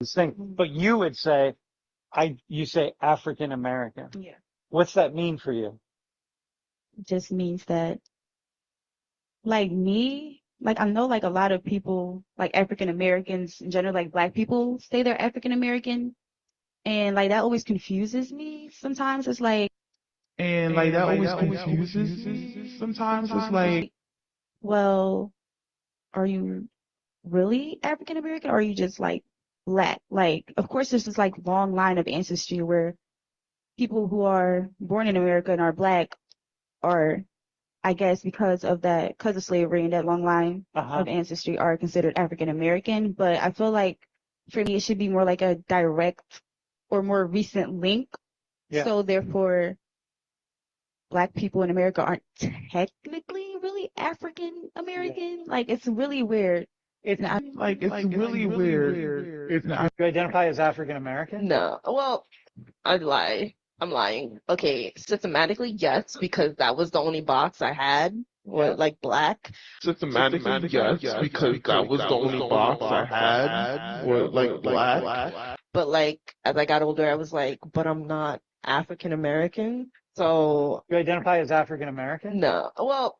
thing, but you would say, you say African American. Yeah. What's that mean for you? It just means that, like me, like I know like a lot of people, like African Americans in general, like Black people say they're African American, and like that always confuses me. Sometimes it's like, well, are you really African American, or are you just like Black? Like, of course, there's this like long line of ancestry where people who are born in America and are Black are, I guess, because of slavery and that long line of ancestry, are considered African American. But I feel like for me, it should be more like a direct or more recent link. Yeah. So therefore, Black people in America aren't technically really African American. Like, it's really weird. It's really weird. You identify as African American? No. Well, I'd lie. I'm lying. Okay, systematically, yes, because that was the only box I had, was like Black. Systematically, yes, because that was the only box I had, was like Black. But like, as I got older, I was like, but I'm not African American. So You identify as African American? no. Well,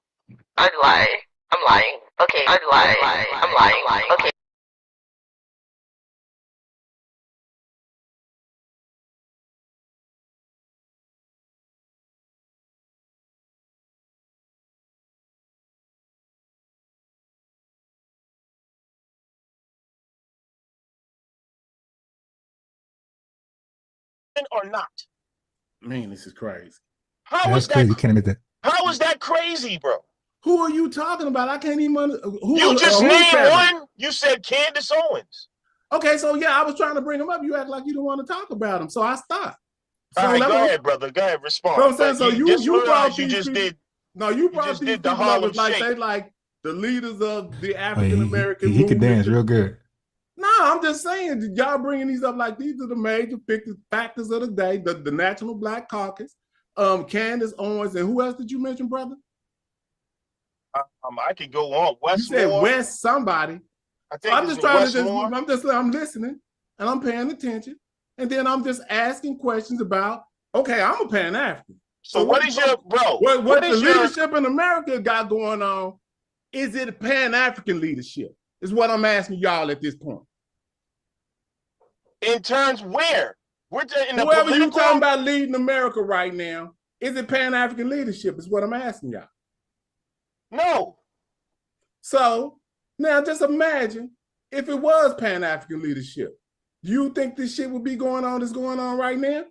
I'd lie. I'm lying. Okay, I'd lie. I'm lying. Okay. Or not? Man, this is crazy. That's crazy. You can't admit that. How is that crazy, bro? Who are you talking about? I can't even. You just named one. You said Candace Owens. Okay, so yeah, I was trying to bring him up. You act like you don't want to talk about him, so I stopped. So All right, go ahead, brother. Go ahead, respond. So I'm saying, so you brought you these just people, did. No, you brought these the people Harlem up like Shake. they like the leaders of the African American He could dance real good. No, I'm just saying, y'all bringing these up like these are the major factors of the day. The National Black Caucus, Candace Owens, and who else did you mention, brother? I could go on. Westmore. You said West somebody. I think I'm just trying to I'm listening and I'm paying attention, and then I'm just asking questions about. Okay, I'm a Pan-African. So what is your bro? What the leadership in America got going on? Is it Pan-African leadership? Is what I'm asking y'all at this point. In terms where? We're in the whoever political... you talking about leading America right now, is it Pan-African leadership? Is what I'm asking y'all. No. So now just imagine if it was Pan-African leadership. Do you think this shit would be going on that's going on right now?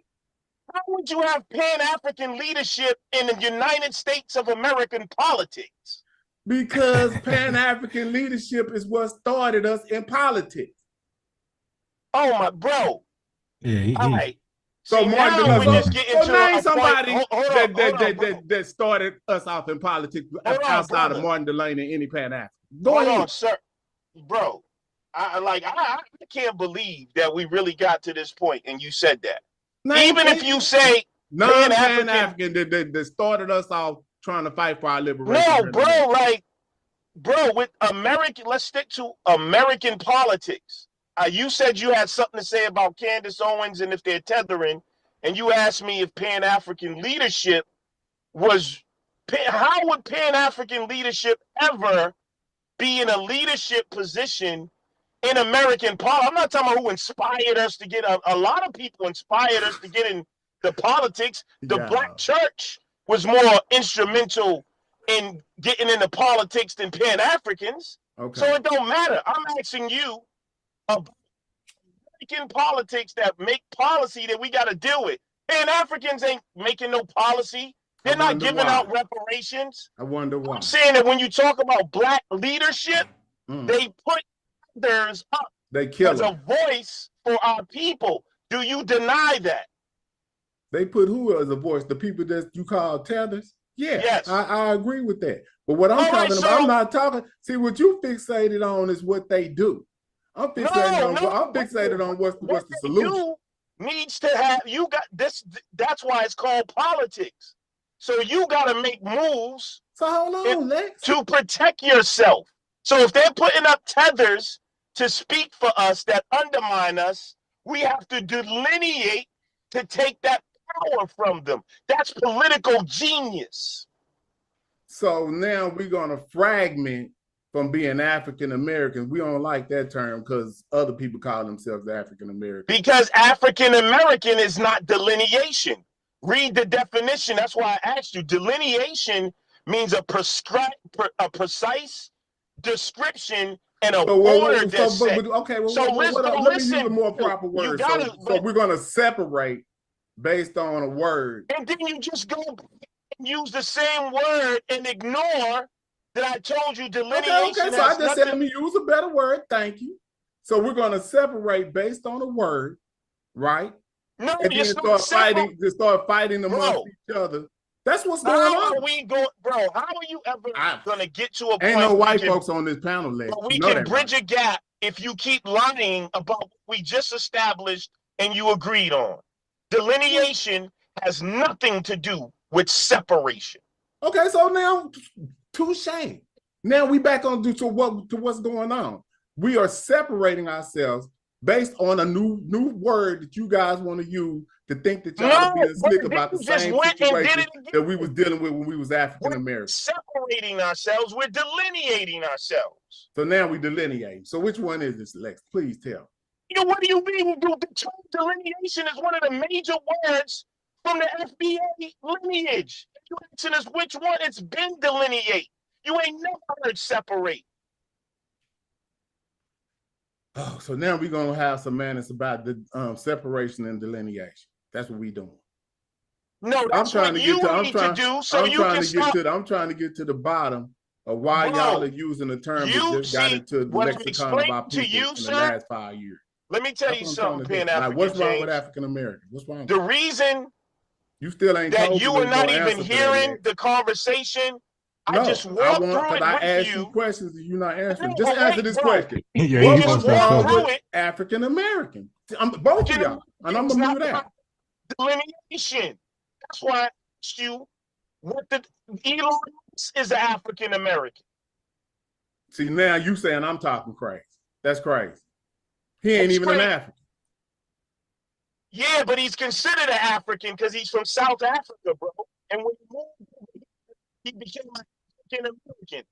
How would you have Pan-African leadership in the United States of American politics? Because Pan-African leadership is what started us in politics. Oh my bro. Yeah, all right. So see, now we just get into name somebody that started us off in politics outside of Martin Delany and any Pan-African. Hold on, sir. Bro, I can't believe that we really got to this point and you said that. Even if you say non-Pan-African that started us off trying to fight for our liberation. No, bro, with American, let's stick to American politics. You said you had something to say about Candace Owens and if they're tethering, and you asked me if Pan-African leadership was, how would Pan-African leadership ever be in a leadership position in American politics? I'm not talking about who inspired us to get, a lot of people inspired us to get in the politics. The Black church was more instrumental in getting into politics than Pan-Africans. Okay. So it don't matter. I'm asking you about American politics that make policy that we got to deal with. Pan-Africans ain't making no policy. They're not giving out reparations. I wonder why. I'm saying that when you talk about Black leadership, they put others up as a voice for our people. Do you deny that? They put who as a voice? The people that you call tethers? Yeah, yes. I agree with that. But what I'm talking about, I'm not talking. See, what you fixated on is what they do. I'm fixated on what's the solution. Needs to have, you got this. That's why it's called politics. So you got to make moves. So hold on, Lex. To protect yourself. So if they're putting up tethers to speak for us that undermine us, we have to delineate to take that power from them. That's political genius. So now we're going to fragment from being African American. We don't like that term because other people call themselves African American. Because African American is not delineation. Read the definition. That's why I asked you. Delineation means a precise description and a order that's set. Okay, well, so let me use a more proper word. So we're going to separate based on a word. And then you just go and use the same word and ignore that I told you delineation. Okay, so I just said let me use a better word. Thank you. So we're going to separate based on a word, right? No, and then start fighting amongst each other. That's what's going on. Bro, how are you ever going to get to a point? Ain't no white folks on this panel, Lex. We can bridge a gap if you keep lying about what we just established and you agreed on. Delineation has nothing to do with separation. Okay, so now, touche. Now we back on to what's going on. We are separating ourselves based on a new word that you guys want to use to think that y'all are being slick about the same situation that we was dealing with when we was African American. Separating ourselves, we're delineating ourselves. So now we delineate. So which one is this, Lex? Please tell. You know, what do you mean? The term delineation is one of the major words from the FBA lineage. You asking us which one? It's been delineate. You ain't never heard separate. Oh, so now we're gonna have some madness about the separation and delineation. That's what we doing. No, that's what you need to do. So you can stop. I'm trying to get to the bottom of why y'all are using the term that just got into the lexicon of our people in the last 5 years. Let me tell you something, Pan-African. What's wrong with African American? What's wrong? The reason you still ain't that you are not even hearing the conversation. No, I just walked through it with I asked you questions and you're not answering. Just answer this question. Yeah, what's wrong with African American? Both of y'all, and I'm gonna mute out. Delineation. That's why I asked you what the Elon is an African American. See, now you saying I'm talking crazy. That's crazy. He ain't even an African. Yeah, but he's considered an African because he's from South Africa, bro. And when he moved, he became an African American.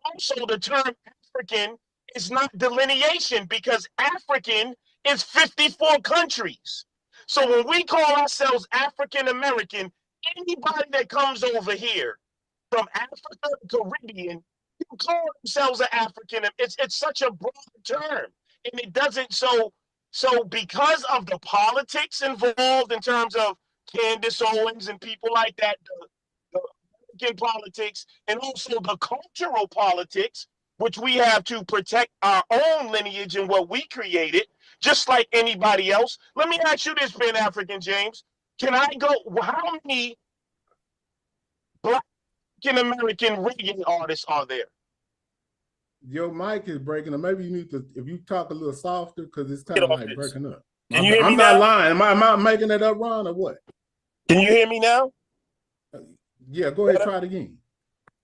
Also, the term African is not delineation because African is 54 countries. So when we call ourselves African American, anybody that comes over here from Africa, Caribbean, you call themselves an African. It's such a broad term, and it doesn't. So because of the politics involved in terms of Candace Owens and people like that, the American politics, and also the cultural politics, which we have to protect our own lineage and what we created, just like anybody else. Let me ask you this, Pan-African James. Can I go, how many Black American reggae artists are there? Your mic is breaking up. Maybe you need to, if you talk a little softer, because it's kind of like breaking up. Can you hear me I'm now? not lying. Am I making it up, Ron, or what? Can you hear me now? Yeah, go ahead, try it again.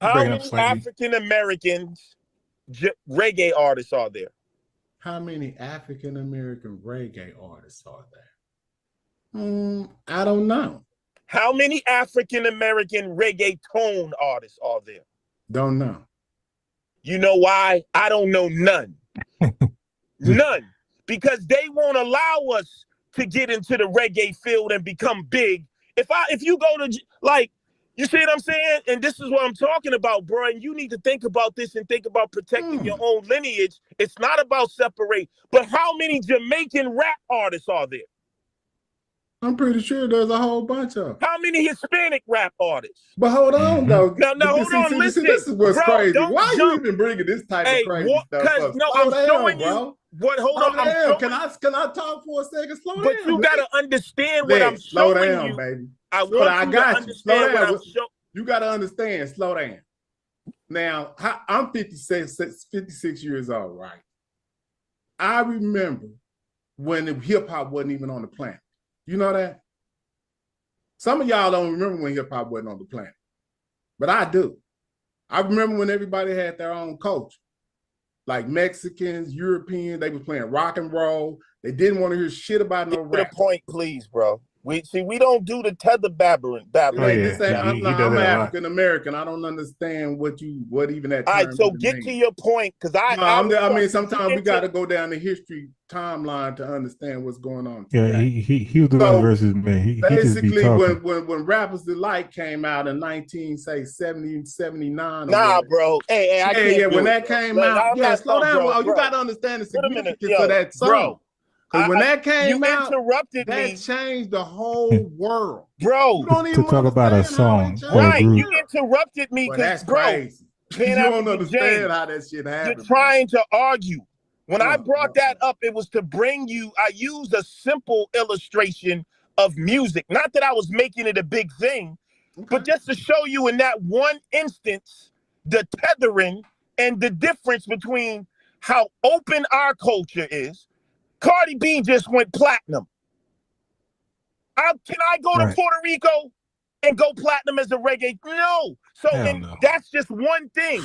How many African Americans reggae artists are there? How many African American reggae artists are there? I don't know. How many African American reggaeton artists are there? Don't know. You know why? I don't know none. None. Because they won't allow us to get into the reggae field and become big. If you go to, like, you see what I'm saying? And this is what I'm talking about, bro. And you need to think about this and think about protecting your own lineage. It's not about separate. But how many Jamaican rap artists are there? I'm pretty sure there's a whole bunch of them. How many Hispanic rap artists? But hold on, though. No, hold on, listen. This is what's crazy. Why jump. you even bringing this type of crazy stuff up? No, I'm showing you. What? Hold on. Can I talk for a second? Slow down. But you gotta understand what I'm showing you. Slow down, baby. I got you. Slow down. You gotta understand. Slow down. Now, I'm 56 years old, right? I remember when hip hop wasn't even on the planet. You know that? Some of y'all don't remember when hip hop wasn't on the planet, but I do. I remember when everybody had their own culture. like Mexicans, Europeans. They was playing rock and roll. They didn't want to hear shit about no Get to the rap. point, please, bro. We don't do the tether babbling. Oh, This ain't, yeah. I'm He does that a lot. African American. I don't understand what even that All term right, so even get means. to your point, because I mean, sometimes we got to go down the history timeline to understand what's going on today. Yeah, he was the one versus me. He just be Basically, talking. when Rappers Delight came out in 1979, Nah, bro. Hey, I can't. Yeah, when that came out, slow down. Bro, you got to understand the significance yo, of that song. bro. Because when that came you out, interrupted that me. changed the whole world. Bro, You don't even to talk about a song or a right, group. you interrupted me because, bro, crazy. You don't understand how that shit happened. You're trying to argue. When I brought that up, it was to bring you, I used a simple illustration of music. Not that I was making it a big thing, but just to show you in that one instance, the tethering and the difference between how open our culture is. Cardi B just went platinum. Can I go to Puerto Rico and go platinum as a reggae? No. So that's just one thing.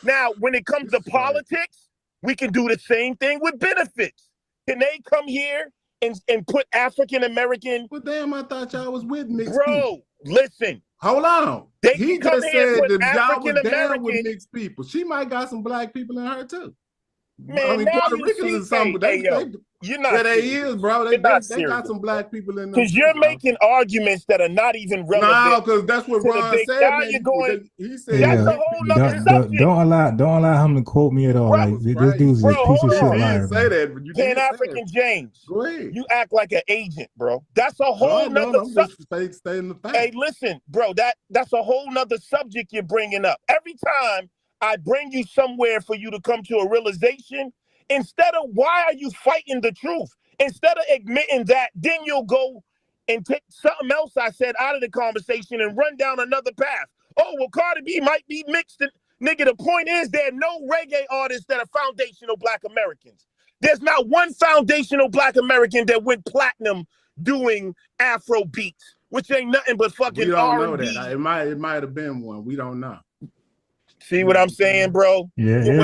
Now, when it comes to politics, we can do the same thing with benefits. Can they come here and put African American? Well, damn, I thought y'all was with mixed people. Bro, listen. Hold on. He just said that y'all was down with American. mixed people. She might got some black people in her too. Man, I mean, Puerto Ricans and something. You're not. Yeah, they is, bro. They got some black people in there. Because you're making arguments that are not even relevant. No, because that's what Ron said. Now man. you're going. He said that's a whole nother subject. Don't allow him to quote me at all. Bro, like this dude's a piece of shit liar. Say that, but you Pan-African James. Go ahead. You act like an agent, bro. That's a whole nother subject. Stay in the fact. Hey, listen, bro. That's a whole nother subject you're bringing up. Every time I bring you somewhere for you to come to a realization, instead of why are you fighting the truth? Instead of admitting that, then you'll go and take something else I said out of the conversation and run down another path. Oh, well, Cardi B might be mixed. Nigga, the point is there are no reggae artists that are foundational black Americans. There's not one foundational black American that went platinum doing Afro beats, which ain't nothing but fucking We don't R&B. know that. It might have been one. We don't know. See what I'm saying, bro? Yeah, you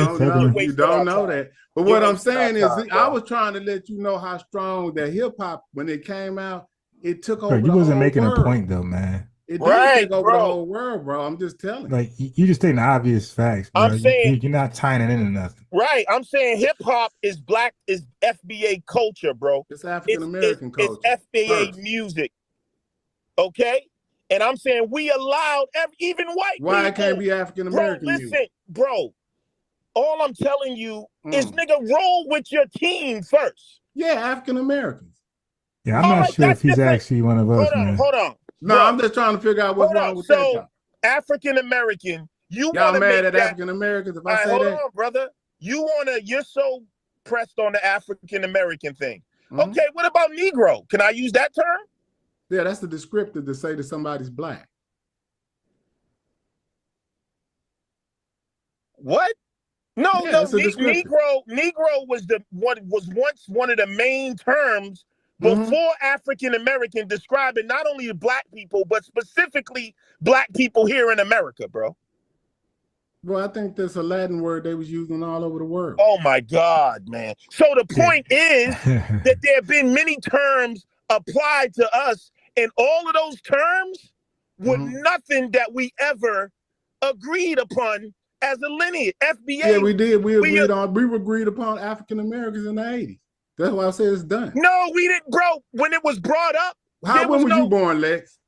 don't know that. But what I'm saying is, I was trying to let you know how strong that hip hop, when it came out, it took over. You wasn't making a point though, man. It did take over the whole world, bro. I'm just telling. Like you just stating the obvious facts, bro. I'm saying you're not tying it into nothing. Right. I'm saying hip hop is black, is FBA culture, bro. It's African American culture. It's FBA music. Okay? And I'm saying we allowed even white people. Why it can't be African American music? Listen, bro. All I'm telling you is, nigga, roll with your team first. Yeah, African Americans. Yeah, I'm not sure if he's actually one of us, man. Hold on. No, bro, I'm just trying to figure out what's wrong with that. African American, y'all mad at African Americans if I say that? Hold on, brother. You're so pressed on the African American thing. Okay, what about Negro? Can I use that term? Yeah, that's the descriptor to say that somebody's black. What? No, Negro was once one of the main terms before African American, describing not only the black people, but specifically black people here in America, bro. Well, I think that's a Latin word they was using all over the world. Oh my God, man. So the point is that there have been many terms applied to us, and all of those terms were nothing that we ever agreed upon as a lineage. FBA. Yeah, we did. We agreed upon African Americans in the 80s. That's why I said it's done. No, we didn't, bro. When it was brought up. When was you born, Lex?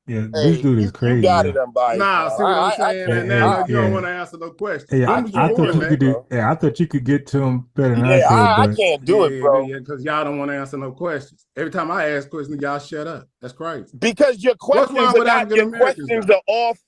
Yeah, this dude is crazy. You got it, unbiased. Nah, see what I'm saying? Now you don't want to answer no questions. Hey, I thought you could do. Yeah, I thought you could get to him better than I could. I can't do it, bro. Yeah, because y'all don't want to answer no questions. Every time I ask questions, y'all shut up. That's crazy. Because your questions are off.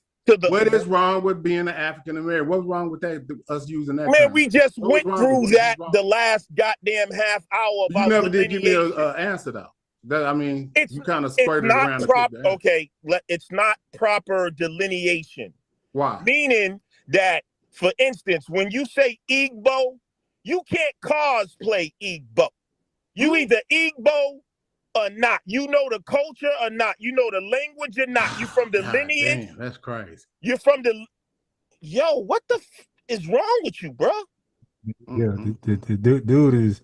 What is wrong with being an African American? What's wrong with that? Us using that? Man, we just went through that the last goddamn half hour. About you never did give me an answer though. You kind of squirted around. Okay, it's not proper delineation. Why? Meaning that, for instance, when you say Igbo, you can't cosplay Igbo. You either Igbo or not. You know the culture or not. You know the language or not. You from the lineage. Damn, that's crazy. You're from the. Yo, what the? is wrong with you, bro? Yeah, the dude is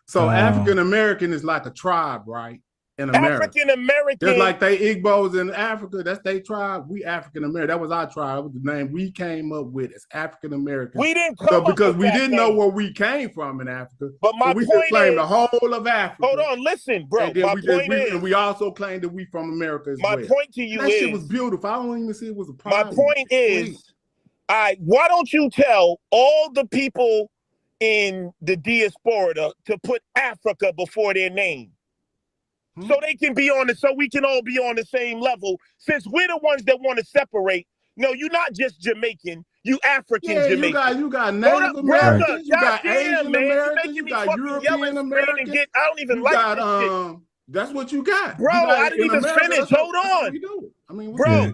So African American is like a tribe, right? In America. African American. Just like they Igbos in Africa, that's their tribe. We African American. That was our tribe. That was the name we came up with as African American. We didn't come up because with we that didn't name. know where we came from in Africa. But my so we point just claimed is, the whole of Africa. Hold on, listen, bro. And then my point is, and we also claimed that we from America as well. My point to you that is, shit was beautiful. I don't even see it was a problem. My point is, why don't you tell all the people in the diaspora to put Africa before their name? So they can be so we can all be on the same level. Since we're the ones that want to separate. No, you're not just Jamaican. You African Jamaican. You got Native Americans. You got Asian Americans. You got European Americans. I don't even like this shit. That's what you got. Bro, I didn't even finish. Hold on. I mean, bro,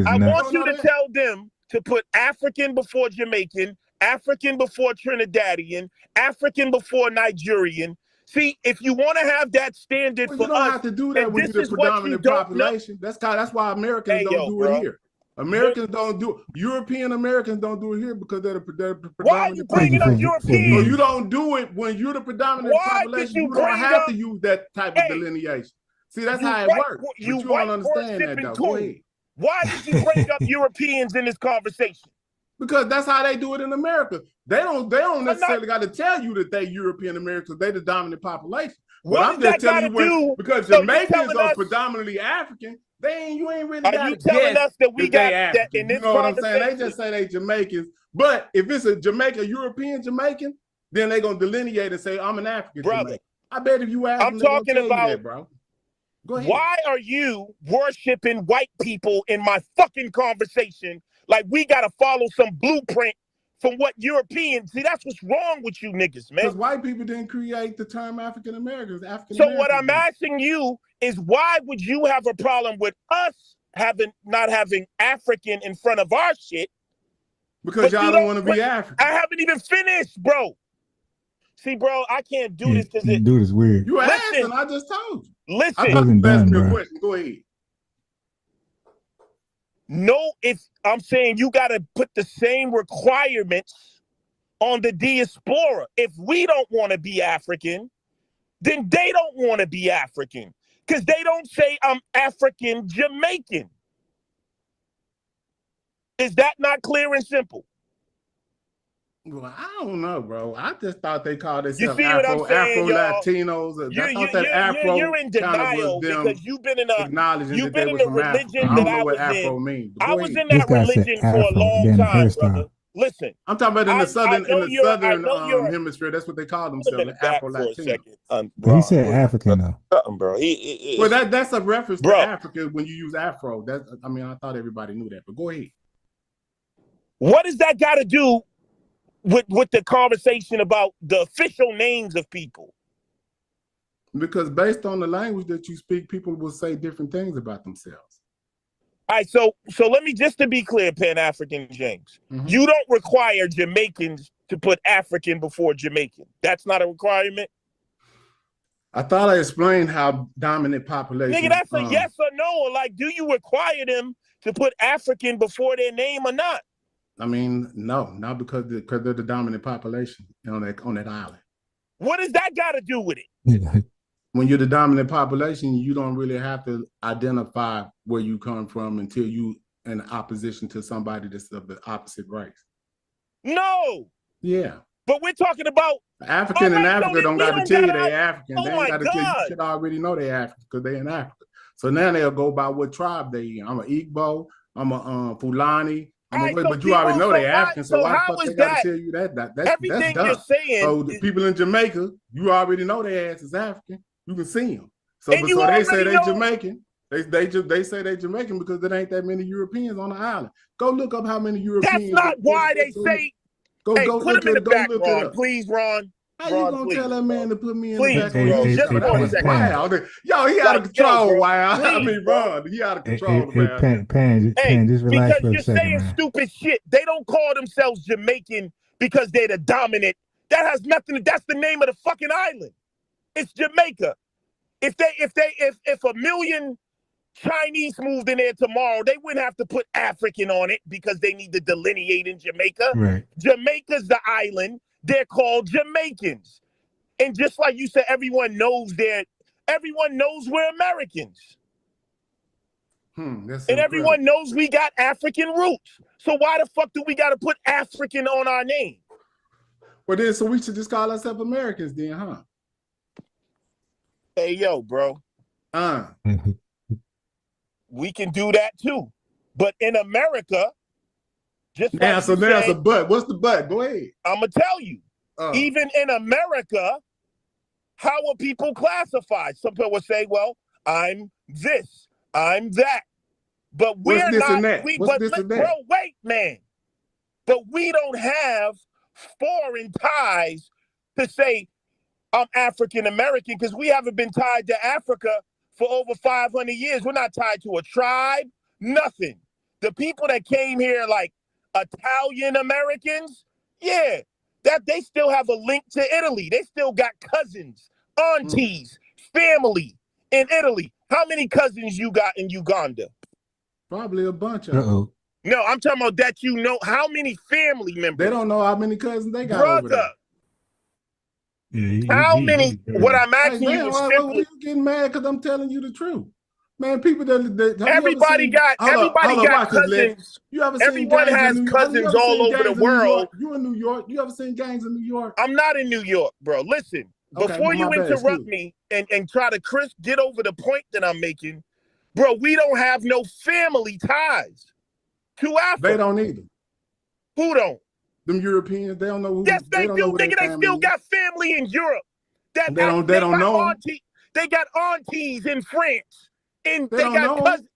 I want you to that. tell them to put African before Jamaican, African before Trinidadian, African before Nigerian. See, if you want to have that standard for us, you don't have to do that when you're the predominant population. That's why Americans don't do it here. Americans don't do it. European Americans don't do it here because they're the predominant. Why are you bringing up Europeans? So you don't do it when you're the predominant population. You don't have to use that type of delineation. See, that's how it works. You don't understand that, though. Go ahead. Why did you bring up Europeans in this conversation? Because that's how they do it in America. They don't necessarily got to tell you that they European Americans. They the dominant population. But I'm just telling you because Jamaicans are predominantly African. You ain't really got to telling us that we got that in this conversation? You know what I'm saying? They just say they Jamaicans. But if it's a European Jamaican, then they gonna delineate and say I'm an African Jamaican. I bet if you ask them, I'm talking about that, bro. Go ahead. Why are you worshiping white people in my fucking conversation? Like we gotta follow some blueprint from what Europeans. See, that's what's wrong with you niggas, man. Because white people didn't create the term African Americans. So what I'm asking you is, why would you have a problem with us not having African in front of our shit? Because y'all don't want to be African. I haven't even finished, bro. See, bro, I can't do this because dude is weird. You asking? I just told you. Listen, I wasn't done, bro. Go ahead. No, if I'm saying you got to put the same requirements on the diaspora. If we don't want to be African, then they don't want to be African because they don't say I'm African Jamaican. Is that not clear and simple? Well, I don't know, bro. I just thought they called themselves Afro-Latinos. You're in denial because you've been in a religion that I was in. I was in that religion for a long time, brother. Listen, I'm talking about in the southern hemisphere. That's what they call themselves, the Afro-Latinos. He said African though. Bro. Well, that's a reference to Africa when you use Afro. I thought everybody knew that, but go ahead. What does that got to do with the conversation about the official names of people? Because based on the language that you speak, people will say different things about themselves. All right, so let me, just to be clear, Pan-African James, you don't require Jamaicans to put African before Jamaican. That's not a requirement? I thought I explained how dominant population. Nigga, that's a yes or no. Like, do you require them to put African before their name or not? I mean, no, not because they're the dominant population on that island. What does that got to do with it? When you're the dominant population, you don't really have to identify where you come from until you in opposition to somebody that's of the opposite race. No. Yeah. But we're talking about African in Africa don't got to tell you they're African. They ain't got to tell you. You should already know they're African because they're in Africa. So now they'll go by what tribe they in. I'm an Igbo. I'm a Fulani. But you already know they're African, so why the fuck they gotta tell you that? That's dumb. You're saying. So the people in Jamaica, you already know their ass is African. You can see them. So they say they Jamaican. They say they Jamaican because there ain't that many Europeans on the island. Go look up how many Europeans. That's not why they say. Go put them in the back, Ron. Please, Ron. How you gonna tell that man to put me in the back? Just for a second. Wow. Yo, he out of control. Wow. I mean, Ron, he out of control. Pan, just relax for a second. Because you're saying stupid shit. They don't call themselves Jamaican because they're the dominant. That has nothing. That's the name of the fucking island. It's Jamaica. If a million Chinese moved in there tomorrow, they wouldn't have to put African on it because they need to delineate in Jamaica. Right. Jamaica's the island. They're called Jamaicans. And just like you said, everyone knows we're Americans. And everyone knows we got African roots. So why the fuck do we got to put African on our name? Well, then, so we should just call ourselves Americans then, huh? Hey, yo, bro. We can do that too. But in America, just now, like so now it's a but. What's the but? Go ahead. I'm going to tell you. Even in America, how are people classified? Some people would say, well, I'm this, I'm that. But we're What's this not. and that? What's this and that? Bro, wait, man. But we don't have foreign ties to say I'm African American because we haven't been tied to Africa for over 500 years. We're not tied to a tribe, nothing. The people that came here like Italian Americans, yeah, that they still have a link to Italy. They still got cousins, aunties, family in Italy. How many cousins you got in Uganda? Probably a bunch of them. No, I'm talking about that you know. How many family members? They don't know how many cousins they got over there. How many? What I'm asking you is simply. Why you getting mad? Because I'm telling you the truth, man. People that everybody got cousins. You ever seen everyone has cousins all over the world. You in New York? You ever seen gangs in New York? I'm not in New York, bro. Listen, before you interrupt me and try to get over the point that I'm making, bro, we don't have no family ties to Africa. They don't either. Who don't? Them Europeans, they don't know who. Yes, they do. Nigga, they still got family in Europe. They don't know. They got aunties in France. And they got cousins.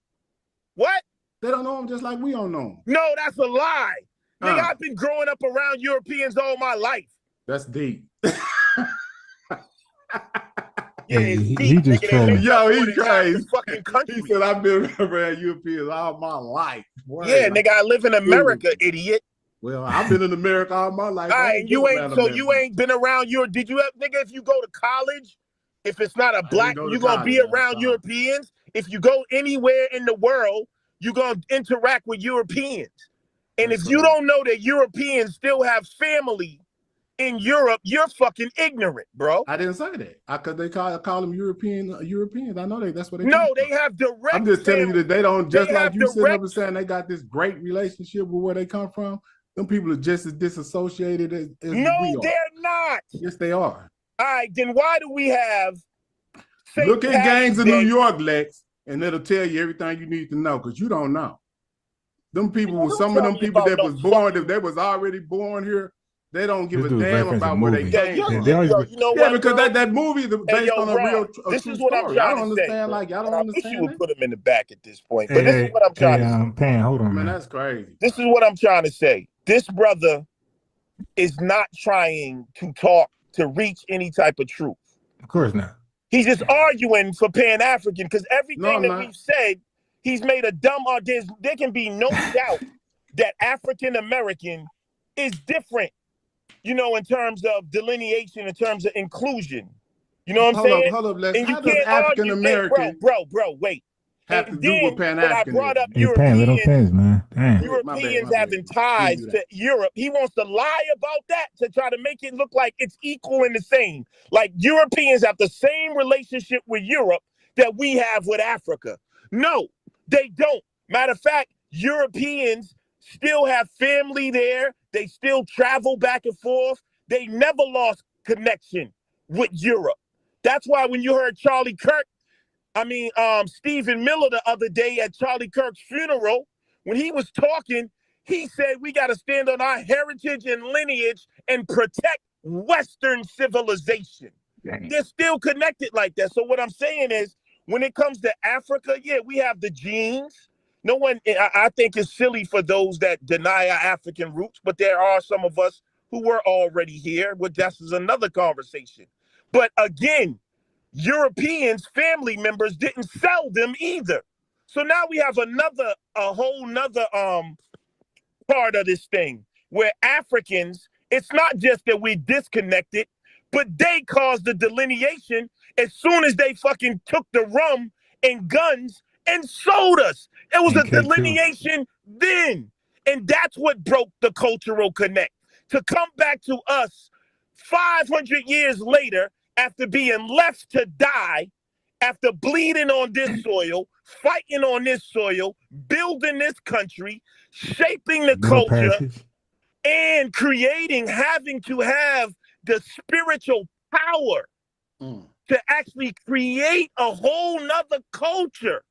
What? They don't know them just like we don't know them. No, that's a lie. Nigga, I've been growing up around Europeans all my life. That's deep. Yeah, it's deep. He just trolling. Yo, he's crazy. Fucking country. He said, I've been around Europeans all my life. Boy, yeah, nigga, I live in America, idiot. Well, I've been in America all my life. All right, you ain't been around did you have, nigga, if you go to college, if it's not a black, you're going to be around Europeans. If you go anywhere in the world, you're going to interact with Europeans. And if you don't know that Europeans still have family in Europe, you're fucking ignorant, bro. I didn't say that. Because they call them Europeans. I know that's what they No, they have direct I'm just telling you that they don't, just like you sitting up and saying they got this great relationship with where they come from. Them people are just as disassociated as we are. No, they're not. Yes, they are. All right, then why do we have Look at gangs in New York, Lex, and it'll tell you everything you need to know, because you don't know. Them people, some of them people that was born, if they was already born here, they don't give a damn about where they came from. You know what, because that movie is based on a real this true is what story. I'm trying I don't to say. understand. Like, I don't understand. I wish you would put them in the back at this point. But this is what I'm trying to say. Pan, hold on, man. That's crazy. This is what I'm trying to say. This brother is not trying to reach any type of truth. Of course not. He's just arguing for Pan-African because everything that we've said, he's made a dumb argument. There can be no doubt that African American is different, you know, in terms of delineation, in terms of inclusion. You know what I'm saying? Hold up, Lex. And How does African American wait. have to do with Pan-Africanism? I brought up Europeans having ties to Europe. He wants to lie about that to try to make it look like it's equal and the same. Like Europeans have the same relationship with Europe that we have with Africa. No, they don't. Matter of fact, Europeans still have family there. They still travel back and forth. They never lost connection with Europe. That's why when you heard Stephen Miller the other day at Charlie Kirk's funeral, when he was talking, he said we got to stand on our heritage and lineage and protect Western civilization. Dang. They're still connected like that. So what I'm saying is, when it comes to Africa, yeah, we have the genes. No one, I think it's silly for those that deny our African roots, but there are some of us who were already here, but this is another conversation. But again, Europeans, family members didn't sell them either. So now we have a whole nother part of this thing where Africans, it's not just that we disconnected, but they caused the delineation as soon as they fucking took the rum and guns and sold us. It was a And K2. delineation then. And that's what broke the cultural connect. To come back to us 500 years later, after being left to die, after bleeding on this soil, fighting on this soil, building this country, shaping the Middle culture, Passage. and having to have the spiritual power to actually create a whole nother culture.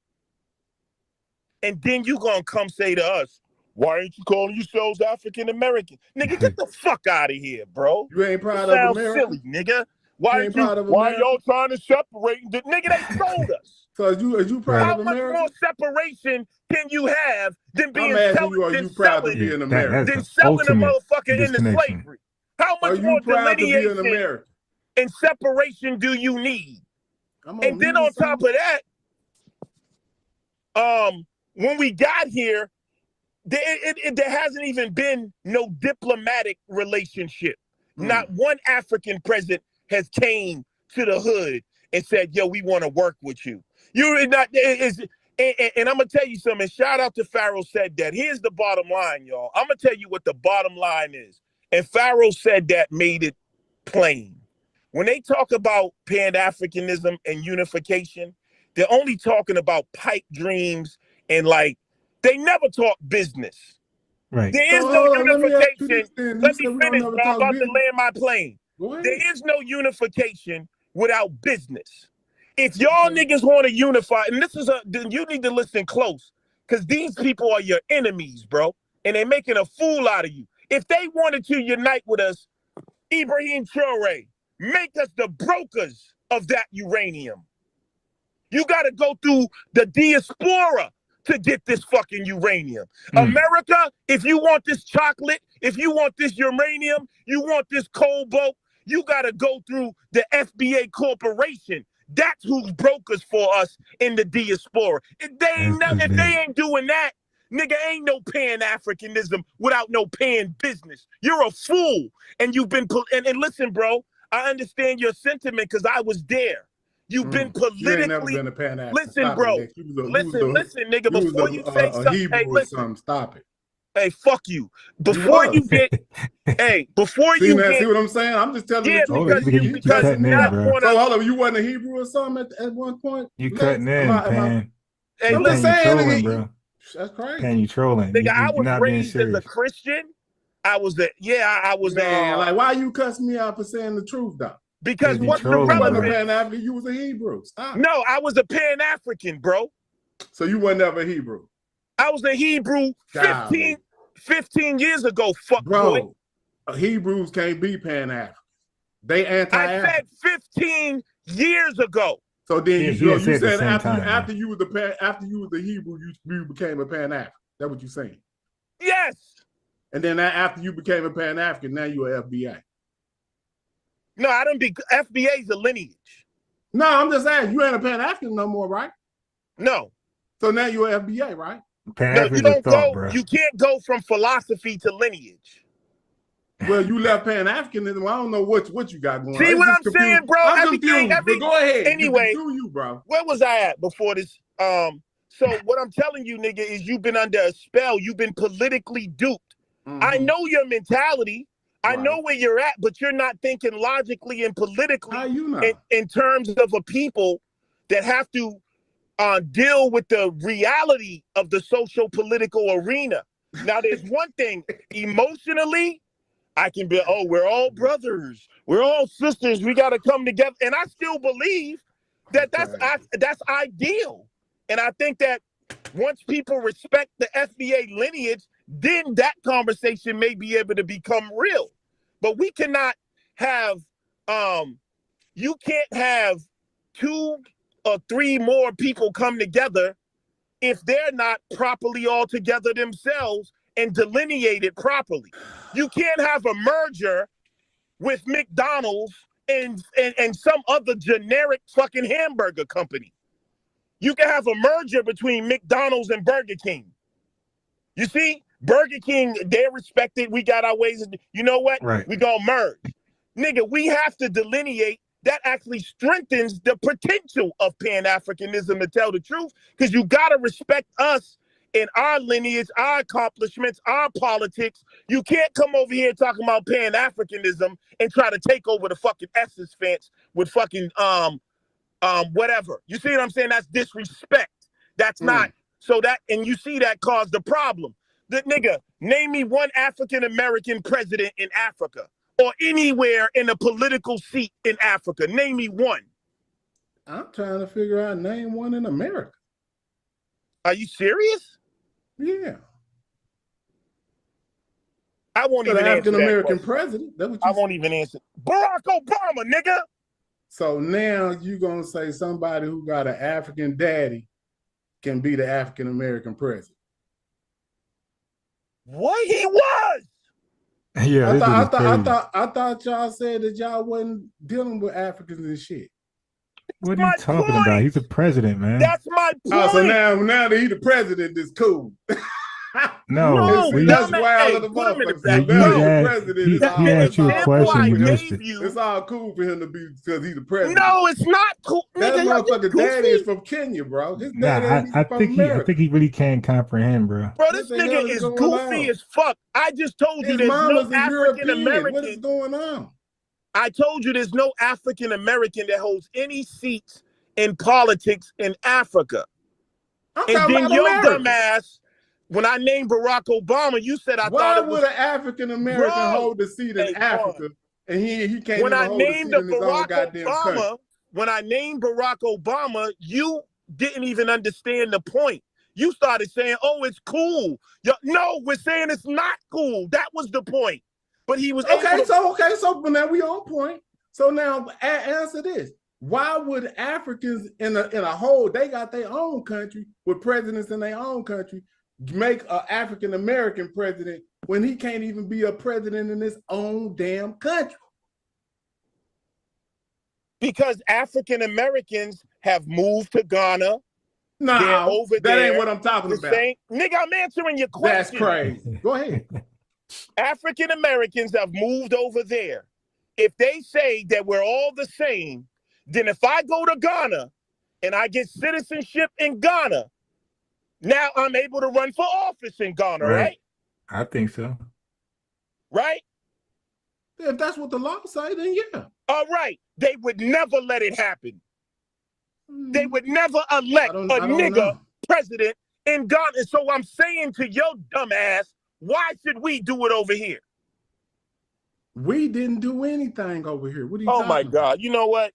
And then you gonna come say to us, why ain't you calling yourselves African American? Nigga, get the fuck out of here, bro. You ain't proud That of sounds America? silly, nigga. Why ain't proud of America? y'all trying to separate? Nigga, they sold us. So are you proud How of much America? more separation can you have than being I'm asking you, are you proud to be an American? than selling a motherfucker into disconnection. slavery? How Are much you more proud to be an delineation American? and separation do you need? Come on, And then on top of that, when we got here, there hasn't even been no diplomatic relationship. Not one African president has came to the hood and said, yo, we want to work with you. You're not, and I'm going to tell you something. Shout out to Pharaoh Said That. Here's the bottom line, y'all. I'm going to tell you what the bottom line is. And Pharaoh Said That made it plain. When they talk about Pan-Africanism and unification, they're only talking about pipe dreams and like, they never talk business. Right. There is no unification. Let me finish, bro. I'm about to land my plane. There is no unification without business. If y'all niggas want to unify, and you need to listen close, because these people are your enemies, bro. And they're making a fool out of you. If they wanted to unite with us, Ibrahim Traore, make us the brokers of that uranium. You got to go through the diaspora to get this fucking uranium. America, if you want this chocolate, if you want this uranium, you want this cobalt, you got to go through the FBA Corporation. That's who's brokers for us in the diaspora. If they ain't doing that, nigga, ain't no Pan-Africanism without no pan-business. You're a fool. And you've been, and listen, bro, I understand your sentiment because I was there. You've been politically. You ain't never been a Pan-African. Listen, bro. Listen, nigga. Before you say something, hey, listen. Stop it. Hey, fuck you. Before you get, before you get. See what I'm saying? I'm just telling you. Because so hold on, you wasn't a Hebrew or something at one point? You cutting in, Pan. Hey, I'm just saying, bro. That's crazy. Pan, you trolling. Nigga, I was raised as a Christian. I was Man, like, why you cussing me out for saying the truth, though? Because what's the relevance? You relevance? Pan-African, you was a Hebrew. Stop. No, I was a Pan-African, bro. So you were never a Hebrew? I was a Hebrew 15 years ago, boy. Hebrews can't be Pan-African. They anti-African. I said 15 years ago. So then you said after you was the Hebrew, you became a Pan-African. That's what you're saying? Yes. And then after you became a Pan-African, now you're FBA. No, I don't be. FBA is a lineage. No, I'm just saying you ain't a Pan-African no more, right? No. So now you're FBA, right? No, you don't go. Bro. You can't go from philosophy to lineage. Well, you left Pan-Africanism. I don't know what you got going on. See what I'm saying, bro? I'm confused. But go ahead. Anyway, you, bro. Where was I at before this? So what I'm telling you, nigga, is you've been under a spell. You've been politically duped. I know your mentality. I know where you're at, but you're not thinking logically and politically. How you know? In terms of a people that have to deal with the reality of the social political arena. Now, there's one thing, emotionally, I can be, we're all brothers. We're all sisters. We got to come together. And I still believe that that's ideal. And I think that once people respect the FBA lineage, then that conversation may be able to become real. But we cannot have, you can't have 2 or 3 more people come together if they're not properly all together themselves and delineated properly. You can't have a merger with McDonald's and some other generic fucking hamburger company. You can have a merger between McDonald's and Burger King. You see, Burger King, they're respected. We got our ways. You know what? Right. We gonna merge. Nigga, we have to delineate that actually strengthens the potential of Pan-Africanism, to tell the truth, because you got to respect us in our lineage, our accomplishments, our politics. You can't come over here talking about Pan-Africanism and try to take over the fucking Essence fence with fucking whatever. You see what I'm saying? That's disrespect. That's not. So that, and you see that caused the problem. The nigga, name me one African American president in Africa or anywhere in a political seat in Africa. Name me one. I'm trying to figure out name one in America. Are you serious? Yeah. I won't even answer African American that president. That's what I won't even answer. Barack Obama, nigga. So now you gonna say somebody who got an African daddy can be the African American president? What? He was. Yeah, I thought y'all said that y'all wasn't dealing with Africans and shit. What are you talking about? He's the president, man. That's my point. Oh, so now that he's the president, is cool. No, that's wild of the motherfucker. He asked you a question. You missed it. It's all cool for him to be because he's the president. No, it's not cool. That nigga, motherfucker daddy is from Kenya, bro. His daddy I think he really can't comprehend, bro. Bro, this nigga is goofy as fuck. I just told you there's no African American. What is going on? I told you there's no African American that holds any seats in politics in Africa. And then your dumb ass, when I named Barack Obama, you said I thought it was... Why would an African American hold the seat in Africa and he can't even hold the seat in his own goddamn country? When I named Barack Obama, you didn't even understand the point. You started saying, oh, it's cool. No, we're saying it's not cool. That was the point. But he was so now we on point. So now answer this. Why would Africans in a whole, they got their own country with presidents in their own country, make an African American president when he can't even be a president in his own damn country? Because African Americans have moved to Ghana. No, over that ain't what I'm talking about. Nigga, I'm answering your question. That's crazy. Go ahead. African Americans have moved over there. If they say that we're all the same, then if I go to Ghana and I get citizenship in Ghana, now I'm able to run for office in Ghana, right? I think so. Right? If that's what the law say, then yeah. All right. They would never let it happen. They would never elect a nigga president in Ghana. So I'm saying to your dumb ass, why should we do it over here? We didn't do anything over here. What are you talking my God. about? You know what?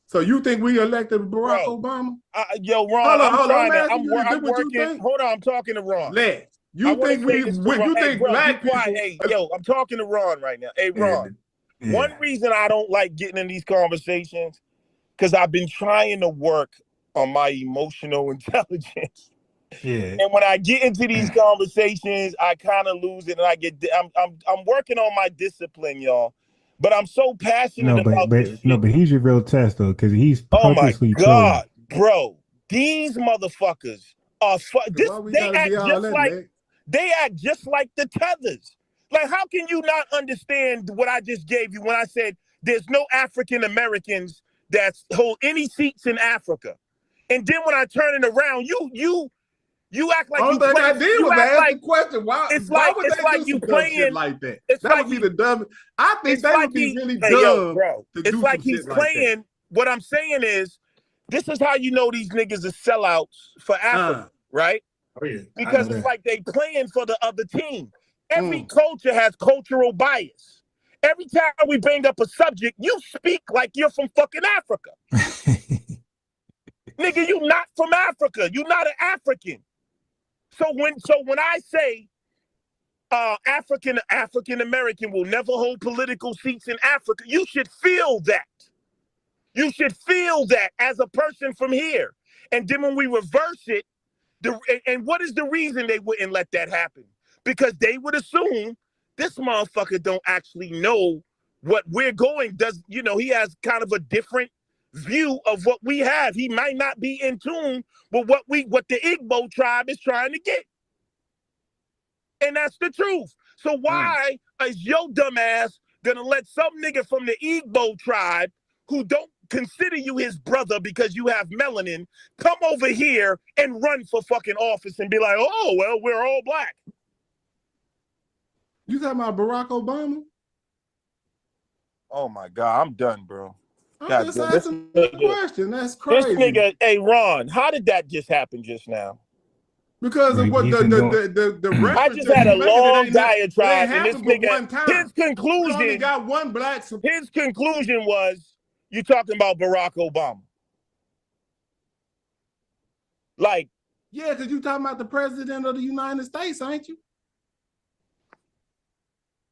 So you think we elected Barack Obama? Yo, Ron, I'm working. Hold on, I'm talking to Ron. Lex, you think black people? Hey, yo, I'm talking to Ron right now. Hey, Ron, one reason I don't like getting in these conversations, because I've been trying to work on my emotional intelligence. Yeah. And when I get into these conversations, I kind of lose it, and I'm working on my discipline, y'all. But I'm so passionate about this shit. But he's your real test though, because he's purposely God, bro, these motherfuckers are they act just like the tethers. Like, how can you not understand what I just gave you when I said there's no African Americans that hold any seats in Africa? And then when I turn it around, you act like you playing. I did was ask the question. Why would they do you some playing shit like that? That would be the dumb. I think they would be really dumb. Bro, it's like he's playing. What I'm saying is, this is how you know these niggas are sellouts for Africa, right? Oh yeah. Because it's like they playing for the other team. Every culture has cultural bias. Every time we bring up a subject, you speak like you're from fucking Africa. Nigga, you not from Africa. You're not an African. So when I say African American will never hold political seats in Africa, you should feel that. You should feel that as a person from here. And then when we reverse it, and what is the reason they wouldn't let that happen? Because they would assume this motherfucker don't actually know what we're going. He has kind of a different view of what we have. He might not be in tune with what the Igbo tribe is trying to get. And that's the truth. So why is your dumb ass gonna let some nigga from the Igbo tribe who don't consider you his brother because you have melanin come over here and run for fucking office and be like, oh, well, we're all black. You talking about Barack Obama? Oh my God, I'm done, bro. I'm just asking the question. That's crazy. This nigga, hey Ron, how did that just happen just now? Because of what the reference I just had a long diatribe, and this nigga, his We conclusion, only got one black. his conclusion was, you talking about Barack Obama. Like, Yeah, because you talking about the president of the United States, ain't you?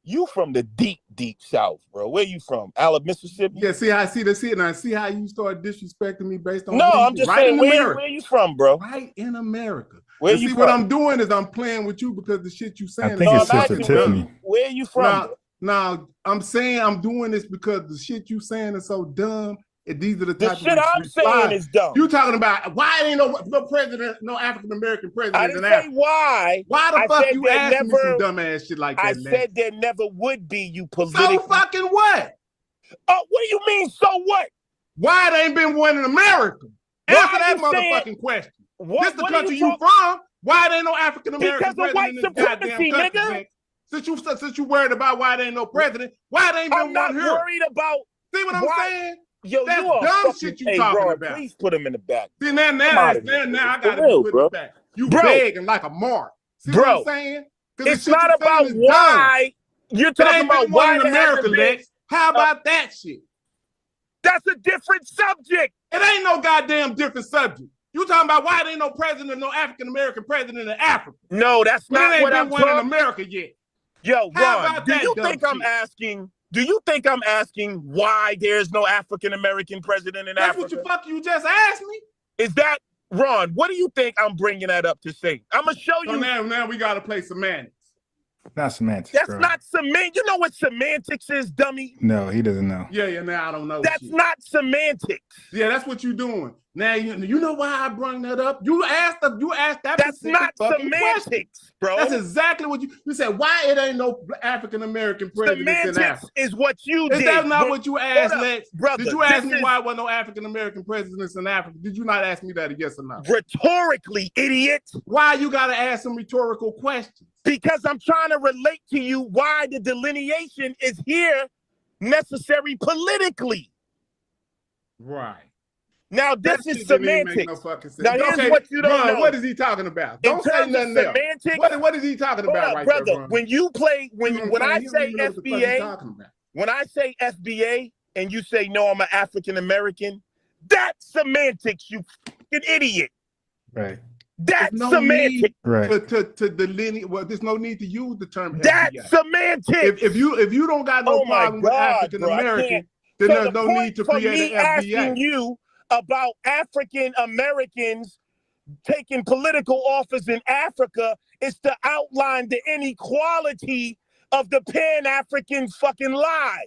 you from the deep, deep South, bro. Where you from? Alabama, Mississippi? Yeah, see, I see, and I see how you start disrespecting me based on. No, I'm just saying, where you from, bro? Right in America. Where and you see, from? what I'm doing is I'm playing with you because the shit you saying. I think it's Sister Tiffany. Where you from? Now, I'm saying I'm doing this because the shit you saying is so dumb. And these are the type shit of I'm saying is dumb. You talking about why ain't no president, no African American president? I didn't say why. Why the fuck you asking me some dumb ass shit like that? I said there never would be. You political. So fucking what? What do you mean? So what? Why it ain't been one in America? Answer that motherfucking question. This the country you from? Why there ain't no African American president in this goddamn country? Nigga. Since you worried about why there ain't no president, why there ain't been one here? I'm not worried about. See what I'm saying? Yo, that's you dumb shit you talking about. Please put him in the back. See, now I got to put him back. You begging like a mark. See what I'm saying? It's not about why. You're talking about why in America, Lex. How about that shit? That's a different subject. It ain't no goddamn different subject. You talking about why there ain't no president, no African American president in Africa? No, that's not what I'm talking about. In America yet. Yo, Ron, do you think I'm asking? Do you think I'm asking why there's no African American president in Africa? That's what you just asked me. Is that Ron? What do you think I'm bringing that up to say? I'm gonna show you. Now we gotta play semantics. Not semantics. That's bro. not semantics. You know what semantics is, dummy? No, he doesn't know. Yeah. Now I don't know. That's not semantics. Yeah, that's what you're doing. Now you know why I brought that up. You asked that. That's not semantics, question. Bro. That's exactly what you said. Why it ain't no African American president in Africa? Is what you did. Is that not what you asked, Lex? Brother, did you ask me why wasn't no African American presidents in Africa? Did you not ask me that a yes or no? Rhetorically, idiot. Why you gotta ask some rhetorical questions? Because I'm trying to relate to you why the delineation is here necessary politically. Right. Now this is semantics. No fucking sense. Now here's what you don't know. What is he talking about? Don't say nothing else. What is he talking about, right brother? There, when you play, when I say FBA, when I say FBA, and you say no, I'm an African American, that's semantics. You fucking idiot. Right. That's semantics. Right. To delineate. Well, there's no need to use the term. That's FBA. semantics. If you don't got no problem with African American, then there's no need to create an FBA. Asking you about African Americans taking political office in Africa is to outline the inequality of the Pan-African fucking lie.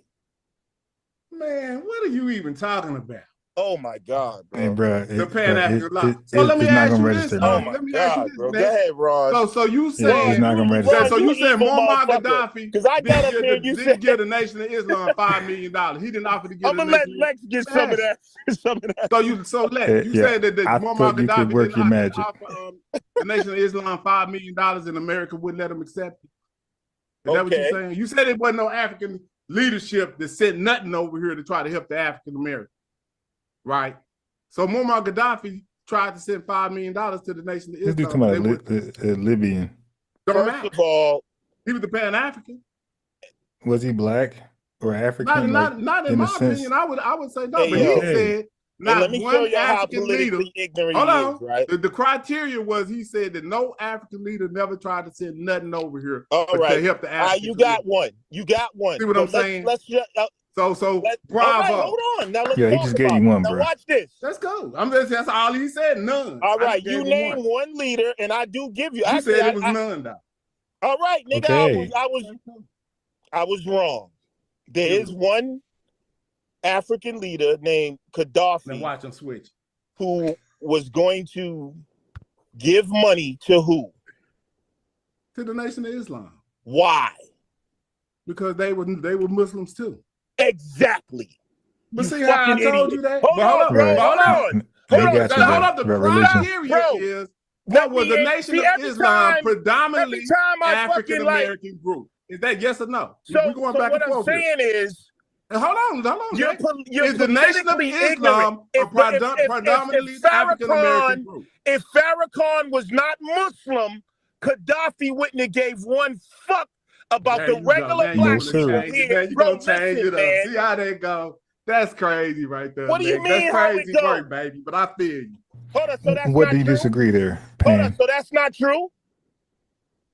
Man, what are you even talking about? Oh my God, bro. Hey, bro, the Pan-African lie. So let me ask you this. Oh my God, bro. Go ahead, Ron. So you said he's not gonna register. So you said Muammar Gaddafi because I got up there. You said give the Nation of Islam $5 million. He didn't offer to give. I'm gonna let Lex get some of that. Lex, you said that Muammar Gaddafi didn't offer the Nation of Islam $5 million, and America wouldn't let him accept it. Is that what you're saying? You said it wasn't no African leadership that sent nothing over here to try to help the African American, right? So Muammar Gaddafi tried to send $5 million to the Nation of Islam. This dude come out Libyan. First of all, he was the Pan-African. Was he black or African? Not in my opinion. I would say no. But he said not one African leader. Hold on. Right? The criteria was he said that no African leader never tried to send nothing over here to help the African. You got one. You got one. See what I'm saying? Let's just. So bravo. Right, hold on. Now let's he just gave you one, bro. Now watch this. Let's go. That's all he said. None. All right, you name one leader, and I do give you. You said it was none, though. All right, nigga. Okay. I was wrong. There is one African leader named Gaddafi. Now watch him switch. Who was going to give money to who? To the Nation of Islam. Why? Because they were Muslims too. Exactly. But You see how I fucking told idiot. you that? Hold But on, bro. Right. Hold on. They Hold on. got you Hold there up. The about religion. criteria Bro, is let what was the me Nation see of every Islam time predominantly I African fucking like. American group. Is that yes or no? So, We're going so back what and I'm forth here. saying is, And hold on. you're Is the Nation of politically Islam ignorant. predominantly African American group? If Farrakhan was not Muslim, Gaddafi wouldn't have gave one fuck about There the you go. regular Now black Yes, you sir. want people to change it. here. Now you Bro, gonna change listen, it up. man. See how that go? That's crazy right there. What do you Nick. That's mean how it crazy go? work, baby. But I feel you. Hold on, so that's What not do you true? disagree there, Hold on, Pan? so that's not true?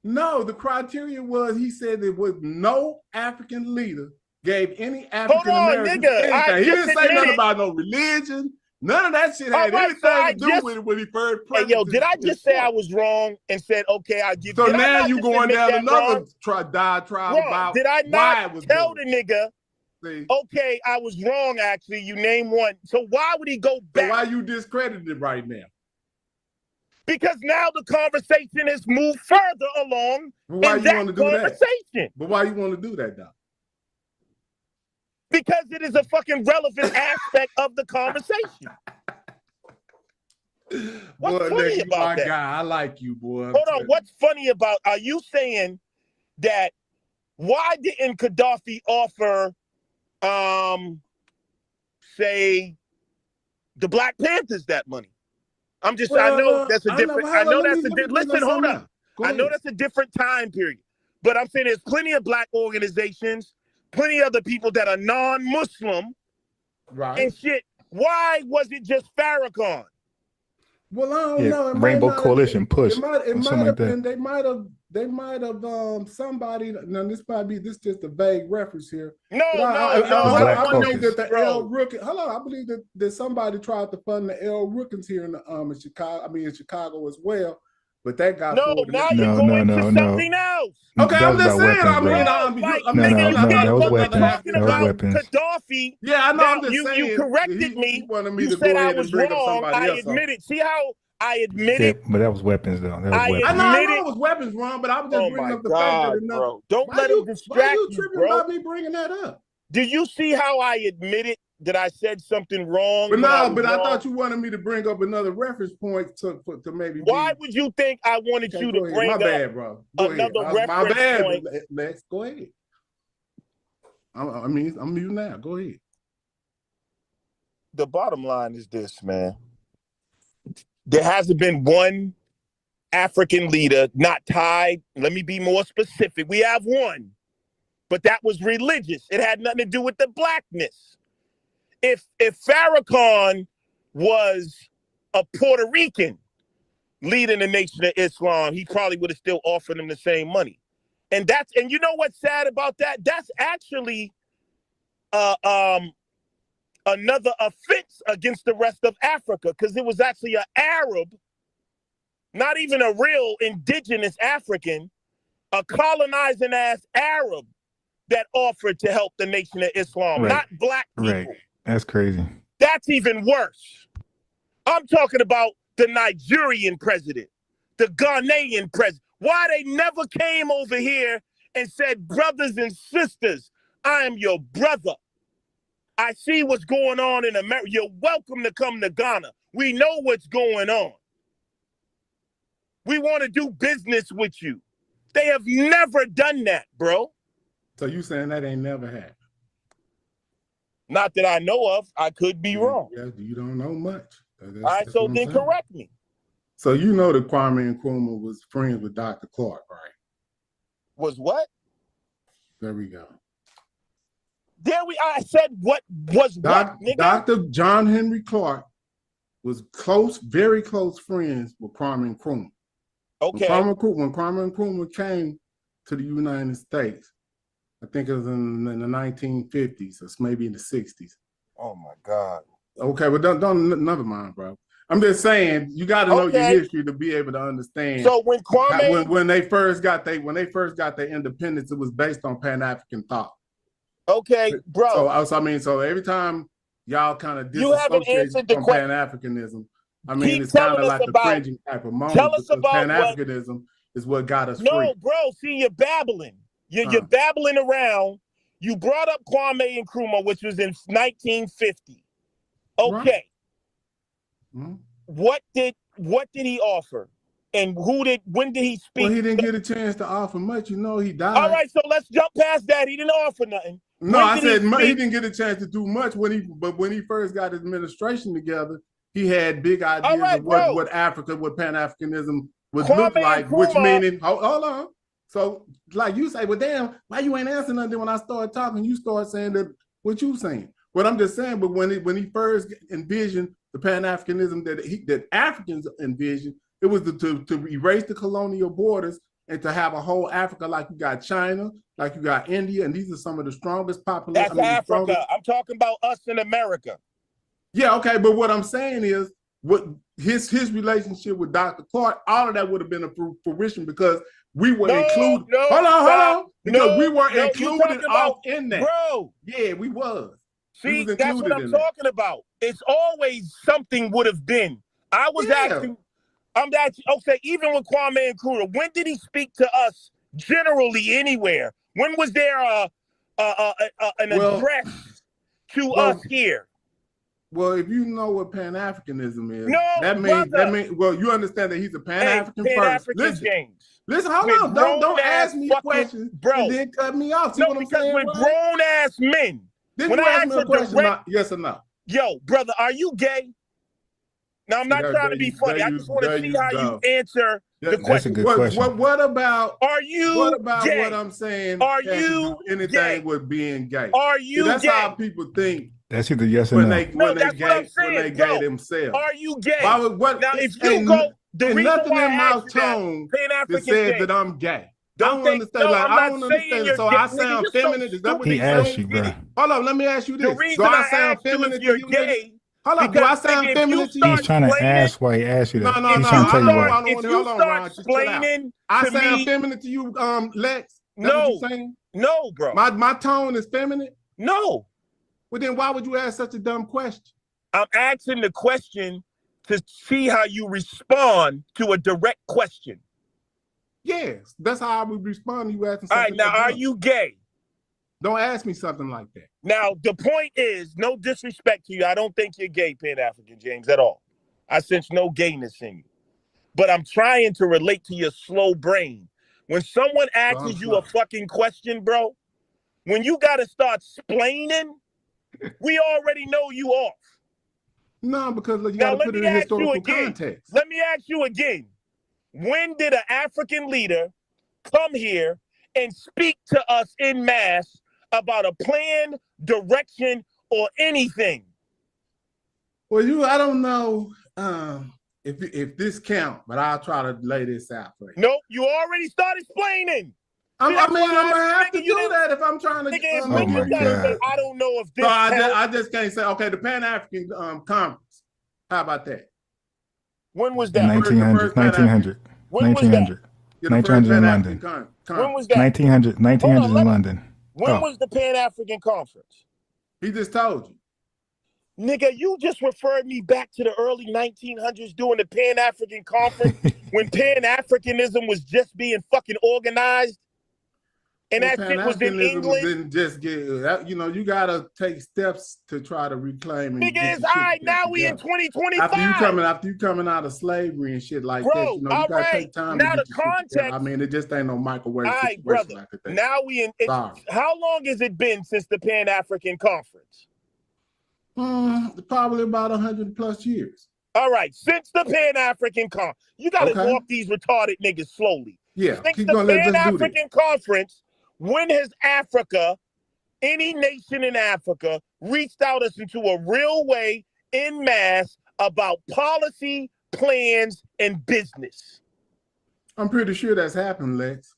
No, the criteria was he said there was no African leader gave any African Americans nigga. I anything. He just didn't say nothing admitted- about no religion. None of that shit All had right, so I anything to do just- with it when he first Hey, yo, prefaced did I his just say I point. was wrong and said, okay, I'll give So did I now not you just going admit down that another wrong? diatribe Wrong. about Did I why not it was tell doing the nigga, See? okay, I was wrong, actually, you name one. So why would he go So back? why you discredited it right now? Because now the conversation has moved further along Why in you want to that do that? conversation. But why you want to do that though? Because it is a fucking relevant aspect of the conversation. What's Boy, funny nigga, about my that? guy, I like you, boy. Hold on, what's funny about, are you saying that why didn't Gaddafi offer, say, the Black Panthers that money? I'm just, I know that's a different, listen, hold up. I know that's a different time period. But I'm saying there's plenty of black organizations, plenty of other people that are non-Muslim Right. and shit. Why was it just Farrakhan? Well, I don't know. It Rainbow might not Coalition have, push. It might something have like that. been. They might have somebody. Now this just a vague reference here. No, But Black I believe Caucus. that the L. Rook. Hold on, I believe that somebody tried to fund the L. Rookins here in Chicago. I mean in Chicago as well. But that got No, pulled. now you're going to something else. Okay, That I'm was just about saying. weapons, bro. That was we're weapons. talking That was about weapons. Gaddafi. Yeah, I know. Now, I'm just saying. you corrected me. He wanted me You to said go I ahead was and bring up wrong. somebody I else. admitted. See how I admitted? Yeah, but that was weapons, though. That was weapons. I know it was weapons wrong, but I was just bringing up the fact that another. Bro. Don't Why let him distract you tripping bro. about me bringing that up? Do you see how I admitted that I said something wrong? But I thought you wanted me to bring up another reference point to maybe. Why would you think I wanted you to bring my up bad, bro. another reference my bad. point? Let's go ahead. I'm muting now. Go ahead. The bottom line is this, man. There hasn't been one African leader not tied. Let me be more specific. We have one, but that was religious. It had nothing to do with the blackness. If Farrakhan was a Puerto Rican leading the Nation of Islam, he probably would have still offered them the same money. And you know what's sad about that? That's actually another offense against the rest of Africa, because it was actually an Arab, not even a real indigenous African, a colonizing ass Arab that offered to help the Nation of Islam, not black people. Right. That's crazy. That's even worse. I'm talking about the Nigerian president, the Ghanaian president. Why they never came over here and said, brothers and sisters, I am your brother. I see what's going on in America. You're welcome to come to Ghana. We know what's going on. We want to do business with you. They have never done that, bro. So you saying that ain't never happened? Not that I know of. I could be wrong. Yeah, you don't know much. All right, so then correct me. So you know that Kwame Nkrumah was friends with Dr. Clark, right? Was what? There we go. I said what was what, nigga? Dr. John Henry Clark was very close friends with Kwame Nkrumah. Okay. When Kwame Nkrumah came to the United States, I think it was in the 1950s, or maybe in the 60s. Oh my God. Okay, well don't never mind, bro. I'm just saying you got to know your history to be able to understand. So when Kwame, when they first got their independence, it was based on Pan-African thought. Okay, bro. So every time y'all kind of you haven't answered the question. Pan-Africanism, I mean, it's kind of like a cringing type of moment. Tell us about Pan-Africanism is what got us free. No, bro. See, you're babbling. You're babbling around. You brought up Kwame Nkrumah, which was in 1950. Okay. Right. What did he offer? And when did he speak? Well, he didn't get a chance to offer much. You know, he died. All right, so let's jump past that. He didn't offer nothing. No, I said he didn't get a chance to do much but when he first got his administration together, he had big ideas of what Pan-Africanism would look like, which meaning, hold on. So, like you say, well, damn, why you ain't answering nothing when I started talking? You start saying that what you saying. What I'm just saying, but when he first envisioned the Pan-Africanism that Africans envisioned, it was to erase the colonial borders and to have a whole Africa like you got China, like you got India, and these are some of the strongest populations. That's Africa. I'm talking about us in America. Yeah, okay, but what I'm saying is, what his relationship with Dr. Clark, all of that would have been a fruition because we were included. Hold on. Because we were included in that. Bro. Yeah, we was. See, that's what I'm talking about. It's always something would have been. I was asking, okay, even with Kwame Nkrumah, when did he speak to us generally anywhere? When was there an address to us here? Well, if you know what Pan-Africanism is, no, that means well, you understand that he's a Pan-African person. Listen, hold on. Don't ask me questions, bro, and then cut me off. See what I'm saying? Because we're grown-ass men. Then when you ask me a question, yes or no? Yo, brother, are you gay? Now, I'm not trying to be funny. I just want to see how you answer the question. That's a good question. What about gay? What I'm saying? Are you anything gay? With being gay? Are you that's gay? How people think. That's either yes or no. When they gay themselves. Are you gay? Now, if you go, nothing in my tone that says that I'm gay. I don't understand. I don't understand. So I sound feminine. Is that what he asked you, bro? Hold on, let me ask you this. Do I sound feminine to you? Gay? Hold on, do I sound feminine to you? He's trying to ask why he asked you that. No. He's trying to tell you why. If you start explaining I sound feminine to you, Lex? No, no, bro. My tone is feminine? No. Well, then why would you ask such a dumb question? I'm asking the question to see how you respond to a direct question. Yes, that's how I would respond to you asking something. All right, now, like are you gay? Don't ask me something like that. Now, the point is, no disrespect to you. I don't think you're gay, Pan-African James, at all. I sense no gayness in you. But I'm trying to relate to your slow brain. When someone asks you a fucking question, bro, when you got to start explaining, we already know you off. No, because you got to put it in historical context. Let me ask you again. When did an African leader come here and speak to us en masse about a plan, direction, or anything? Well, I don't know if this count, but I'll try to lay this out for you. Nope, you already started explaining. I'm gonna have to do that if I'm trying to. Oh my God! I don't know if this. So I just can't say. Okay, the Pan-African Conference. How about that? When was that? 1900. 1900. When was that? 1900 in London. When was that? 1900 in London. When was the Pan-African Conference? He just told you. Nigga, you just referred me back to the early 1900s doing the Pan-African Conference when Pan-Africanism was just being fucking organized. And that shit was in England. Didn't just get, you gotta take steps to try to reclaim. Nigga, it's all right. Now we in 2025. After you coming out of slavery and shit like that, you gotta take time. Now the context. I mean, it just ain't no microwave situation. Brother. Like that. Now we in. How long has it been since the Pan-African Conference? Probably about 100+ years. All right, since the Pan-African Conference, you gotta walk these retarded niggas slowly. Yeah, since the Pan-African Conference. When has Africa, any nation in Africa, reached out us into a real way en masse about policy, plans, and business? I'm pretty sure that's happened, Lex.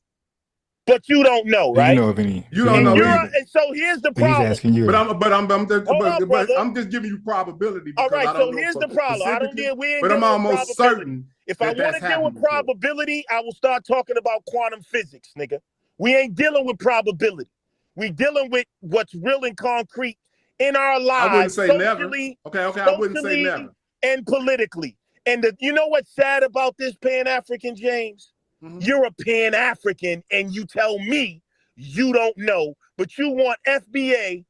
But you don't know, right? You know of any? You don't know either. And so here's the problem. He's asking you. But I'm just giving you probability. All right, so here's the problem. I don't deal with. But I'm almost certain. If I want to deal with probability, I will start talking about quantum physics, nigga. We ain't dealing with probability. We dealing with what's real and concrete in our lives. I wouldn't say socially, never. Okay, I wouldn't say never. And politically. And you know what's sad about this, Pan-African James? Mm-hmm. You're a Pan-African and you tell me you don't know but you want FBA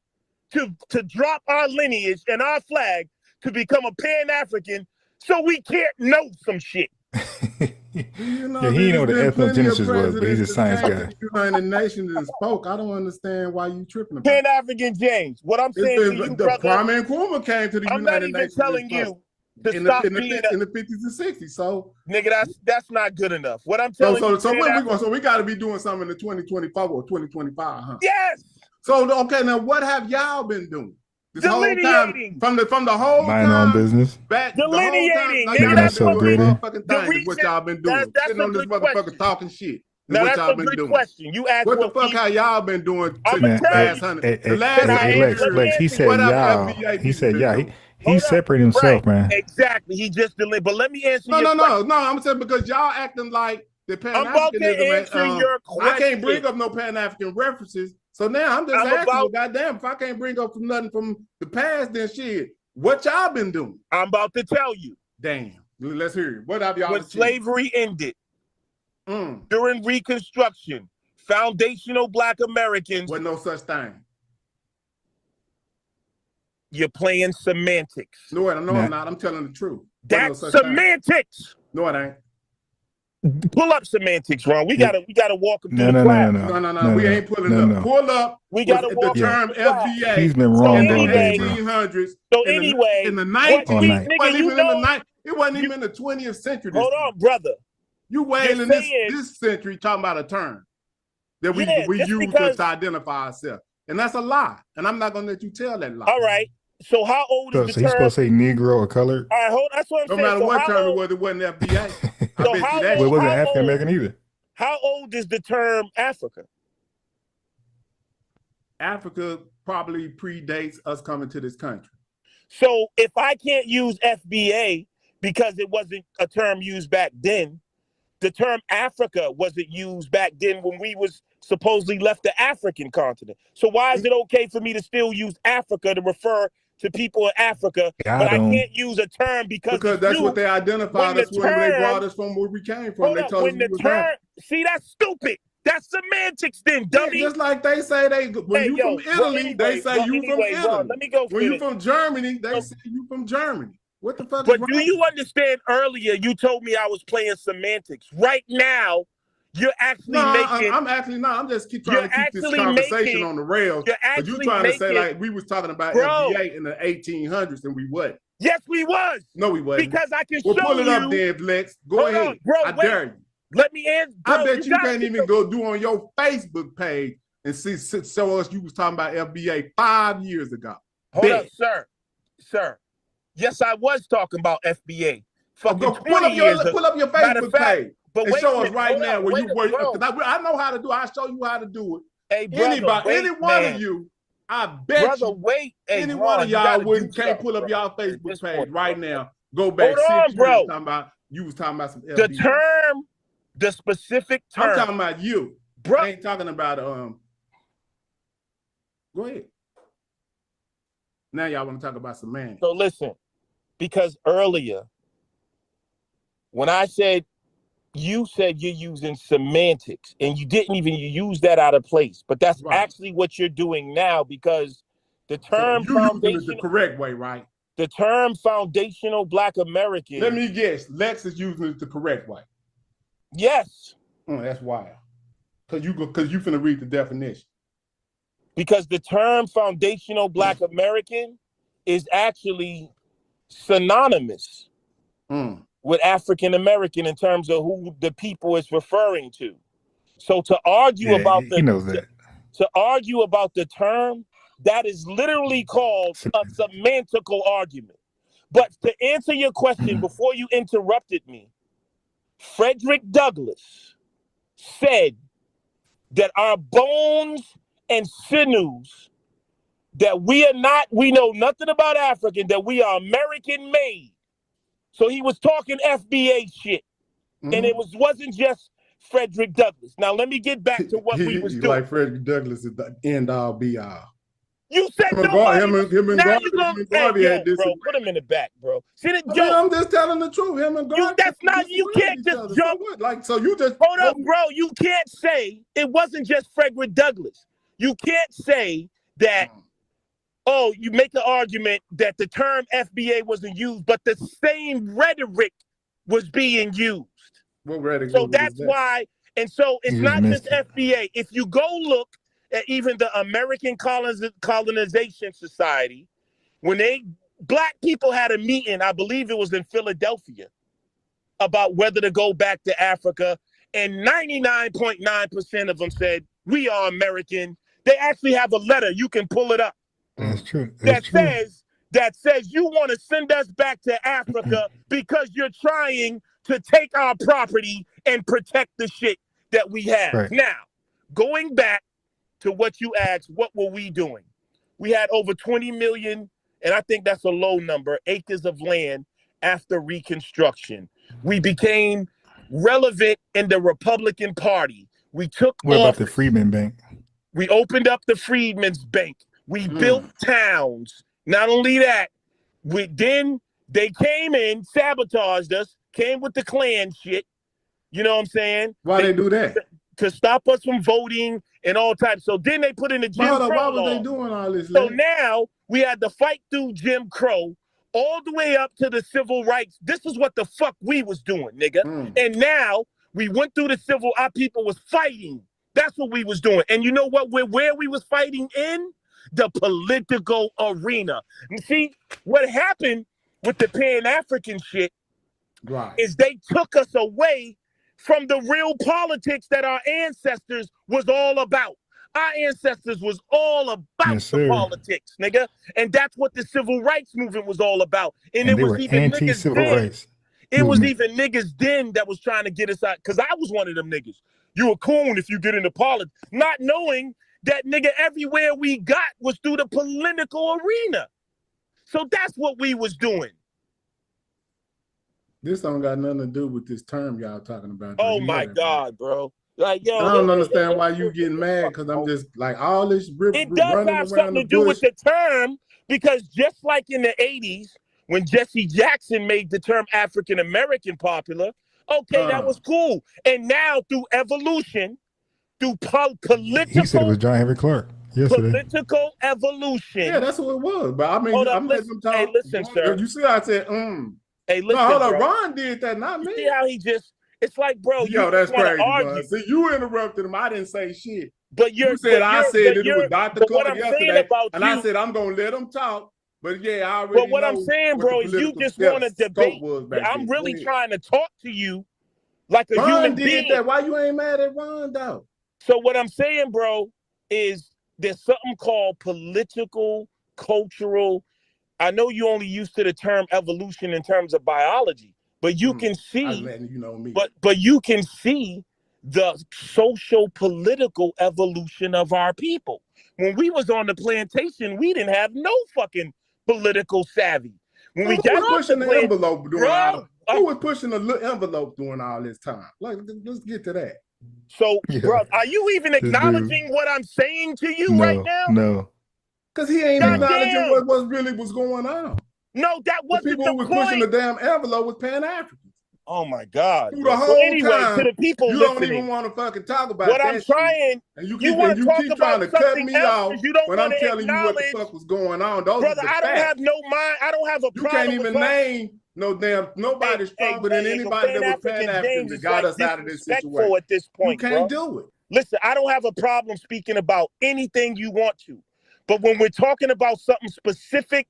to drop our lineage and our flag to become a Pan-African so we can't know some shit. You know, Yeah, he know what the ethnogenesis was, but he's a science guy. The United Nations and spoke. I don't understand why you tripping about Pan-African James. What I'm saying to you, brother, Kwame Nkrumah came to the United Nations. I'm not even telling you to in stop the being in the 50s and 60s. So, nigga, that's not good enough. What I'm telling you. So when we going? So we got to be doing something in the 2025 or 2025, huh? Yes. So okay, now what have y'all been doing? This whole Delineating. time, from the whole mind time, on business. back delineating. the whole time, Nigga, that's so what we. motherfucking thing is what y'all been doing. That's Sitting a on this good motherfucker question. talking shit. Now what that's y'all a been good doing. question. You asked What the fuck have y'all been doing I'm the gonna tell last you. hundred? The last Lex, he said what have y'all. FBA He said been yeah. doing? He separated himself, man. Exactly. He just delayed. But let me answer No. your question. I'm saying because y'all acting like the I'm about to Pan-Africanism. answer your question. I can't bring up no Pan-African references. So now I'm just asking you, goddamn, if I can't bring up nothing from the past, then shit, what y'all been doing? I'm about to tell you. Damn. Let's hear it. What have y'all When achieved? slavery ended, during Reconstruction, foundational Black Americans. Wasn't no such thing. You're playing semantics. No, I'm not. I'm telling the truth. That's semantics. No, it ain't. Pull up semantics, Ron. We gotta walk them through the class. No. We ain't pulling up. Pull up. We gotta walk the term FBA. He's been wrong all day, bro. 1800s. So anyway, in the 19th, nigga, it wasn't even in the 20th century. Hold on, brother. You waiting in this century talking about a term that we use to identify ourselves, and that's a lie. And I'm not gonna let you tell that lie. All right. So how old is the term? So he's supposed to say Negro or colored? All right, hold on. That's what I'm saying. No matter what term it was, it wasn't FBA. I bet you that. Well, it wasn't African American either. How old is the term Africa? Africa probably predates us coming to this country. So if I can't use FBA because it wasn't a term used back then, the term Africa wasn't used back then when we was supposedly left the African continent. So why is it okay for me to still use Africa to refer to people in Africa, but I can't use a term because that's what they identified us when they brought us from where we came from. They told us we was there. See, that's stupid. That's semantics then, dummy. Yeah, just like they say when you from Italy, they say you from Italy. Let me go. When you from Germany, they say you from Germany. What the fuck but is wrong? Do you understand earlier you told me I was playing semantics. Right now, you're actually making... I'm just trying to keep this conversation on the rails. But you're trying to say like we was talking about FBA in the 1800s and we wasn't. Yes, we was. No, we wasn't. Because I can show you... pull it up then, Lex. Go ahead. Bro, I dare you. Let me answer. I bet you can't even go do on your Facebook page and show us you was talking about FBA 5 years ago. Hold up, sir. Yes, I was talking about FBA. Fucking pull up your Facebook page and show us right now where you were. I know how to do it. I'll show you how to do it. Hey, brother, any one of you, I bet any one of y'all can't pull up y'all Facebook page right now. Go back 6 years talking about you was talking about some FBA. The term, the specific term. I'm talking about you. Bro. I ain't talking about Go ahead. Now y'all want to talk about semantics. So listen, because earlier when I said you said you're using semantics and you didn't even use that out of place, but that's actually what you're doing now because the term using it the correct way, right? The term foundational Black American. Let me guess, Lex is using it the correct way. Yes. Oh, that's wild. Because you finna read the definition. Because the term foundational Black American is actually synonymous with African American in terms of who the people is referring to. So to argue about to argue about the term, that is literally called a semantical argument. But to answer your question before you interrupted me, Frederick Douglass said that our bones and sinews, that we know nothing about African, that we are American made. So he was talking FBA shit. And it wasn't just Frederick Douglass. Now let me get back to what we was doing. Like Frederick Douglass is the end all be all. You said him and Garvey had this. Bro, put him in the back, bro. See the joke. I'm just telling the truth. Him and Garvey. You can't just jump. So you just hold up, bro. You can't say it wasn't just Frederick Douglass. You can't say that, oh, you make the argument that the term FBA wasn't used, but the same rhetoric was being used. What rhetoric? So that's why, and so it's not just FBA. If you go look at even the American Colonization Society, when black people had a meeting, I believe it was in Philadelphia, about whether to go back to Africa, and 99.9% of them said, we are American. They actually have a letter, you can pull it up. That's true. That says you want to send us back to Africa because you're trying to take our property and protect the shit that we have. Right. Now, going back to what you asked, what were we doing? We had over 20 million, and I think that's a low number, acres of land after Reconstruction. We became relevant in the Republican Party. We took What about office. the Freedmen Bank? We opened up the Freedmen's Bank. We built towns. Not only that, then they came in, sabotaged us, came with the Klan shit. You know what I'm saying? Why they do that? To stop us from voting and all types. So then they put in the Jim Crow Why law. were they doing all this? So now we had to fight through Jim Crow all the way up to the civil rights. This is what the fuck we was doing, nigga. And now we went through the civil, our people was fighting. That's what we was doing. And you know what? Where we was fighting in? The political arena. And see, what happened with the Pan-African shit is they took us away from the real politics that our ancestors was all about. Our ancestors was all about the politics, nigga. And that's what the civil rights movement was all about. And it was even niggas then. It was even niggas then that was trying to get us out. Because I was one of them niggas. You a coon if you get into politics. Not knowing that, nigga, everywhere we got was through the political arena. So that's what we was doing. This don't got nothing to do with this term y'all talking about. Oh my God, bro. Like, yo, I don't understand why you getting mad, because I'm just like all this it does have something to do with the term, because just like in the 80s, when Jesse Jackson made the term African American popular, okay, that was cool. And now through evolution, through political, he said it was John Henry Clark yesterday. Political evolution. Yeah, that's what it was. But I mean, I'm letting them talk. Hey, listen, sir. You see how I said, Hey, listen, no, hold on. bro. Ron did that, not me. You see how he just, it's like, bro, yo, you that's crazy, argue. See, you interrupted him. I didn't say shit. But you said I said that it was Dr. Clark yesterday, and I said I'm gonna let him talk. But yeah, I already. But what I'm saying, bro, is you just want to debate. I'm really trying to talk to you like a human being. That. Why you ain't mad at Ron though? So what I'm saying, bro, is there's something called political, cultural. I know you only used to the term evolution in terms of biology, but you can see, but you can see the social political evolution of our people. When we was on the plantation, we didn't have no fucking political savvy. When we got pushing the envelope doing who was pushing the envelope during all this time? Like, let's get to that. So, bro, are you even acknowledging what I'm saying to you right now? No. Because he ain't acknowledging what really was going on. No, that wasn't the people who was pushing the damn envelope was Pan-Africans. Oh my God! Through the whole time, to the people you listening, don't even want to fucking talk about what I'm trying. And you keep trying to cut me off when I'm telling you what the fuck was going on. Those brother, are the I don't have no mind. I don't have a problem. You can't even name nobody stronger than anybody that was Pan-African that got us out of this situation. At this point, you can't do it. Listen, I don't have a problem speaking about anything you want to, but when we're talking about something specific,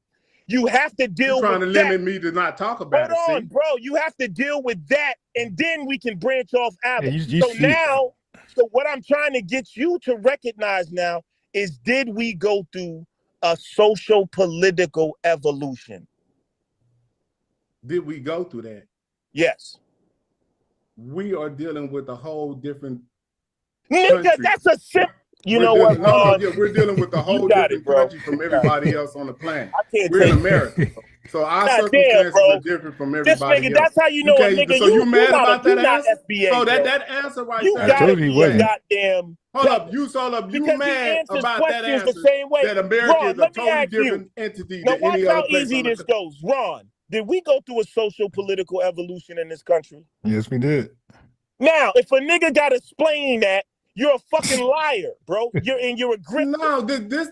you have to deal with that. You're trying to limit me to not talk about it. Hold on, bro. You have to deal with that, and then we can branch off out of it. So what I'm trying to get you to recognize now is, did we go through a social political evolution? Did we go through that? Yes. We are dealing with a whole different nigga, country. That's a simple. You know what? We're dealing with a whole different country from everybody else on the planet. We're in America. So our circumstances are different from everybody else. That's how you know a nigga. So you mad about that answer? FBA, so that answer right you there. Gotta be goddamn. Hold up. You mad about that answer the same way. That America is a totally different entity than any other place. Watch how easy this goes. Ron, did we go through a social political evolution in this country? Yes, we did. Now, if a nigga got to explain that, You're a fucking liar, bro. You're a grifter. No, this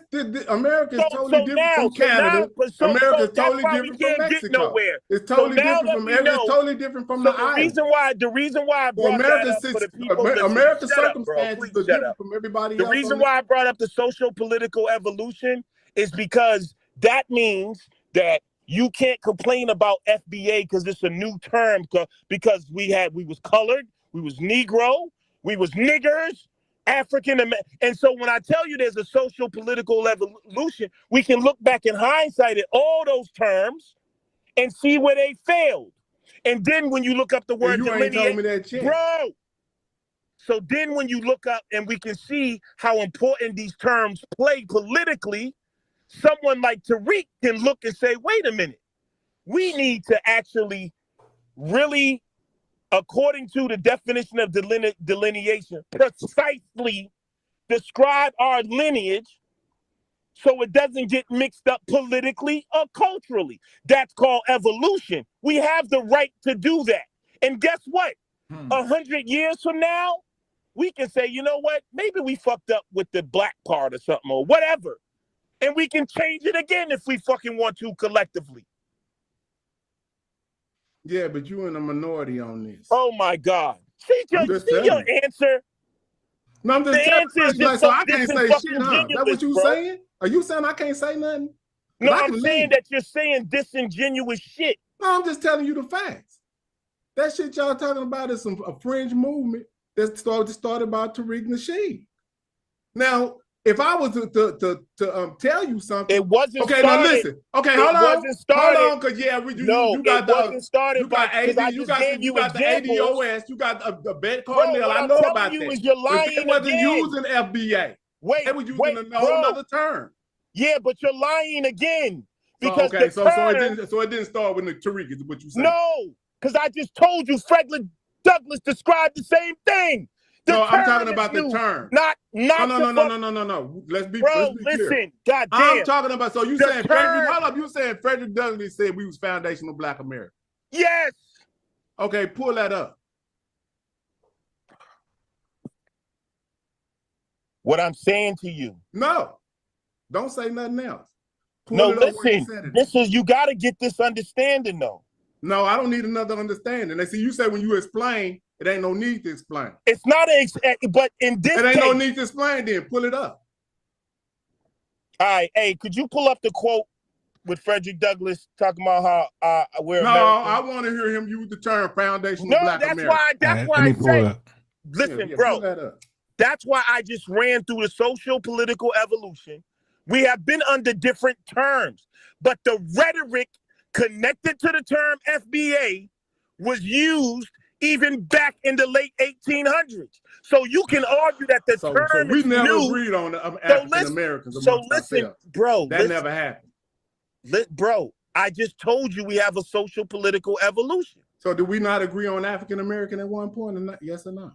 America is totally different from Canada. America is totally different from Mexico. It's totally different from it's totally different from the islands. The reason why I brought that up for the people, America's circumstances are different from everybody else. The reason why I brought up the social political evolution is because that means that you can't complain about FBA because it's a new term, because we was colored, we was Negro, we was niggers, African, and so when I tell you there's a social political evolution, we can look back in hindsight at all those terms and see where they failed. And then when you look up the word delineation, bro. So then when you look up and we can see how important these terms play politically, someone like Tariq can look and say, wait a minute, we need to actually really, according to the definition of delineation, precisely describe our lineage so it doesn't get mixed up politically or culturally. That's called evolution. We have the right to do that. And guess what? 100 years from now, we can say, you know what? Maybe we fucked up with the black part or something or whatever. And we can change it again if we fucking want to collectively. Yeah, but you're in a minority on this. Oh my God. See your answer? No, I'm just telling you, so I can't say shit, huh? That's what you saying? Are you saying I can't say nothing? No, I'm saying that you're saying disingenuous shit. No, I'm just telling you the facts. That shit y'all talking about is a fringe movement that started by Tariq Nasheed. Now, if I was to tell you something, it wasn't okay. Started. Now listen. Okay, hold on, because you got the ADOS, you got the Bet Cardinal. I know about that. You're lying but they wasn't using FBA. They were using another term. Yeah, but you're lying again. Because so it didn't start with the Tariq, is what you saying? No, because I just told you Frederick Douglass described the same thing. I'm talking about the term. No. Let's be clear. Listen, goddamn. I'm talking about, so you saying Frederick Douglass said we was foundational Black America. Yes. Okay, pull that up. What I'm saying to you. No, don't say nothing else. Listen, you got to get this understanding though. No, I don't need another understanding. They see you say when you explain, it ain't no need to explain. It's not but in this it ain't no need to explain. Then pull it up. All right, hey, could you pull up the quote with Frederick Douglass talking about how we're American? I want to hear him use the term foundational Black America. That's why I say. Listen, bro. That's why I just ran through the social political evolution. We have been under different terms, but the rhetoric connected to the term FBA was used even back in the late 1800s. So you can argue that the term so we is never new. agreed on African Americans. So listen, bro. That never happened. Bro, I just told you we have a social political evolution. So did we not agree on African American at one point? Yes or no?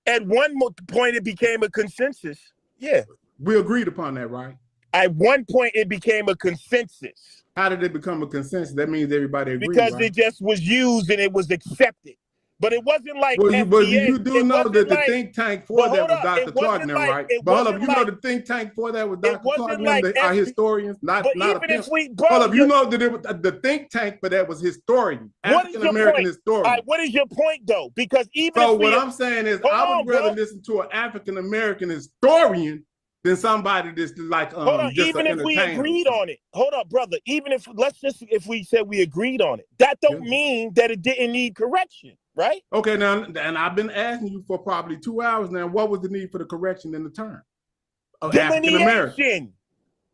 At one point, it became a consensus. Yeah. We agreed upon that, right? At one point, it became a consensus. How did it become a consensus? That means everybody agreed, because right? it just was used and it was accepted. But it wasn't like FBA. But you do know that the think tank for that was Dr. Clark, right? But hold up, you know the think tank for that was Dr. Clark, our historians, not a pimp. Hold up, you know that the think tank for that was historian, African American historian. All right, what is your point though? Because even what I'm saying is, I would rather listen to an African American historian than somebody that's like hold on, even if we agreed on it. Hold up, brother. Even if if we said we agreed on it, that don't mean that it didn't need correction, right? Okay, now, and I've been asking you for probably 2 hours now. What was the need for the correction in the term? African American.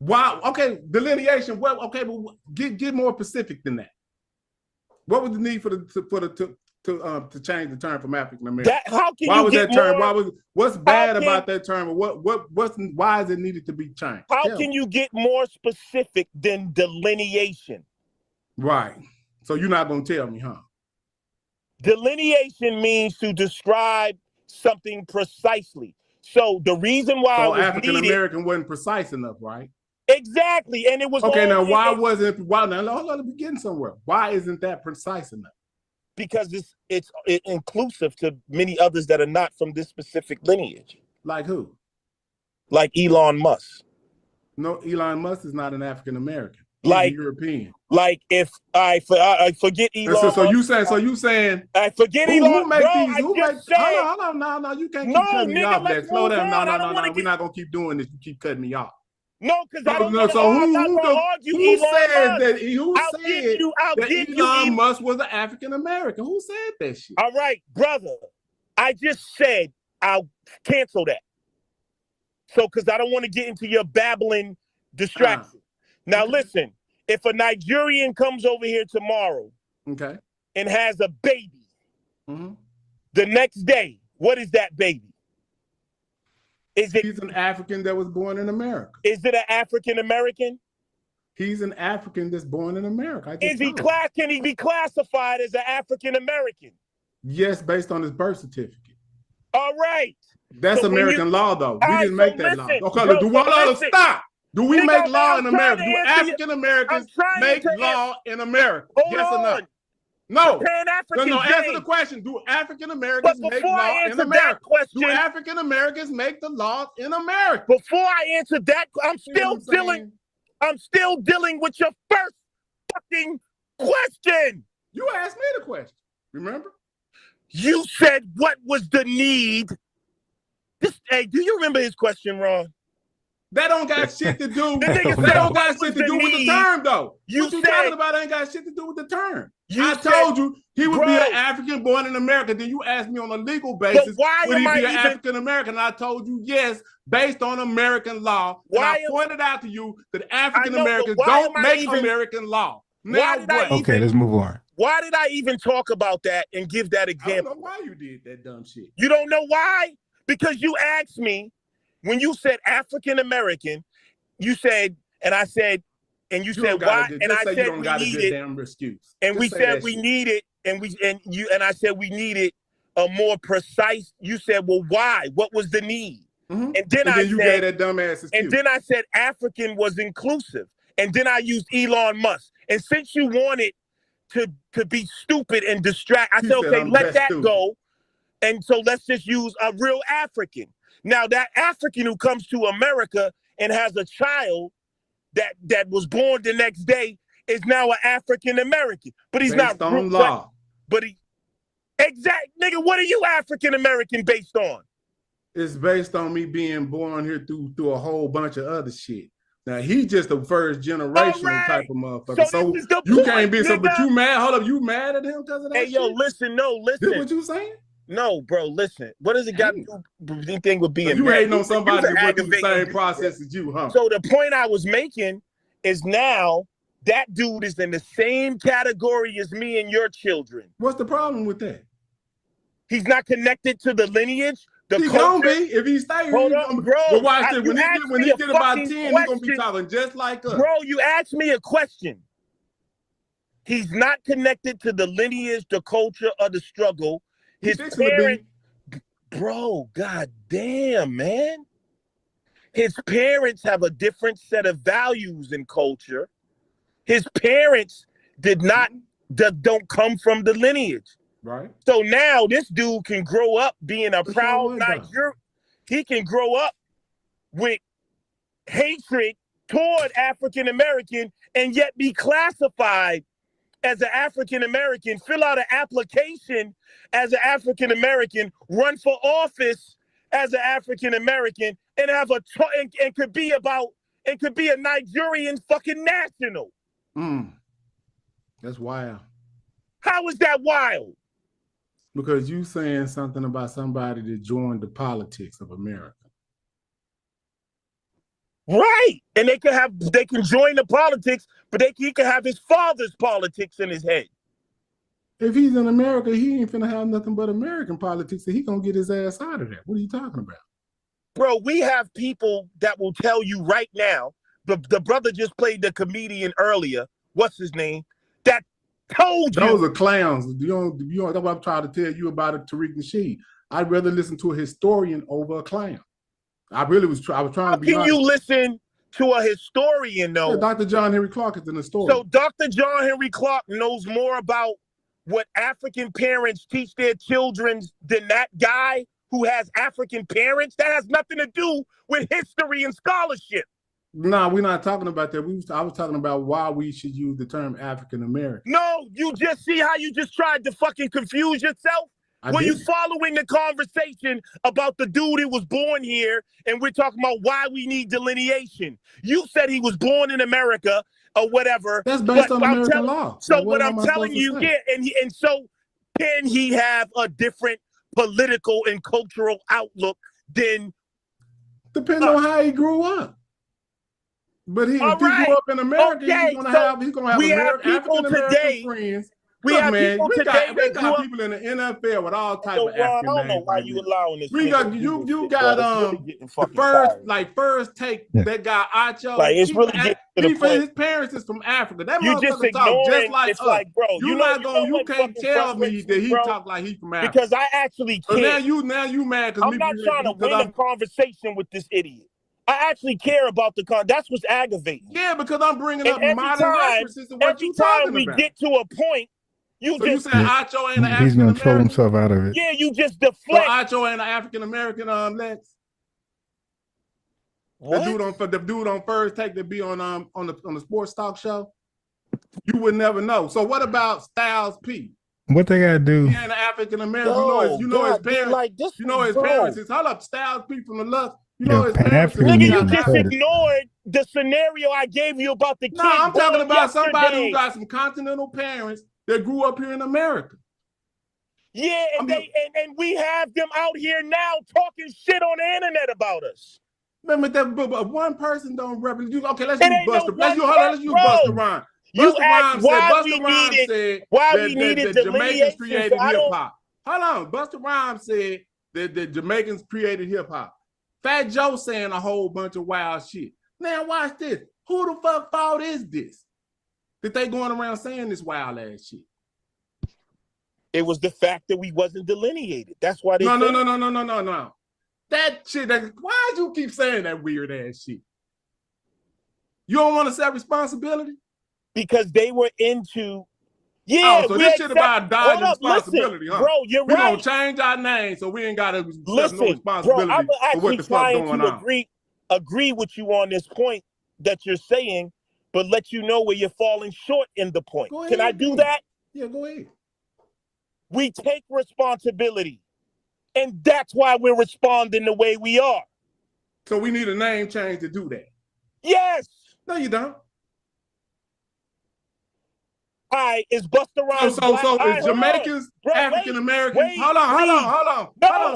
Wow. Okay, delineation. Well, okay, but get more specific than that. What was the need for to change the term from African American? Why was that term? What's bad about that term? Why is it needed to be changed? How can you get more specific than delineation? Right. So you're not gonna tell me, huh? Delineation means to describe something precisely. So the reason why African American wasn't precise enough, right? Exactly, and it was okay. Now, why wasn't? Why now? Let me begin somewhere. Why isn't that precise enough? Because it's inclusive to many others that are not from this specific lineage. Like who? Like Elon Musk. No, Elon Musk is not an African American. He's Like a European. Like if I forget Elon. So you saying I forget who Elon. make Bro, these? I Who just make? said. Hold on, no, you can't No, keep cutting me nigga, off. let's Slow move down. on. I No. don't wanna We're not gonna keep doing this. You keep cutting me off. No, because I don't No, so I'm not gonna argue who Elon said Musk. that? Who I'll said give that you Elon Musk was an African American? Who said that shit? All right, brother. I just said I'll cancel that. So, because I don't want to get into your babbling distraction. Now, okay. listen. If a Nigerian comes over here tomorrow, okay, and has a baby, mm-hmm. the next day, what is that baby? He's an African that was born in America. Is it an African American? He's an African that's born in America. Can he be classified as an African American? Yes, based on his birth certificate. All right. That's so American law, though. We didn't make that law. Okay, do one law to stop. Do we make law in America? Do African Americans make law in America? Yes or no? No. No, answer the question. Do African Americans make law in America? Do African Americans make the laws in America? Before I answer that, I'm still dealing with your first fucking question. You asked me the question. Remember? You said what was the need? Hey, do you remember his question, Ron? That don't got shit to do. That don't got shit to do with the term, though. What you talking about ain't got shit to do with the term. I told you he would be an African born in America. Then you asked me on a legal basis, would he be an African American? And I told you yes, based on American law. And I pointed out to you that African Americans don't make American law. Now what? Okay, let's move on. Why did I even talk about that and give that example? I don't know why you did that dumb shit. You don't know why? Because you asked me, when you said African American, you said, and I said, and you said why? And I said we need it. And we said we need it, and I said we needed a more precise. You said, well, why? What was the need? Mm-hmm. And then you gave that dumbass excuse. And then I said African was inclusive, and then I used Elon Musk. And since you wanted to be stupid and distract, I said, okay, let that go. And so let's just use a real African. Now that African who comes to America and has a child that was born the next day is now an African American, but he's based not on law. But he nigga. What are you African American based on? It's based on me being born here through a whole bunch of other shit. Now he just the first generational type of motherfucker. So you can't be so. But you mad? Hold up, you mad at him because of that? Hey, yo, listen. This what you saying? No, bro, listen. What does it got to do with anything with being you hating on somebody that went through the same process as you, huh? So the point I was making is now that dude is in the same category as me and your children. What's the problem with that? He's not connected to the lineage. He's gonna be if he stays. Hold on, bro. But watch this. When he get about 10, he's gonna be talking just like us. Bro, you asked me a question. He's not connected to the lineage, the culture, or the struggle. His parents, bro, god damn, man. His parents have a different set of values and culture. His parents don't come from the lineage. Right. So now this dude can grow up being a proud Nigerian. He can grow up with hatred toward African American and yet be classified as an African American, fill out an application as an African American, run for office as an African American, and have and could be a Nigerian fucking national. That's wild. How is that wild? Because you saying something about somebody that joined the politics of America. Right. And they can join the politics, but he can have his father's politics in his head. If he's in America, he ain't finna have nothing but American politics, and he gonna get his ass out of there. What are you talking about? Bro, we have people that will tell you right now, the brother just played the comedian earlier, what's his name, that told you. Those are clowns. You don't, that's what I'm trying to tell you about it, Tariq Nasheed. I'd rather listen to a historian over a clown. I was trying to be honest. Can you listen to a historian, though? Yeah, Dr. John Henry Clark is an historian. So Dr. John Henry Clark knows more about what African parents teach their children than that guy who has African parents. That has nothing to do with history and scholarship. No, we're not talking about that. I was talking about why we should use the term African American. No, you just see how you just tried to fucking confuse yourself? Were you following the conversation about the dude who was born here, and we're talking about why we need delineation? You said he was born in America or whatever. That's based on American law. So what I'm telling you, yeah, and so can he have a different political and cultural outlook than? Depends on how he grew up. But if he grew up in America, he's gonna have African American friends. We got people in the NFL with all types of African names. I don't know why you allowing this. You got the first take that guy Acho. Like it's really getting to the point. His parents is from Africa. That you just talk just like us. Like, bro, you can't tell me that he talk like he's from Africa. Because I actually care. So now you mad because I'm not trying to win a conversation with this idiot. I actually care about the that's what's aggravating. Yeah, because I'm bringing up modern references to what you talking about. Every time we get to a point, you said Acho ain't an African American. He's gonna troll himself out of it. Yeah, you just deflect. So Acho ain't an African American. Lex. What? The dude on First Take that be on the sports talk show. You would never know. So what about Styles P? What they gotta do? He ain't an African American. You know his parents. Like this. You know his parents. Hold up, Styles P from the Lux. You know his Nigga, you just ignored the scenario I gave you about the kid. No, I'm talking about somebody who got some continental parents that grew up here in America. Yeah, and we have them out here now talking shit on the internet about us. Remember that, but one person don't represent you. Okay, let's use Busta. Let's use Busta Rhymes. You asked why we needed Jamaicans created hip hop. Hold on, Busta Rhymes said that the Jamaicans created hip hop. Fat Joe saying a whole bunch of wild shit. Now watch this. Who the fuck fault is this? That they going around saying this wild ass shit? It was the fact that we wasn't delineated. That's why they No. That shit, why do you keep saying that weird ass shit? You don't want to accept responsibility? Because they were into so this shit about dodging responsibility, huh? Bro, you're right. We gonna change our name so we ain't gotta accept no responsibility for what the fuck going on. Agree with you on this point that you're saying, but let you know where you're falling short in the point. Can I do that? Yeah, go ahead. We take responsibility, and that's why we're responding the way we are. So we need a name change to do that. Yes. No, you don't. All right, is Busta Rhymes So is Jamaicans African Americans? Hold on.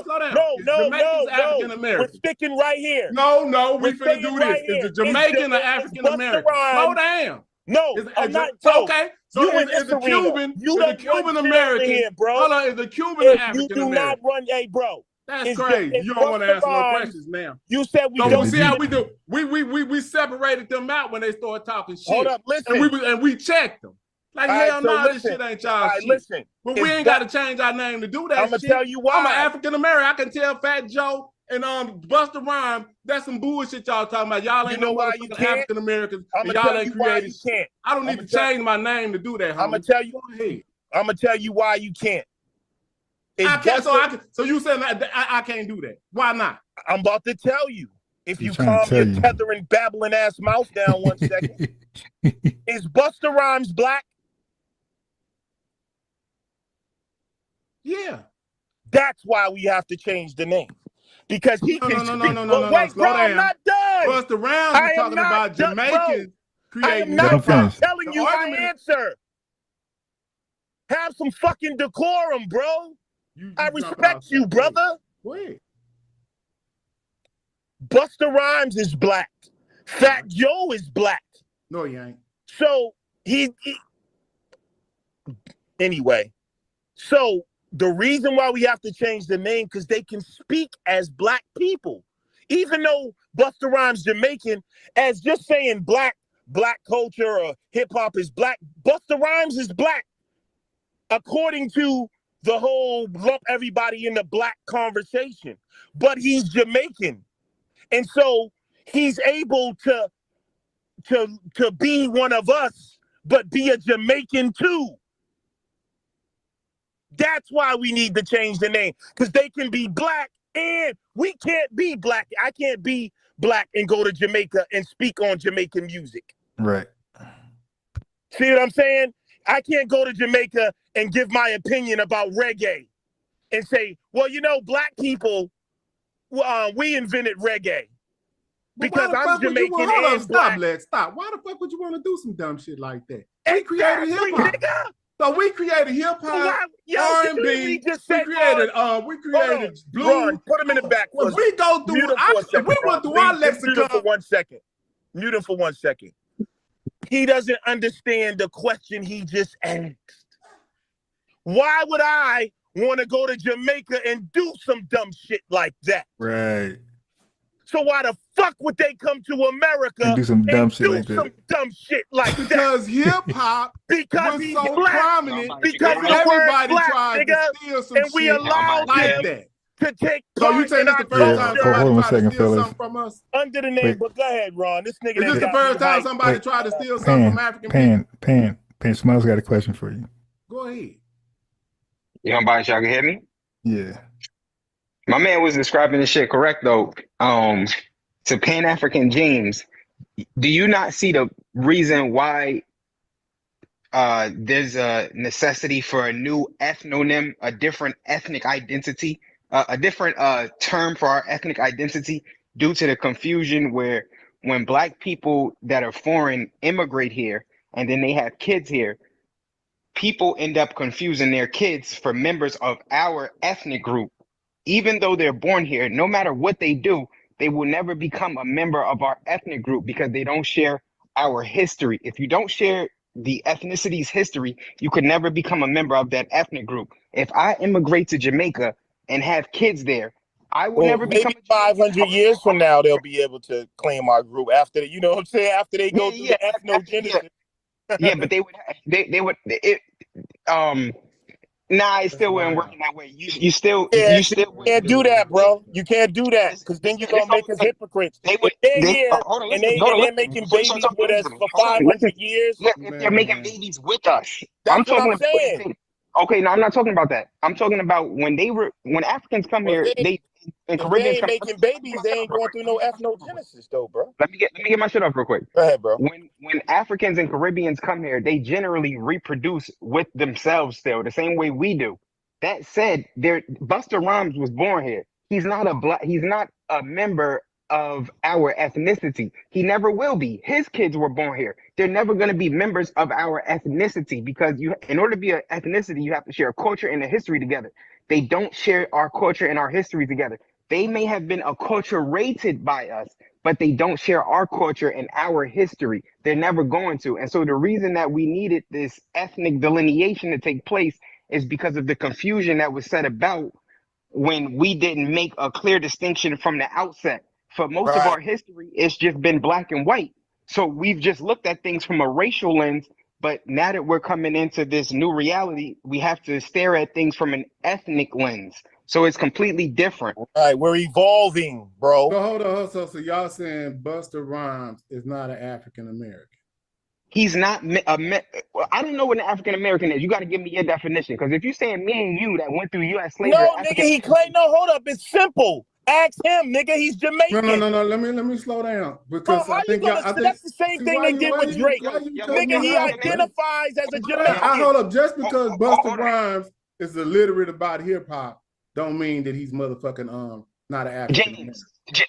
Slow down. No. African American. We're sticking right here. No, we finna do this. Is the Jamaican or African American? Slow down. No, I'm not. Okay. So is the Cuban? Is the Cuban American here, bro? Hold on. Is the Cuban African American? You do not run, bro. That's crazy. You don't want to answer no questions now. You said we don't. See how we do. We separated them out when they started talking shit. Hold up, listen. And we checked them. Like, hell no, this shit ain't y'all shit. Listen. But we ain't got to change our name to do that shit. I'm going to tell you why. I'm an African American. I can tell Fat Joe and Busta Rhymes, that's some bullshit y'all talking about. Y'all ain't no African Americans. And y'all ain't created shit. I don't need to change my name to do that, homie. I'm going to tell you. I'm going to tell you why you can't. So you said I can't do that. Why not? I'm about to tell you. If you calm your tethering, babbling ass mouth down 1 second. Is Busta Rhymes black? Yeah. That's why we have to change the name. Because he can speak. No. Wait, bro, I'm not done. Busta Rhymes is talking about Jamaicans creating. I am not telling you my answer. Have some fucking decorum, bro. I respect you, brother. Wait. Busta Rhymes is black. Fat Joe is black. No, he ain't. So anyway. So the reason why we have to change the name because they can speak as black people. Even though Busta Rhymes Jamaican, as just saying black culture or hip hop is black, Busta Rhymes is black. According to the whole lump everybody in the black conversation. But he's Jamaican. And so he's able to be one of us, but be a Jamaican too. That's why we need to change the name, because they can be black And we can't be black. I can't be black and go to Jamaica and speak on Jamaican music. Right. See what I'm saying? I can't go to Jamaica and give my opinion about reggae and say, well, you know, black people, we invented reggae. Because I'm Jamaican and black. Stop. Why the fuck would you want to do some dumb shit like that? We created hip hop. So we created hip hop, R&B. We created blues. Ron, put him in the back. When we go through, we went through our lexicon. Mute him for 1 second. Mute him for 1 second. He doesn't understand the question he just asked. Why would I want to go to Jamaica and do some dumb shit like that? Right. So why the fuck would they come to America and do some dumb shit like that? Because hip hop was so prominent. Because everybody tried to steal some shit we allowed like that. To take so you saying this the first time somebody tried to steal something from us? Under the name, but go ahead, Ron. This nigga. Is this the first time somebody tried to steal something from African people? Pan, Smiles got a question for you. Go ahead. Y'all can hear me? Yeah. My man was describing this shit correct though. To Pan-African James, do you not see the reason why there's a necessity for a new ethnonym, a different ethnic identity, a different term for our ethnic identity due to the confusion where when Black people that are foreign immigrate here and then they have kids here, people end up confusing their kids for members of our ethnic group. Even though they're born here, no matter what they do, they will never become a member of our ethnic group because they don't share our history. If you don't share the ethnicity's history, you could never become a member of that ethnic group. If I immigrate to Jamaica and have kids there, I will never become. Maybe 500 years from now, they'll be able to claim our group after, you know what I'm saying? After they go through the ethnogenesis. Yeah, but nah, it still wouldn't work in that way. You still can't do that, bro. You can't do that because then you're gonna make us hypocrites. They're here and they're making babies with us for 500 years. Yeah, if they're making babies with us, I'm talking about. Okay, no, I'm not talking about that. I'm talking about when Africans come here, and Caribbeans ain't making babies, they ain't going through no ethnogenesis though, bro. Let me get my shit off real quick. Go ahead, bro. When Africans and Caribbeans come here, they generally reproduce with themselves still, the same way we do. That said, Busta Rhymes was born here. He's not a member of our ethnicity. He never will be. His kids were born here. They're never going to be members of our ethnicity because in order to be an ethnicity, you have to share a culture and a history together. They don't share our culture and our history together. They may have been acculturated by us, but they don't share our culture and our history. They're never going to. And so the reason that we needed this ethnic delineation to take place is because of the confusion that was set about when we didn't make a clear distinction from the outset. For most of our history, it's just been black and white. So we've just looked at things from a racial lens, but now that we're coming into this new reality, we have to stare at things from an ethnic lens. So it's completely different. Right, we're evolving, bro. So hold on. So y'all saying Busta Rhymes is not an African American? He's not I don't know what an African American is. You got to give me your definition, because if you're saying me and you that went through U.S. slavery, no, nigga, hold up, it's simple. Ask him, nigga. He's Jamaican. No. Let me slow down because I think that's the same thing they did with Drake. Nigga, he identifies as a Jamaican. Hold up. Just because Busta Rhymes is illiterate about hip hop, don't mean that he's motherfucking not an African American.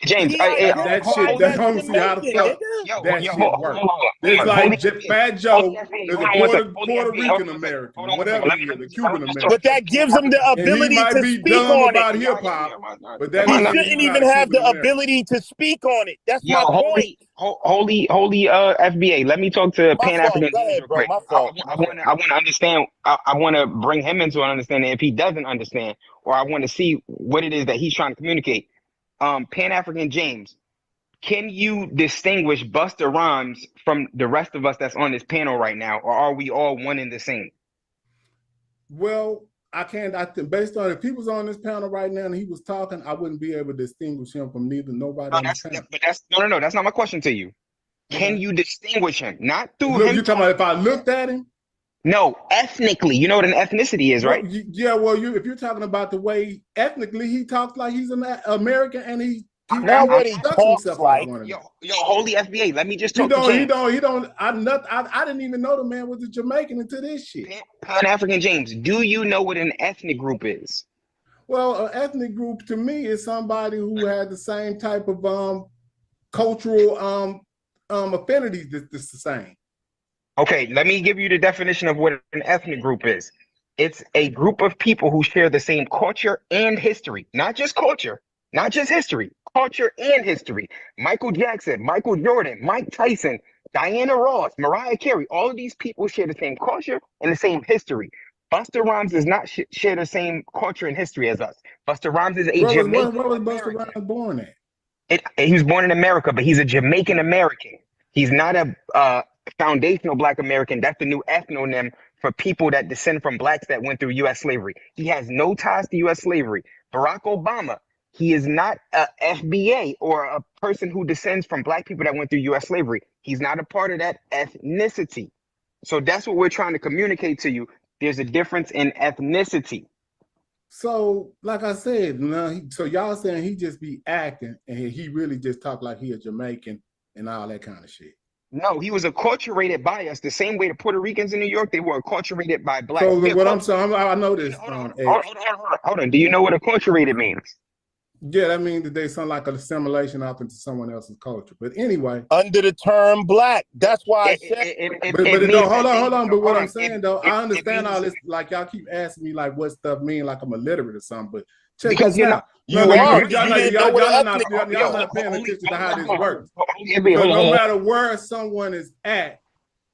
James, that shit. That don't see how the fuck that shit works. It's like Fat Joe is a Puerto Rican American, whatever he is, a Cuban American. But that gives him the ability to speak on it. Hip hop, but he shouldn't even have the ability to speak on it. That's my point. Holy FBA. Let me talk to Pan-African real quick. I want to understand. I want to bring him into an understanding if he doesn't understand, or I want to see what it is that he's trying to communicate. Pan-African James, can you distinguish Busta Rhymes from the rest of us that's on this panel right now, or are we all one and the same? Well, I can't. I think based on if he was on this panel right now and he was talking, I wouldn't be able to distinguish him from nobody. No, that's not my question to you. Can you distinguish him? Not through him. You talking about if I looked at him? No, ethnically. You know what an ethnicity is, right? Well, yeah, well, if you're talking about the way ethnically he talks like he's an American, and he Not what he conducts talks himself like like. one of them. Yo, holy FBA. Let me just He talk to don't. He James. don't. He don't. I didn't even know the man was a Jamaican until this shit. Pan-African James, do you know what an ethnic group is? Well, an ethnic group to me is somebody who had the same type of cultural affinities that's the same. Okay, let me give you the definition of what an ethnic group is. It's a group of people who share the same culture and history, not just culture, not just history, culture and history. Michael Jackson, Michael Jordan, Mike Tyson, Diana Ross, Mariah Carey, all of these people share the same culture and the same history. Busta Rhymes does not share the same culture and history as us. Busta Rhymes is a Jamaican. Where was Busta Rhymes born at? He was born in America, but he's a Jamaican American. He's not a foundational Black American. That's the new ethnonym for people that descend from Blacks that went through U.S. slavery. He has no ties to U.S. slavery. Barack Obama, he is not a FBA or a person who descends from Black people that went through U.S. slavery. He's not a part of that ethnicity. So that's what we're trying to communicate to you. There's a difference in ethnicity. So, like I said, so y'all saying he just be acting and he really just talk like he a Jamaican and all that kind of shit. No, he was acculturated by us the same way the Puerto Ricans in New York, they were acculturated by Blacks. So what I'm saying, I know this. Hold on. Do you know what acculturated means? Yeah, that means that they sound like an assimilation off into someone else's culture. But anyway, under the term Black, that's why I said. Hold on. But what I'm saying though, I understand all this. Like y'all keep asking me like what stuff mean, like I'm illiterate or something. But check because this out. Y'all not paying attention to how this works. No matter where someone is at,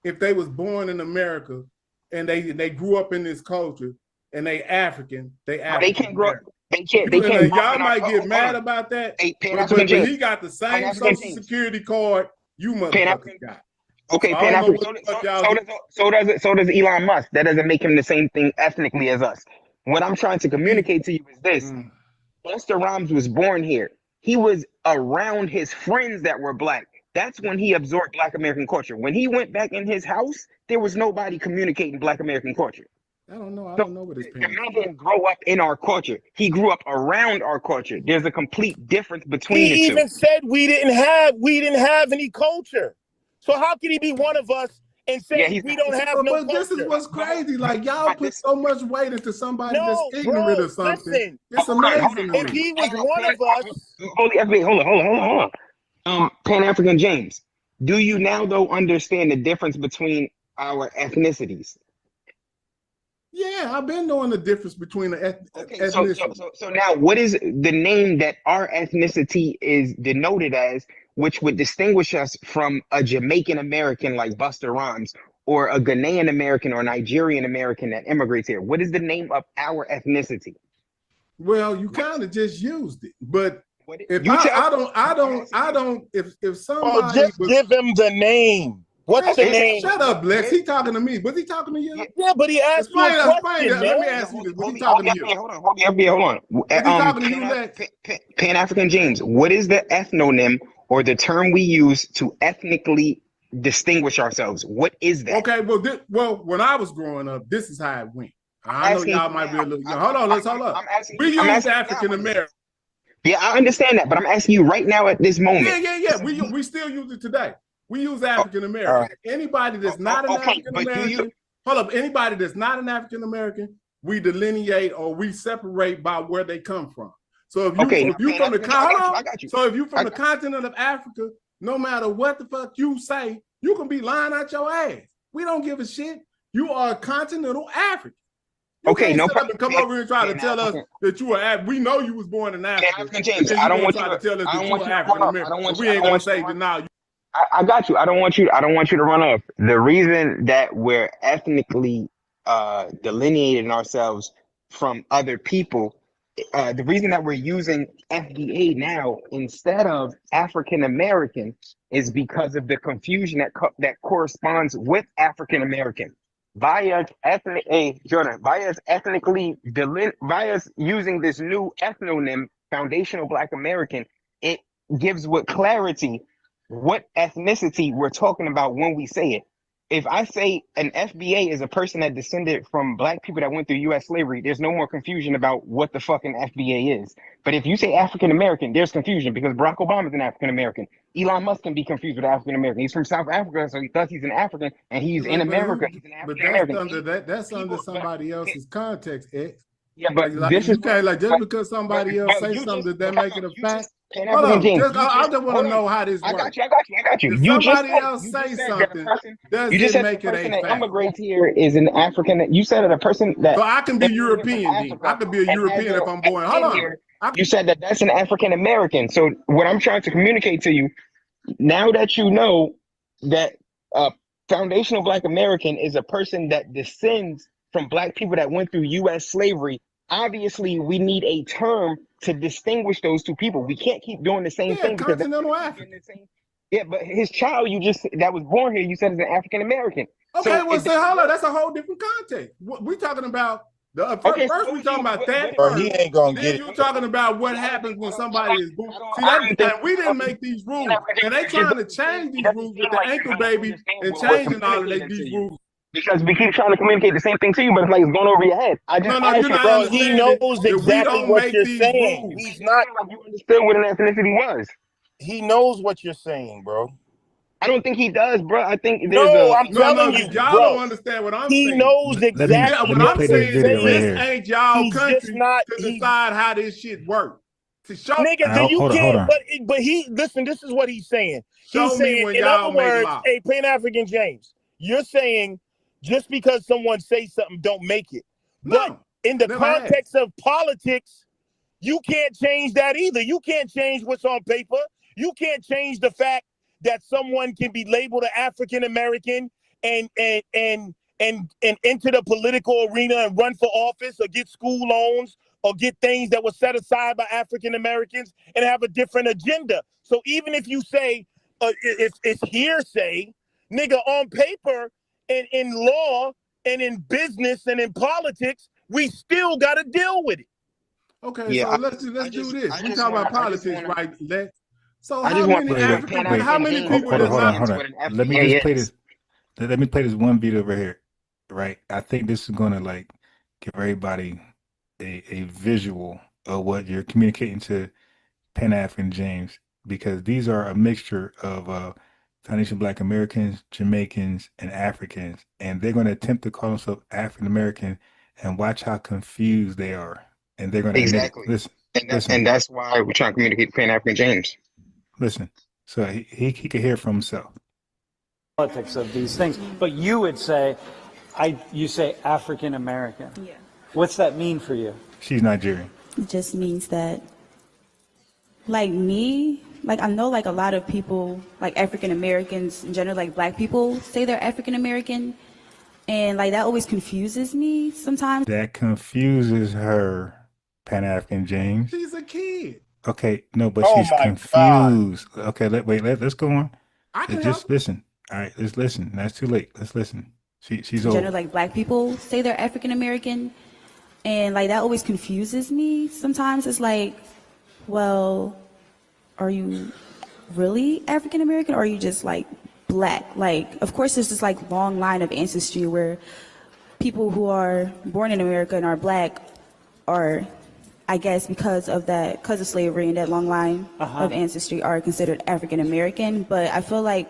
if they was born in America and they grew up in this culture and they African, they can't grow up. They can't. Y'all might get mad about that. But he got the same social security card you motherfuckers got. Okay, so does Elon Musk. That doesn't make him the same thing ethnically as us. What I'm trying to communicate to you is this. Busta Rhymes was born here. He was around his friends that were Black. That's when he absorbed Black American culture. When he went back in his house, there was nobody communicating Black American culture. I don't know what his parents. The man didn't grow up in our culture. He grew up around our culture. There's a complete difference between the two. He even said we didn't have any culture. So how could he be one of us and say we don't have no culture? But this is what's crazy. Like y'all put so much weight into somebody that's ignorant or something. Listen, it's amazing. If he was one of us, hold on. Pan-African James, do you now though understand the difference between our ethnicities? Yeah, I've been knowing the difference between the ethnicity. So now, what is the name that our ethnicity is denoted as, which would distinguish us from a Jamaican American like Busta Rhymes, or a Ghanaian American or Nigerian American that immigrates here? What is the name of our ethnicity? Well, you kind of just used it, but if if somebody just give him the name. What's the name? Shut up, Lex. He talking to me. Was he talking to you? Yeah, but he asked me a question. Let me ask you this. Was he talking to you? Hold on. Was he talking to you, Lex? Pan-African James, what is the ethnonym or the term we use to ethnically distinguish ourselves? What is that? Okay, well, when I was growing up, this is how it went. I know y'all might be a little young. Hold on, let's hold up. We use African American. Yeah, I understand that, but I'm asking you right now at this moment. Yeah. We still use it today. We use African American. Anybody that's not an African American, anybody that's not an African American, we delineate or we separate by where they come from. So if you from the continent of Africa, no matter what the fuck you say, you can be lying out your ass. We don't give a shit. You are a continental African. You no problem. Come over here and try to tell us that you are. We know you was born in Africa. James, I don't want you to tell us that you are African American. We ain't gonna say that now. I got you. I don't want you to run off. The reason that we're ethnically delineating ourselves from other people, the reason that we're using FBA now instead of African American is because of the confusion that corresponds with African American. Via using this new ethnonym, foundational Black American, it gives with clarity what ethnicity we're talking about when we say it. if I say an FBA is a person that descended from black people that went through U.S. slavery, there's no more confusion about what the fucking FBA is. But if you say African American, there's confusion because Barack Obama is an African American. Elon Musk can be confused with African American. He's from South Africa, so he thought he's an African, and he's in America. He's an African American. That's under somebody else's context, X. Yeah, but like, this is like just because somebody else say something, does that make it a fact? Hold on, on, I just want to know how this works. I got you. If somebody else say something, does it make it a fact? Immigrates here is an African. You said that a person that. So I can be European. I could be a European if I'm born. Hold on. You said that that's an African American. So what I'm trying to communicate to you, now that you know that foundational Black American is a person that descends from Black people that went through U.S. slavery. Obviously, we need a term to distinguish those two people. We can't keep doing the same thing because continental African. Yeah, but his child that was born here, you said is an African American. Okay, well, say hold on. That's a whole different context. We're talking about first. We're talking about that. He ain't gonna get it. You're talking about what happens when somebody is born. See, we didn't make these rules, and they trying to change these rules with the ankle baby and changing all of these rules. Because we keep trying to communicate the same thing to you, but it's like it's going over your head. I just bro, he knows exactly what you're saying. He's not. You understood what an ethnicity was. He knows what you're saying, bro. I don't think he does, bro. I think I'm telling you, y'all bro, don't understand what I'm saying. He knows exactly what I'm saying. This ain't y'all country to decide how this shit works. Nigga, then you can't. But he listen. This is what he's saying. He's saying, in other words, hey, Pan-African James, you're saying. Just because someone says something don't make it. But in the context of politics, you can't change that either. You can't change what's on paper. You can't change the fact that someone can be labeled an African American and enter the political arena and run for office or get school loans or get things that were set aside by African Americans and have a different agenda. So even if you say it's hearsay, nigga, on paper, and in law and in business and in politics, we still got to deal with it. Okay, so let's do this. We talk about politics, right, Lex? So how many people? Hold on. Let me just play this. Let me play this one video over here, right? I think this is gonna like give everybody a visual of what you're communicating to Pan-African James, because these are a mixture of Foundation Black Americans, Jamaicans, and Africans, and they're going to attempt to call themselves African American, and watch how confused they are, and they're going to exactly listen. And that's why we're trying to communicate to Pan-African James. Listen, so he could hear from himself. Politics of these things, but you would say, you say African American. Yeah. What's that mean for you? She's Nigerian. It just means that, like me. Like, I know, like, a lot of people, like, African Americans in general, like, Black people say they're African American. And, like, that always confuses me sometimes. That confuses her, Pan-African James. She's a kid. Okay, no, but she's confused. God. Okay, let's go on. Just listen. All right, let's listen. That's too late. Let's listen. She's old. In general, like, Black people say they're African American. And, like, that always confuses me sometimes. It's like, well, are you really African American, or are you just like Black? Like, of course, there's this like long line of ancestry where people who are born in America and are Black are, I guess, because of slavery and that long line of ancestry, are considered African American. But I feel like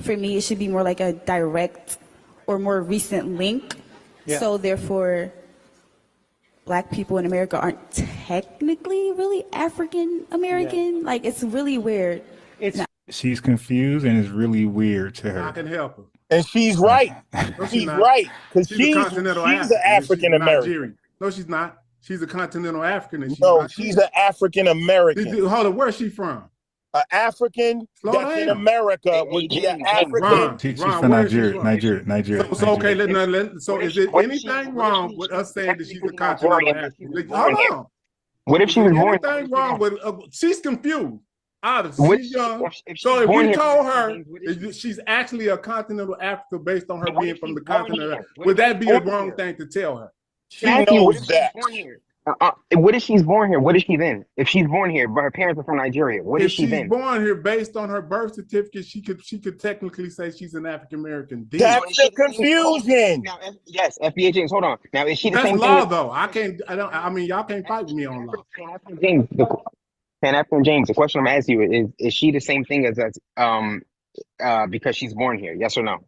for me, it should be more like a direct or more recent link. Yeah. So therefore, Black people in America aren't technically really African American. Yeah. Like, it's really weird. She's confused, and it's really weird to her. I can help her. And she's right. She's right. Because she's an African American. No, she's not. She's a continental African. And she's an African American. Hold on, where's she from? An African that's in America would be an African. She's from Nigeria. So okay, so is it anything wrong with us saying that she's a continental African? Hold on. What if she was born? Anything wrong with? She's confused. She's young. So if we told her she's actually a continental African based on her being from the continent, would that be a wrong thing to tell her? She knows that. What if she's born here? What is she then? If she's born here, but her parents are from Nigeria, what is she then? If she's born here based on her birth certificate, she could technically say she's an African American. That's the confusion. Now, yes, FBA James, hold on. Now, is she the That's same law, thing? though. I mean, y'all can't fight with me on law. Pan-African James, the question I'm asking you is she the same thing as because she's born here? Yes or no?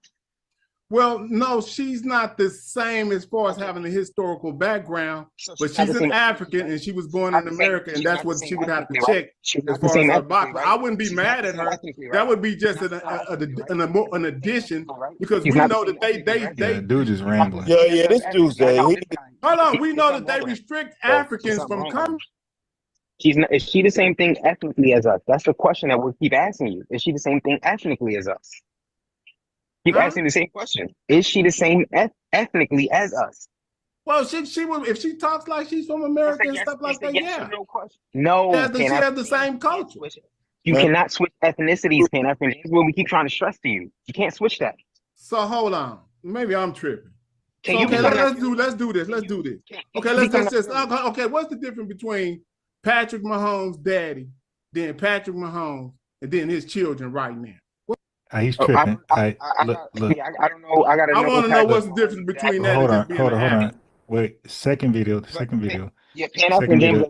Well, no, she's not the same as far as having a historical background, but she's an African and she was born in America, and that's what she would have to check as far as her box. I wouldn't be mad at her. That would be just an addition, because we know that they dude is rambling. Yeah, this dude's hold on. We know that they restrict Africans from coming. Is she the same thing ethnically as us? That's the question that we'll keep asking you. Is she the same thing ethnically as us? Keep asking the same question. Is she the same ethnically as us? Well, she would, if she talks like she's from America and stuff like that. Yeah. No, she has the same culture. You cannot switch ethnicities, Pan-African. That's what we keep trying to stress to you. You can't switch that. So hold on. Maybe I'm tripping. Let's do this. Okay, okay. What's the difference between Patrick Mahomes' daddy, then Patrick Mahomes, and then his children right now? He's tripping. Look. I don't know. I want to know what's the difference between that. Hold on. Wait, second video. Yeah, Pan-African James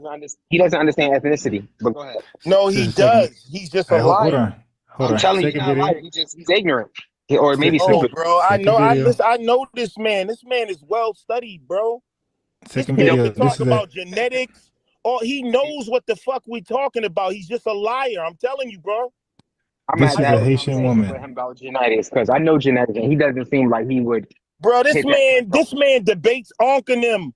doesn't understand ethnicity. But go ahead. No, he does. He's just a liar. Hold on. I'm telling you, he's not a liar. He's ignorant. Or maybe stupid. Bro, I know this man. This man is well studied, bro. Second video. Talk about genetics. He knows what the fuck we talking about. He's just a liar. I'm telling you, bro. This is a Haitian woman. For him about genetics, because I know genetics, and he doesn't seem like he would. Bro, this man debates onking them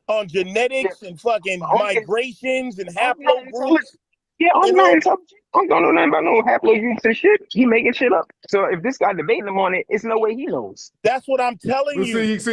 on genetics and fucking migrations and haplogroups. Yeah, I'm not intelligent. I don't know nothing about no haplogroups and shit. He making shit up. So if this guy debating him on it, it's no way he knows. That's what I'm telling you. Let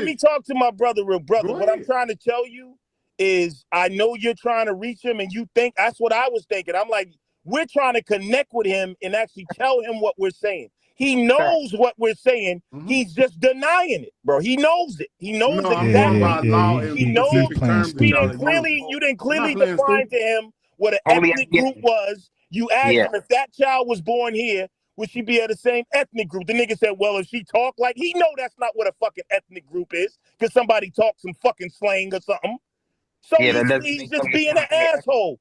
me talk to my brother, real brother. What I'm trying to tell you is, I know you're trying to reach him, and you think that's what I was thinking. I'm like, we're trying to connect with him and actually tell him what we're saying. He knows what we're saying. Mm-hmm. He's just denying it, bro. He knows it. He knows exactly. He knows. You didn't clearly define to him what an ethnic group was. You asked him if that child was born here, would she be of the same ethnic group? The nigga said, well, if she talk like, he know that's not what a fucking ethnic group is, because somebody talks some fucking slang or something. So he's just being an asshole.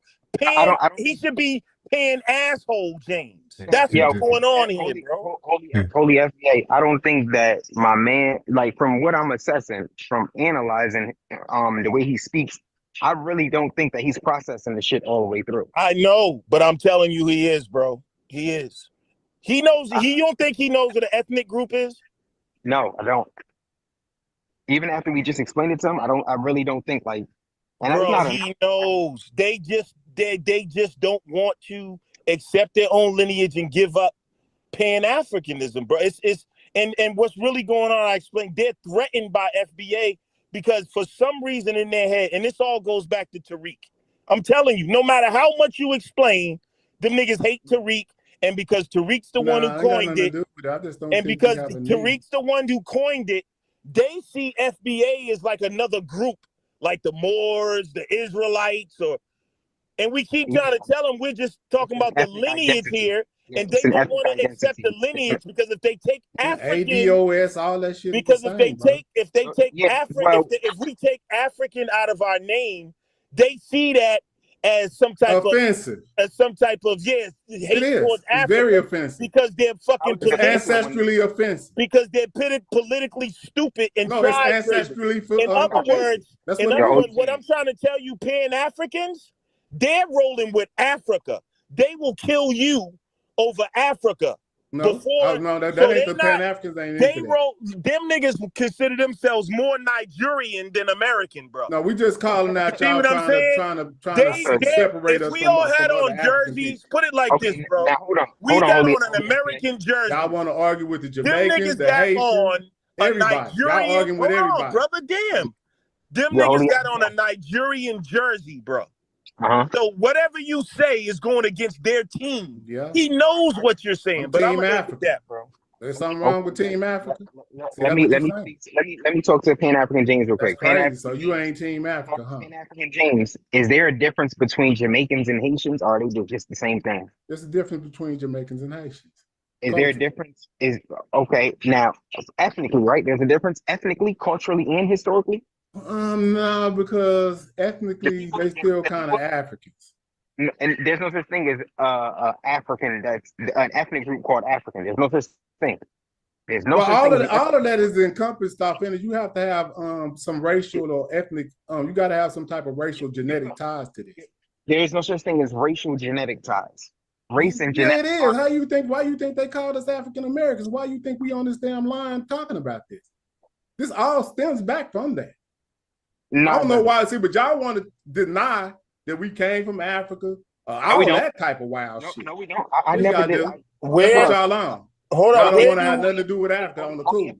He should be Pan-asshole James. That's what's going on here, bro. Holy FBA, I don't think that my man, like, from what I'm assessing, from analyzing the way he speaks, I really don't think that he's processing the shit all the way through. I know, but I'm telling you, he is, bro. He is. He knows. You don't think he knows what an ethnic group is? No, I don't. Even after we just explained it to him, I really don't think, like. And bro, he knows. They just don't want to accept their own lineage and give up Pan-Africanism, bro. And what's really going on, I explained, they're threatened by FBA because for some reason in their head, and this all goes back to Tariq. I'm telling you, no matter how much you explain, them niggas hate Tariq, and because Tariq's the one who coined it, and because Tariq's the one who coined it, they see FBA as like another group, like the Moors, the Israelites, and we keep trying to tell them we're just talking about the lineage here, and they don't want to accept the lineage because if they take African, ADOS, all that shit. Because if they take African, if we take African out of our name, they see that as some type offensive. Hate towards Africa. It's very offensive because they're fucking ancestrally offensive. Because they're politically stupid and it's ancestrally. In other words, what I'm trying to tell you, Pan-Africans, they're rolling with Africa. They will kill you over Africa. That ain't the Pan-Africans. Them niggas consider themselves more Nigerian than American, bro. No, we just calling out y'all trying to separate us. If we all had on jerseys, put it like this, bro. We got on an American jersey. Y'all want to argue with the Jamaicans, the Haitians, everybody. Y'all arguing with everybody, brother. Damn, them niggas got on a Nigerian jersey, bro. So whatever you say is going against their team. Yeah. He knows what you're saying, but I'm gonna look at that, bro. There's something wrong with Team Africa? See, Let me talk to Pan-African James real That's quick. crazy. So you ain't Team Africa, huh? Pan-African James, is there a difference between Jamaicans and Haitians, or are they just the same thing? There's a difference between Jamaicans and Haitians. Is there a difference? Okay, now ethnically, right? There's a difference ethnically, culturally, and historically? No, because ethnically they still kind of Africans. And there's no such thing as African. That's an ethnic group called African. There's no such thing. There's no. Well, all of that is encompassed stuff in it. You have to have some racial or ethnic. You got to have some type of racial genetic ties to this. There is no such thing as racial genetic ties. Race and genetic. Yeah, it is. How you think? Why you think they called us African Americans? Why you think we on this damn line talking about this? This all stems back from that. I don't know why. See, but y'all want to deny that we came from Africa. All that type of wild shit. No, we don't. I never did. Where y'all on? Hold on. I don't want to have nothing to do with Africa on the cool.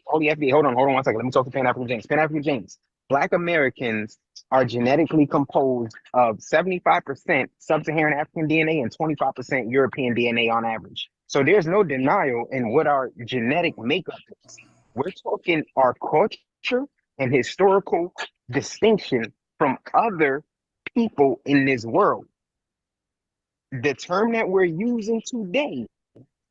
Holy FBA, hold on 1 second. Let me talk to Pan-African James. Pan-African James. Black Americans are genetically composed of 75% sub-Saharan African DNA and 25% European DNA on average. So there's no denial in what our genetic makeup is. We're talking our culture and historical distinction from other people in this world. The term that we're using today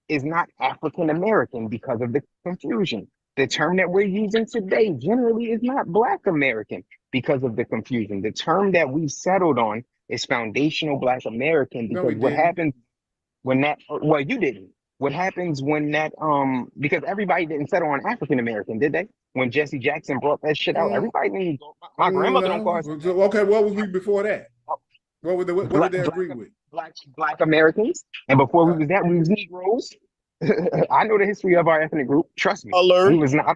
is not African American because of the confusion. The term that we're using today generally is not Black American because of the confusion. The term that we settled on is foundational Black American because what happens when that, well, you didn't. What happens when that, because everybody didn't settle on African American, did they? When Jesse Jackson brought that shit out, everybody knew. My grandmother don't call us. Okay, what was we before that? What did they agree with? Black Americans, and before we was that, we was Negroes. I know the history of our ethnic group. Trust me. Alert. We was not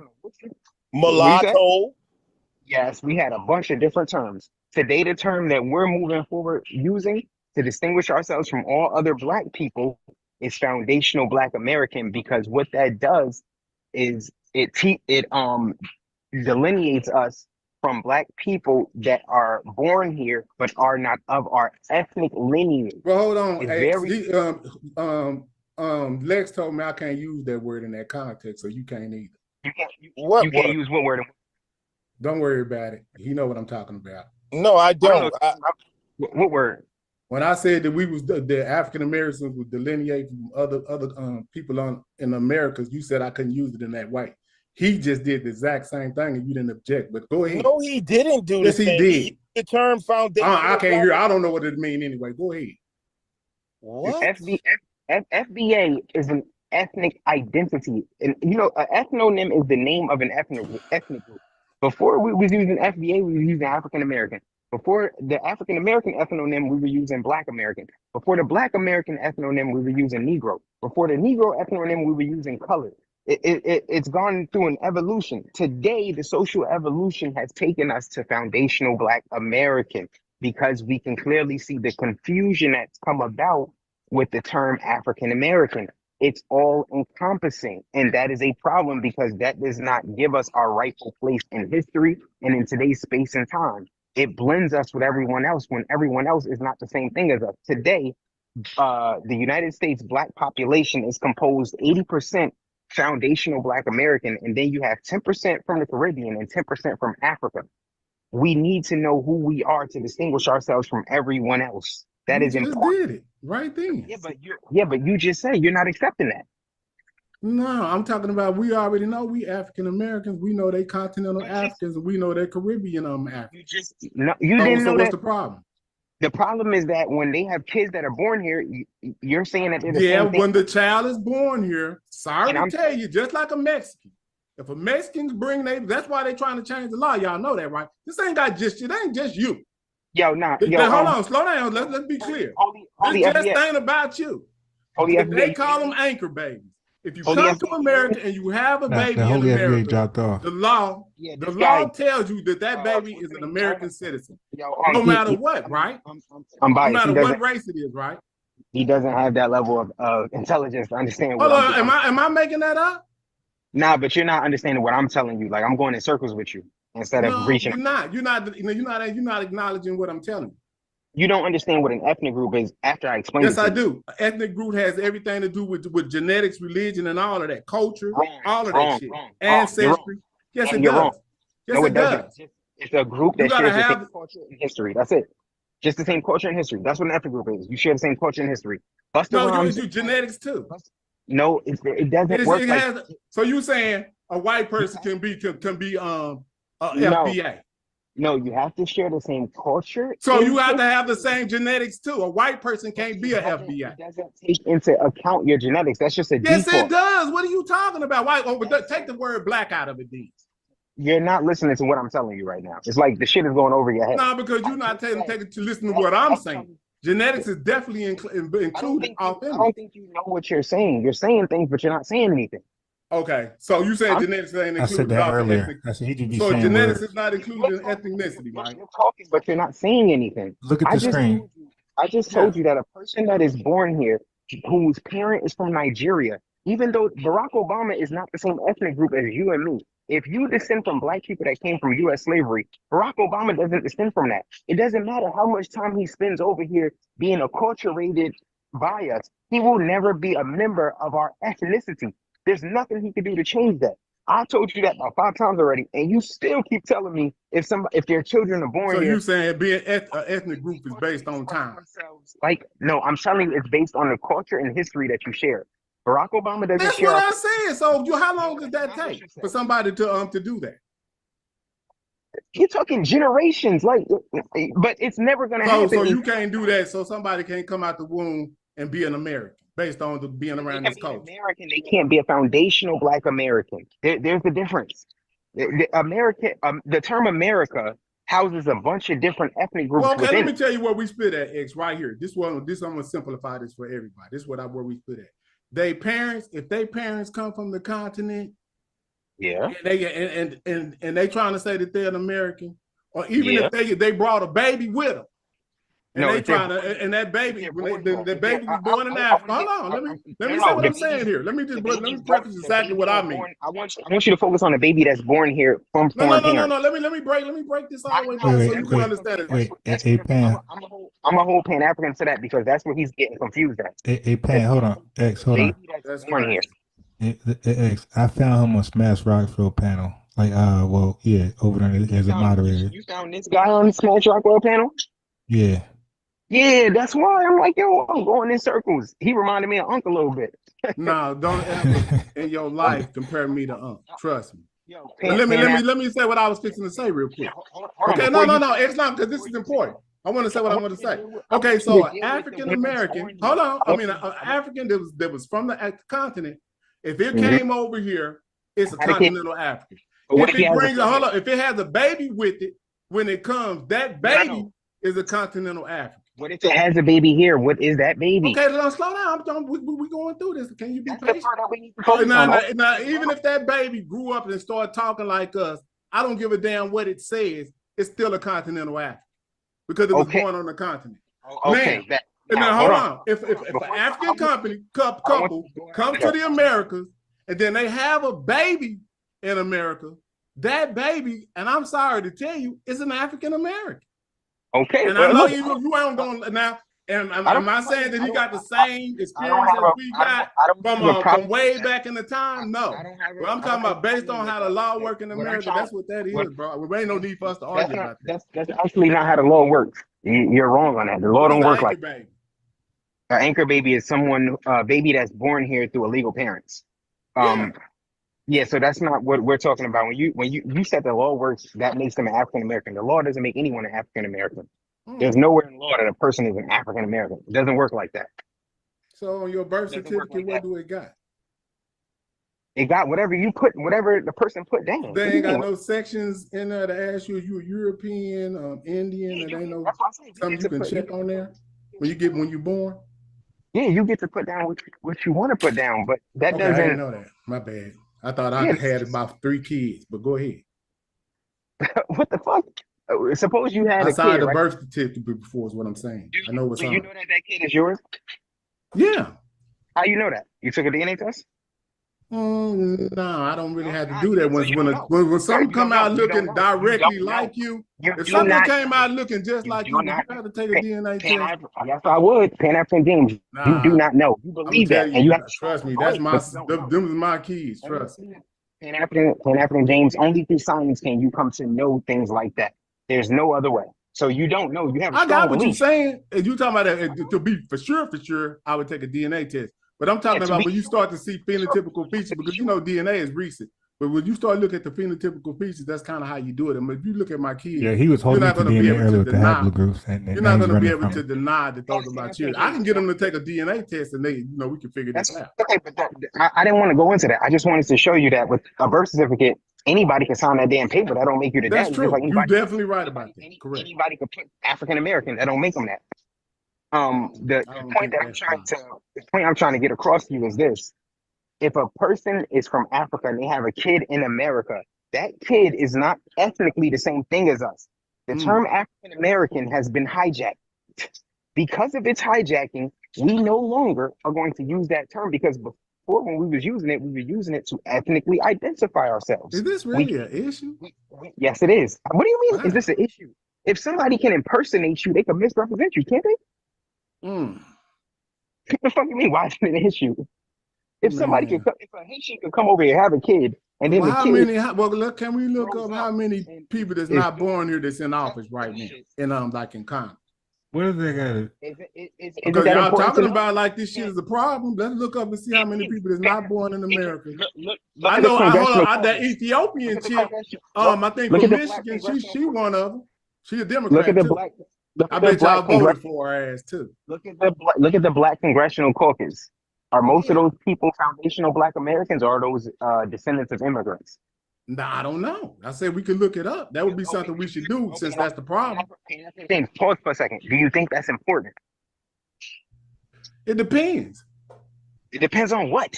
mulatto. Yes, we had a bunch of different terms. Today, the term that we're moving forward using to distinguish ourselves from all other Black people is foundational Black American, because what that does is it delineates us from Black people that are born here but are not of our ethnic lineage. Well, hold on. Lex told me I can't use that word in that context, so you can't either. You can't use what word? Don't worry about it. You know what I'm talking about. No, I don't. What word? When I said that we was the African Americans would delineate from other people in Americas, you said I couldn't use it in that way. He just did the exact same thing, and you didn't object. But go ahead. No, he didn't do this. Yes, he did. The term foundation. I can't hear. I don't know what it means anyway. Go ahead. What? FBA is an ethnic identity, and you know, an ethnonym is the name of an ethnic group. Before we was using FBA, we were using African American. Before the African American ethnonym, we were using Black American. Before the Black American ethnonym, we were using Negro. Before the Negro ethnonym, we were using colored. It's gone through an evolution. Today, the social evolution has taken us to foundational Black American, because we can clearly see the confusion that's come about with the term African American. It's all encompassing, and that is a problem because that does not give us our rightful place in history and in today's space and time. It blends us with everyone else when everyone else is not the same thing as us. Today, the United States Black population is composed 80% foundational Black American, and then you have 10% from the Caribbean and 10% from Africa. We need to know who we are to distinguish ourselves from everyone else. That is important. You just did it right then. Yeah, but you just said you're not accepting that. No, I'm talking about we already know we African Americans. We know they continental Africans, and we know they're Caribbean Africans. You didn't know that. What's the problem? The problem is that when they have kids that are born here, you're saying that they're the same thing. When the child is born here, sorry to tell you, just like a Mexican. If a Mexicans bring that's why they're trying to change the law. Y'all know that, right? This ain't it ain't just you. Hold on, slow down. Let's be clear. This just ain't about you. They call them anchor babies. If you come to America and you have a baby in America, the law tells you that baby is an American citizen, no matter what, right? I'm biased. No matter what race it is, right? He doesn't have that level of intelligence to understand. Am I making that up? Nah, but you're not understanding what I'm telling you. Like, I'm going in circles with you instead of reaching. You're not acknowledging what I'm telling you. You don't understand what an ethnic group is after I explain it Yes, to I you. do. Ethnic group has everything to do with genetics, religion, and all of that, culture, all of that Wrong, shit, wrong. You're wrong. ancestry. Yes, And it you're wrong. does. Yes, No, it it doesn't. does. It's a group You that gotta shares the have. same culture and history. That's it. Just the same culture and history. That's what an ethnic group is. You share the same culture and history. Busta No, you Rhymes. do genetics too. No, it doesn't work It like. has. So you saying a white person can be FBA? No, you have to share the same culture. So you have to have the same genetics too. A white person can't be a FBA. It doesn't take into account your genetics. That's just a Yes, default. it does. What are you talking about? Why? Oh, take the word black out of it, then. You're not listening to what I'm telling you right now. It's like the shit is going over your head. No, because you're not taking to listen to what I'm saying. Genetics is definitely included. I don't think you know what you're saying. You're saying things, but you're not saying anything. Okay, so you saying genetics ain't included? I said that earlier. I said he just be so saying genetics words. is not included in ethnicity, right? You're talking, but you're not saying anything. Look at the screen. I just told you that a person that is born here, whose parent is from Nigeria, even though Barack Obama is not the same ethnic group as you and me, if you descend from black people that came from U.S. slavery, Barack Obama doesn't descend from that. It doesn't matter how much time he spends over here being acculturated by us. He will never be a member of our ethnicity. There's nothing he can do to change that. I told you that about 5 times already, and you still keep telling me if their children are born so here. So you saying being an ethnic group is based on time? Like, no, I'm telling you it's based on the culture and history that you share. Barack Obama doesn't That's share. what I'm saying. So how long does that take for somebody to do that? You're talking generations, like, but it's never gonna happen. So you can't do that. So somebody can't come out the womb and be an American based on being around this culture. American, they can't be a foundational Black American. There's the difference. The term America houses a bunch of different ethnic groups. Well, okay, within let me tell you where we split at, X, right here. I'm gonna simplify this for everybody. This is where we split at. If they parents come from the continent, yeah, and they trying to say that they're an American, or even if they brought a baby with them, and they trying to, and that baby, the baby was born in Africa. Hold on, let me say what I'm saying here. Let me preface exactly what I mean. I want you to focus on the baby that's born here from foreign parents. No. Let me break this all the way down so you can understand it. Wait, hey Pan. I'm a whole Pan-African to that because that's what he's getting confused at. Hey Pan, hold on. X, hold on. That's born here. X, I found him on Smash Rockville panel. Like, over there as a moderator. You found this guy on the Smash Rockville panel? Yeah. Yeah, that's why I'm like, yo, I'm going in circles. He reminded me of Unc a little bit. No, don't ever in your life compare me to Unc. Trust me. Yo, let me say what I was fixing to say real quick. Okay, no, it's not because this is important. I want to say what I want to say. Okay, so an African American, hold on. I mean, an African that was from the continent. If it came over here, it's a continental African. If it has a baby with it, when it comes, that baby is a continental African. What if it has a baby here? What is that baby? Okay, now slow down. We going through this. Can you be patient? Now, even if that baby grew up and started talking like us, I don't give a damn what it says. It's still a continental African because it was born on the continent. Okay. Now hold on. If an African couple comes to the Americas and then they have a baby in America, that baby, and I'm sorry to tell you, is an African American. Okay, and I know you ain't going now. And I'm not saying that he got the same experience that we got from way back in the time. No, but I'm talking about based on how the law works in America. That's what that is, bro. There ain't no need for us to argue about that. That's actually not how the law works. You're wrong on that. The law don't work like that. An anchor baby is someone, baby that's born here through illegal parents. Yeah, so that's not what we're talking about. When you said the law works, that makes them an African American. The law doesn't make anyone an African American. There's nowhere in the law that a person is an African American. It doesn't work like that. So on your birth certificate, what do it got? It got whatever the person put down. They ain't got no sections in there to ask you if you're European, Indian, and ain't no something you can check on there when you're born. Yeah, you get to put down what you want to put down, but that doesn't. I didn't know that. My bad. I thought I had about 3 kids, but go ahead. What the fuck? Suppose you had I signed kid, the right? birth certificate before is what I'm saying. I know what's on. You know that kid is yours? Yeah. How you know that? You took a DNA test? No, I don't really have to Ah, do that. so you don't know. When Right, someone you don't come know. out You don't looking know. You directly don't know. like you, You if do someone not came know. out looking just You like do you, would not you have to know. take a DNA test? Yes, I would. Pan-African James. You do Nah, not know. You I'm gonna believe tell that, and you you, have a strong trust me, that's belief, my but you don't know. them is my keys. Trust me. Pan-African James, only through science can you come to know things like that. There's no other way. So you don't know. You have a I strong got what you're belief. saying. If you talking about that, to be for sure, I would take a DNA test. But I'm talking To about be when you sure, start to see phenotypical features, to be because you sure. know DNA is recent. But when you start looking at the phenotypical features, that's kind of how you do it. I mean, if you look at my kids, Yeah, he was you're holding me not to going to be DNA able to earlier with the deny. haplogroups, and You're now not he's going to be running able from to it. deny that those are my children. I can get them to take a DNA test, and we can figure That's this out. okay, but I didn't want to go into that. I just wanted to show you that with a birth certificate, anybody can sign that damn paper. That don't make you the That's daddy. Just like true. You're definitely right about that. Correct. anybody could put African American. That don't make them that. The I don't point think that that's possible. the point I'm trying to get across to you is this: if a person is from Africa and they have a kid in America, that kid is not ethnically the same thing as us. The term African American has been hijacked. Because of its hijacking, we no longer are going to use that term because before when we were using it to ethnically identify ourselves. Is this really an issue? Yes, it is. What do you mean? Wow. Is this an issue? If somebody can impersonate you, they can misrepresent you, can't they? What the fuck you mean? Why is it an issue? If somebody Man. if a Haitian could come over here, have a kid, and then Well, the how kid many? Can we look up how many and people that's is not born here that's in office right now in Congress? What do they got? Because that y'all important to talking know? about like this shit is a problem. Let's look up and see how many people that's not born in America. Look I at the know. Hold congressional on. That caucus. Ethiopian Look at the chick. congressional- I think look from at the black Michigan. congressional She one of them. She a Look at Democrat the too. black. Look I at the bet y'all black voted congressional. for her ass too. Look at the black congressional caucus. Are most of Yeah. those people foundational black Americans, or are those descendants of immigrants? Nah, I don't know. I said we could look it up. That would be something we should do since that's the problem. James, pause for a second. Do you think that's important? It depends. It depends on what.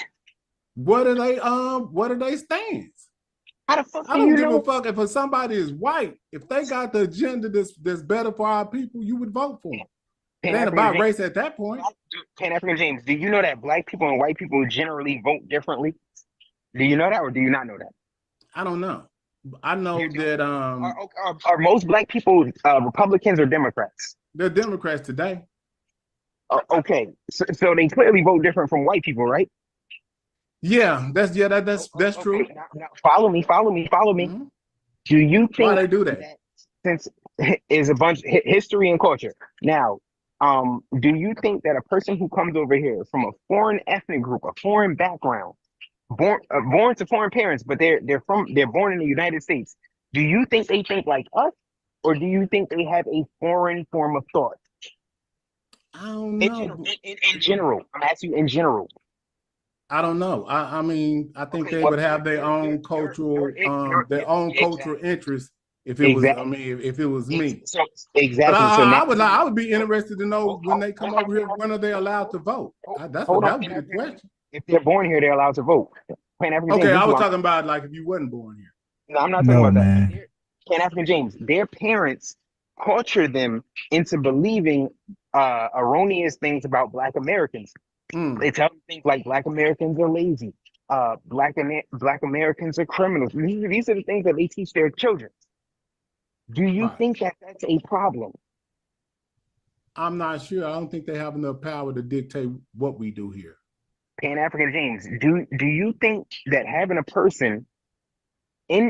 What are they stands? How the fuck I do don't you give know? a fuck if somebody is white. If they got the agenda that's better for our people, you would vote for them. It ain't about race at that point. Pan-African James, do you know that black people and white people generally vote differently? Do you know that, or do you not know that? I don't know. I know that Are most black people Republicans or Democrats? they're Democrats today. Okay, so they clearly vote different from white people, right? Yeah, that's true. Now follow me. Mhm. Do you think Why they do that? since is a bunch history and culture? Now, do you think that a person who comes over here from a foreign ethnic group, a foreign background, born to foreign parents, but they're born in the United States, do you think they think like us, or do you think they have a foreign form of thought? I don't know. In general, I'm asking you in general. I don't know. I mean, I think they would have their own cultural interests if it was. I mean, if it was me. So exactly. But So now I would be interested to know when they come over here, when are they allowed to vote? That would be the question. If they're born here, they're allowed to vote. Okay, I was talking about like if you wasn't born here. No, I'm not talking about that. Pan-African James, their parents culture them into believing erroneous things about Black Americans. They tell them things like Black Americans are lazy, Black Americans are criminals. These are the things that they teach their children. Do you think that that's a problem? I'm not sure. I don't think they have enough power to dictate what we do here. Pan-African James, do you think that having a person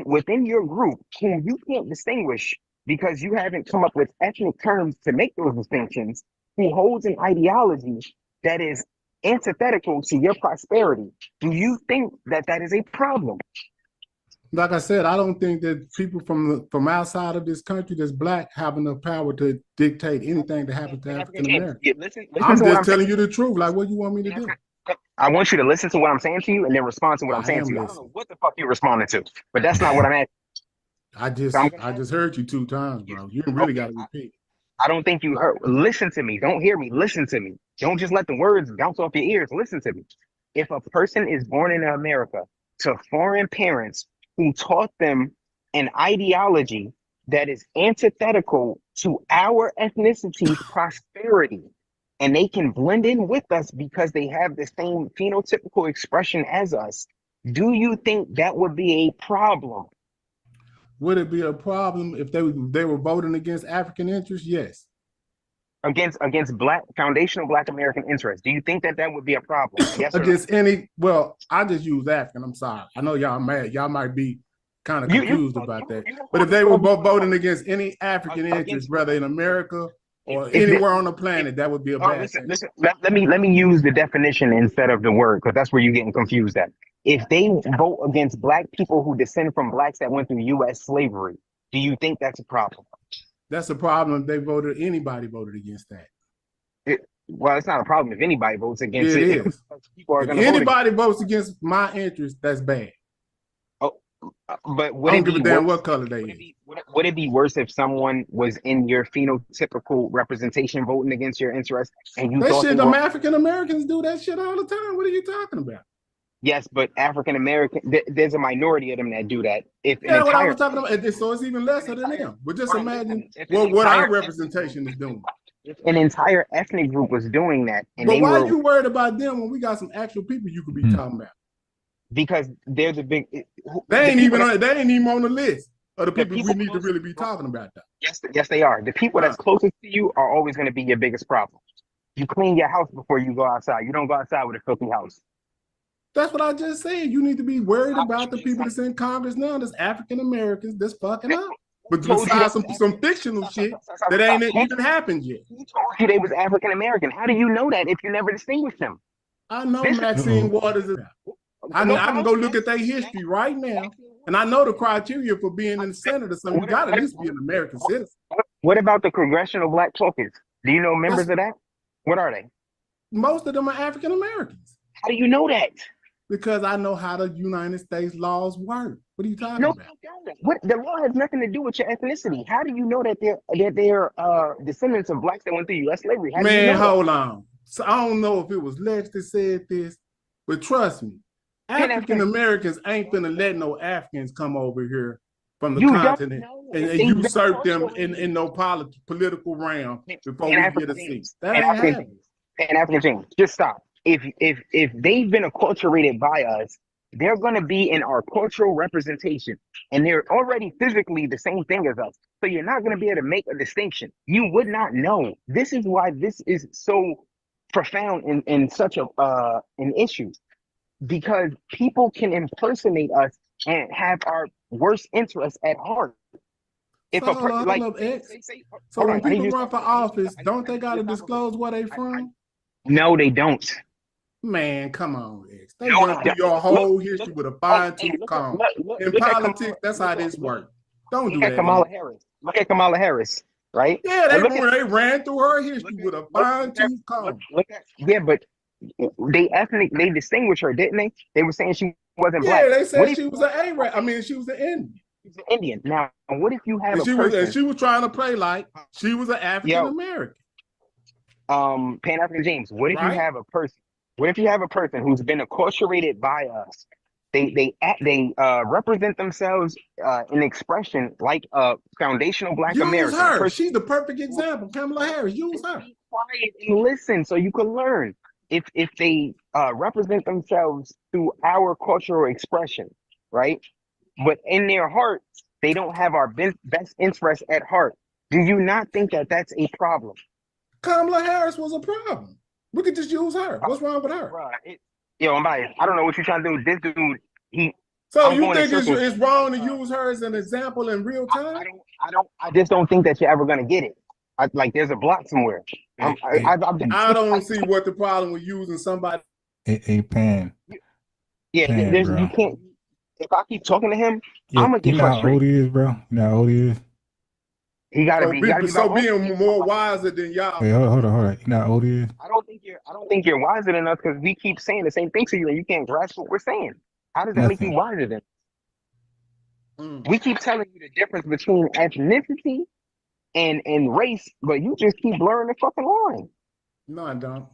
within your group whom you can't distinguish because you haven't come up with ethnic terms to make those distinctions, who holds an ideology that is antithetical to your prosperity, do you think that that is a problem? Like I said, I don't think that people from outside of this country that's Black have enough power to dictate anything that happens to African Americans. I'm just telling you the truth. Like, what do you want me to do? I want you to listen to what I'm saying to you and then respond to what I'm saying to you. I don't know what the fuck you're responding to, but that's not what I'm asking. I just heard you 2 times, bro. You really got to repeat. I don't think you heard. Listen to me. Don't hear me. Listen to me. Don't just let the words bounce off your ears. Listen to me. If a person is born in America to foreign parents who taught them an ideology that is antithetical to our ethnicity's prosperity, and they can blend in with us because they have the same phenotypical expression as us, Do you think that would be a problem? Would it be a problem if they were voting against African interests? Yes. Against foundational Black American interests. Do you think that would be a problem? Yes or Against well, I just use African. I'm sorry. I know y'all mad. Y'all might be kind of confused about that. But if they were both voting against any African interest, whether in America or anywhere on the planet, that would be a bad thing. Listen, let me use the definition instead of the word, because that's where you're getting confused at. If they vote against Black people who descend from Blacks that went through U.S. slavery, do you think that's a problem? That's a problem if anybody voted against that. Well, it's not a problem if anybody votes against it. It is. If anybody votes against my interest, that's bad. Oh, but I don't give a damn what color they is. Would it be worse if someone was in your phenotypical representation voting against your interests and you thought them African Americans do that shit all the time? What are you talking about? Yes, but African American, there's a minority of them that do that. What I was talking about, so it's even lesser than them. But just imagine what our representation is doing. If an entire ethnic group was doing that, but why are you worried about them when we got some actual people you could be talking about? Because they're the big. They ain't even on the list of the people we need to really be talking about. Though. Yes, they are. The people that's closest to you are always going to be your biggest problem. You clean your house before you go outside. You don't go outside with a filthy house. That's what I just said. You need to be worried about the people that's in Congress now, that's African Americans, that's fucking up. But besides some fictional shit that ain't even happened yet. Who told you they was African American? How do you know that if you never distinguished them? I know Maxine Waters is. I can go look at their history right now, and I know the criteria for being in the Senate or something. You got to at least be an American citizen. What about the Congressional Black Caucus? Do you know members of that? What are they? Most of them are African Americans. How do you know that? Because I know how the United States laws work. What are you talking about? What the law has nothing to do with your ethnicity. How do you know that they're descendants of Blacks that went through U.S. slavery? Man, hold on. So I don't know if it was Lex that said this, but trust me, African Americans ain't finna let no Africans come over here from the continent and usurp them in no political realm before we get a seat. That ain't happening. Pan-African James, just stop. If they've been acculturated by us, they're going to be in our cultural representation, and they're already physically the same thing as us. So you're not going to be able to make a distinction. You would not know. This is why this is so profound and such an issue, because people can impersonate us and have our worst interests at heart. If so when people run for office, don't they got to disclose where they from? No, they don't. Man, come on, X. They run through your whole history with a fine-tooth comb. In politics, that's how this works. Don't do that. Kamala Harris. Look at Kamala Harris, right? Yeah, they ran through her history with a fine-tooth comb. But they distinguished her, didn't they? They were saying she wasn't Black. Yeah, they said she was an Arab. I mean, she was an Indian. She's an Indian. Now, what if you have she was trying to play like she was an African American. Pan-African James, what if you have a person? What if you have a person who's been acculturated by us? They represent themselves in expression like a foundational Black American. Use her. She's the perfect example. Kamala Harris. Use her. Be quiet and listen so you can learn. If they represent themselves through our cultural expression, right? But in their hearts, they don't have our best interests at heart. Do you not think that that's a problem? Kamala Harris was a problem. We could just use her. What's wrong with her? I'm biased. I don't know what you're trying to do. This dude, So you think it's wrong to use her as an example in real time? I just don't think that you're ever gonna get it. There's a block somewhere. I don't see what the problem with using somebody. A Pan. Yeah, Pan, you can't. If I keep talking to him, I'm gonna get frustrated. You know how old he is, bro? You know how old he is? He gotta be being more wiser than y'all. Wait, hold on. You know how old he is? I don't think you're wiser than us because we keep saying the same thing to you and you can't grasp what we're saying. How does that make you wiser than us? We keep telling you the difference between ethnicity and race, but you just keep blurring the fucking line. No, I don't.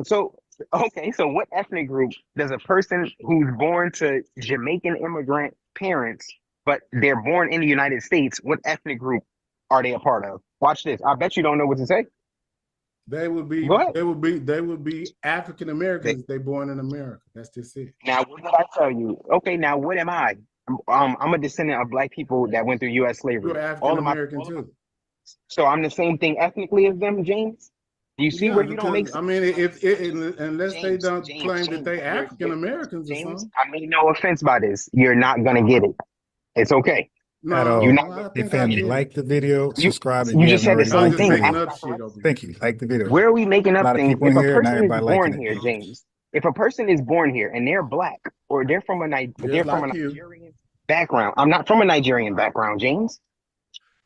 So what ethnic group does a person who's born to Jamaican immigrant parents, but they're born in the United States, what ethnic group are they a part of? Watch this. I bet you don't know what to say. They would be Go ahead. they would be African Americans. They born in America. That's just it. Now, what did I tell you? Okay, now what am I? I'm a descendant of black people that went through U.S. slavery. You're African American too. So I'm the same thing ethnically as them, James. Do you see Yeah, where you don't make because sense? I mean, unless they don't claim that they African Americans or something. I mean, no offense by this. You're not gonna get it. It's okay. At all. You're not. Hey, family, like the video, subscribe if You you just haven't said already. the same Like the thing. video. Thank you. Like the video. Where are we making A up lot of things? people If in a here, not person is everybody liking born it. here, James, if a person is born here and they're black or they're from a Nigerian background, I'm not from a Nigerian background, James.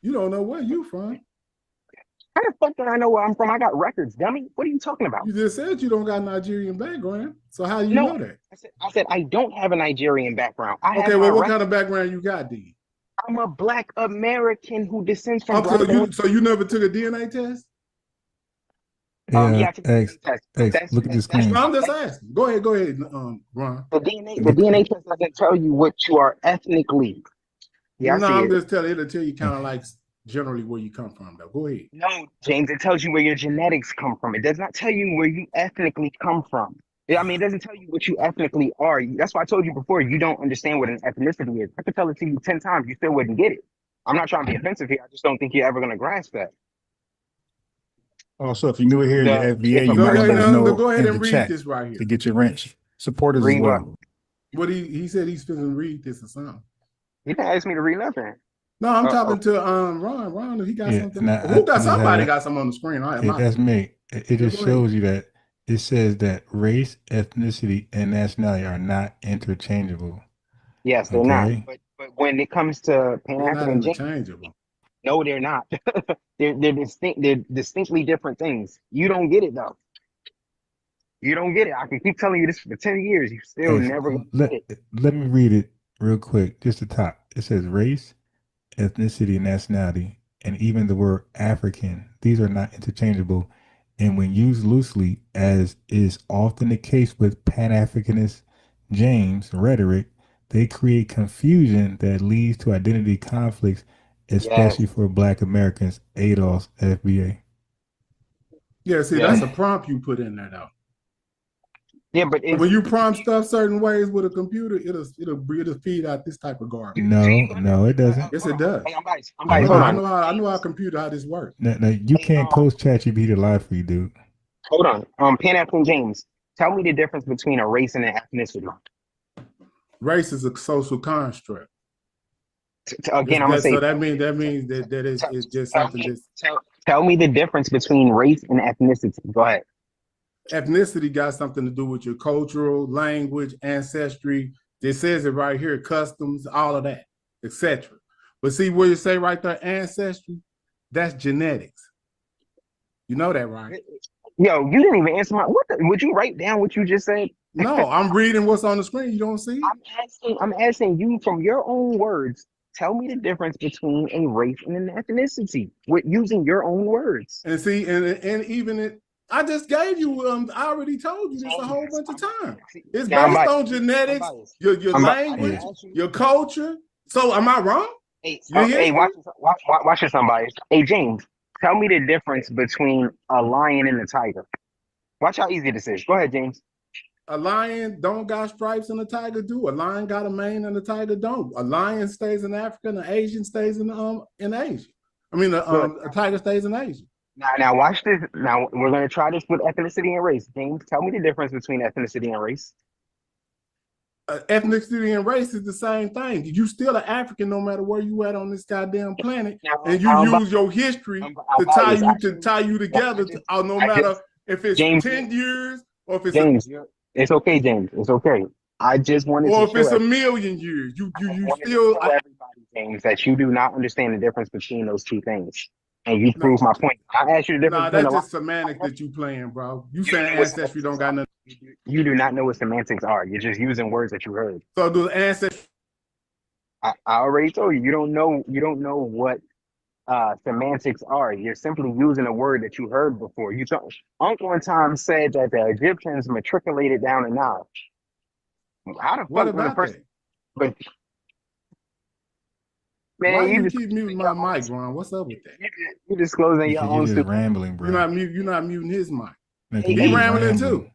You don't know where you from. How the fuck do I know where I'm from? I got records, dummy. What are you talking about? You just said you don't got Nigerian background. So how do you know that? I said I don't have a Nigerian background. Okay, well, what kind of background you got, D? I'm a black American who descends from so you never took a DNA test? Yeah, look at the screen. I'm just asking. Go ahead, Ron. The DNA test doesn't tell you what you are ethnically. Yeah, no, I'm just telling it'll tell you kind of like generally where you come from, though. Go ahead. No, James, it tells you where your genetics come from. It does not tell you where you ethnically come from. I mean, it doesn't tell you what you ethnically are. That's why I told you before, you don't understand what an ethnicity is. I could tell it to you 10 times, you still wouldn't get it. I'm not trying to be offensive here. I just don't think you're ever going to grasp that. Also, if you're new here in the FBA, you might let us know go ahead in and the read chat this right here to get your wrench. Supporters as well. What he said he's finna read this or something. He didn't ask me to read nothing. No, I'm talking to Ron. Ron, he got something. Who got somebody got something on the screen? That's me. It just shows you that it says that race, ethnicity, and nationality are not interchangeable. Yes, they're not. But when it comes to Pan-African, interchangeable. No, they're not. they're distinct. They're distinctly different things. You don't get it though. You don't get it. I can keep telling you this for 10 years. You still never get it. Let me read it real quick. Just the top. It says race, ethnicity, and nationality, and even the word African. These are not interchangeable. And when used loosely, as is often the case with Pan-Africanist James rhetoric, they create confusion that leads to identity conflicts, especially for Black Americans. Adolph's FBA. Yeah, see, that's a prompt you put in there, though. Yeah, but when you prompt stuff certain ways with a computer, it'll feed out this type of garbage. No, it doesn't. Yes, it does. Hey, I know how this works. No, you can't post ChatGPT to lie for you, dude. Hold on. Pan-African James, tell me the difference between a race and an ethnicity. Race is a social construct. Again, I'm gonna say. So that means that it's just something that's. Tell me the difference between race and ethnicity. Go ahead. Ethnicity got something to do with your cultural, language, ancestry. It says it right here, customs, all of that, etc. But see where you say right there, ancestry, that's genetics. You know that, right? Yo, you didn't even answer would you write down what you just said? No, I'm reading what's on the screen. You don't see? I'm asking you from your own words. Tell me the difference between a race and an ethnicity with using your own words. And see, and even I just gave you. I already told you this a whole bunch of times. It's based on genetics, your language, your culture. So, am I wrong? Hey, watch this, somebody. Hey, James, tell me the difference between a lion and a tiger. Watch how easy this is. Go ahead, James. A lion don't got stripes and a tiger do. A lion got a mane and a tiger don't. A lion stays in Africa and an Asian stays in Asia. I mean, a tiger stays in Asia. Now watch this. Now we're going to try this with ethnicity and race. James, tell me the difference between ethnicity and race. Ethnicity and race is the same thing. You still an African no matter where you at on this goddamn planet, and you use your history to tie you together. No matter if it's 10 years or if it's James. It's okay, James. It's okay. I just wanted or to if it's a million years, you still everybody, James, that you do not understand the difference between those two things. And you prove my point. I asked you the difference. That's just semantics that you playing, bro. You saying ancestry don't got nothing. You do not know what semantics are. You're just using words that you heard. So do ancestry. I already told you. You don't know what semantics are. You're simply using a word that you heard before. Uncle one time said that the Egyptians matriculated down the Nile. How the fuck was the person? But Man, Why you just keep muting my mic, Ron? What's up with that? You disclosing your own You're just rambling, bro. You're not muting his mic. Man, He rambling too.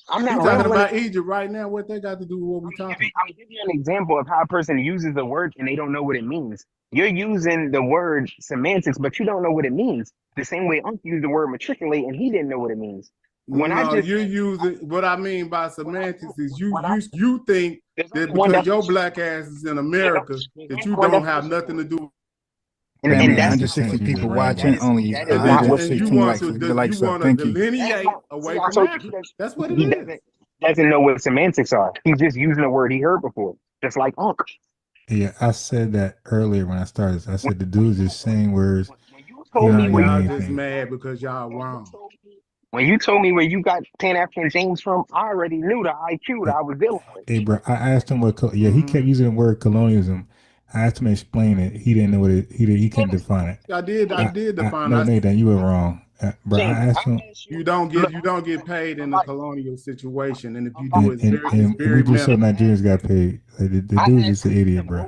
I'm not He's talking rambling. about Egypt right now. What they got to do with what we talking? I'm giving you an example of how a person uses the word and they don't know what it means. You're using the word semantics, but you don't know what it means. The same way Unc used the word matriculate and he didn't know what it means. You're using what I mean by semantics is you think that because your black ass is in America that you don't have nothing to do. And that's 160 people watching, only 116 likes. The likes up. Thank you. Delineate away from Africa. That's what it is. Doesn't know what semantics are. He's just using a word he heard before, just like Unc. Yeah, I said that earlier when I started. I said the dude's just saying words. When you told me y'all just mad because y'all wrong. When you told me where you got Pan-African James from, I already knew the IQ that I was dealing with. Hey, bro, I asked him what. He kept using the word colonialism. I asked him to explain it. He didn't know what it. He couldn't define it. I did define it. No, Nathan, you were wrong. Bro, I asked him. You don't get paid in a colonial situation, and if you do, it's very we just saw Nigerians got paid. Like, the dude's just an idiot, bro.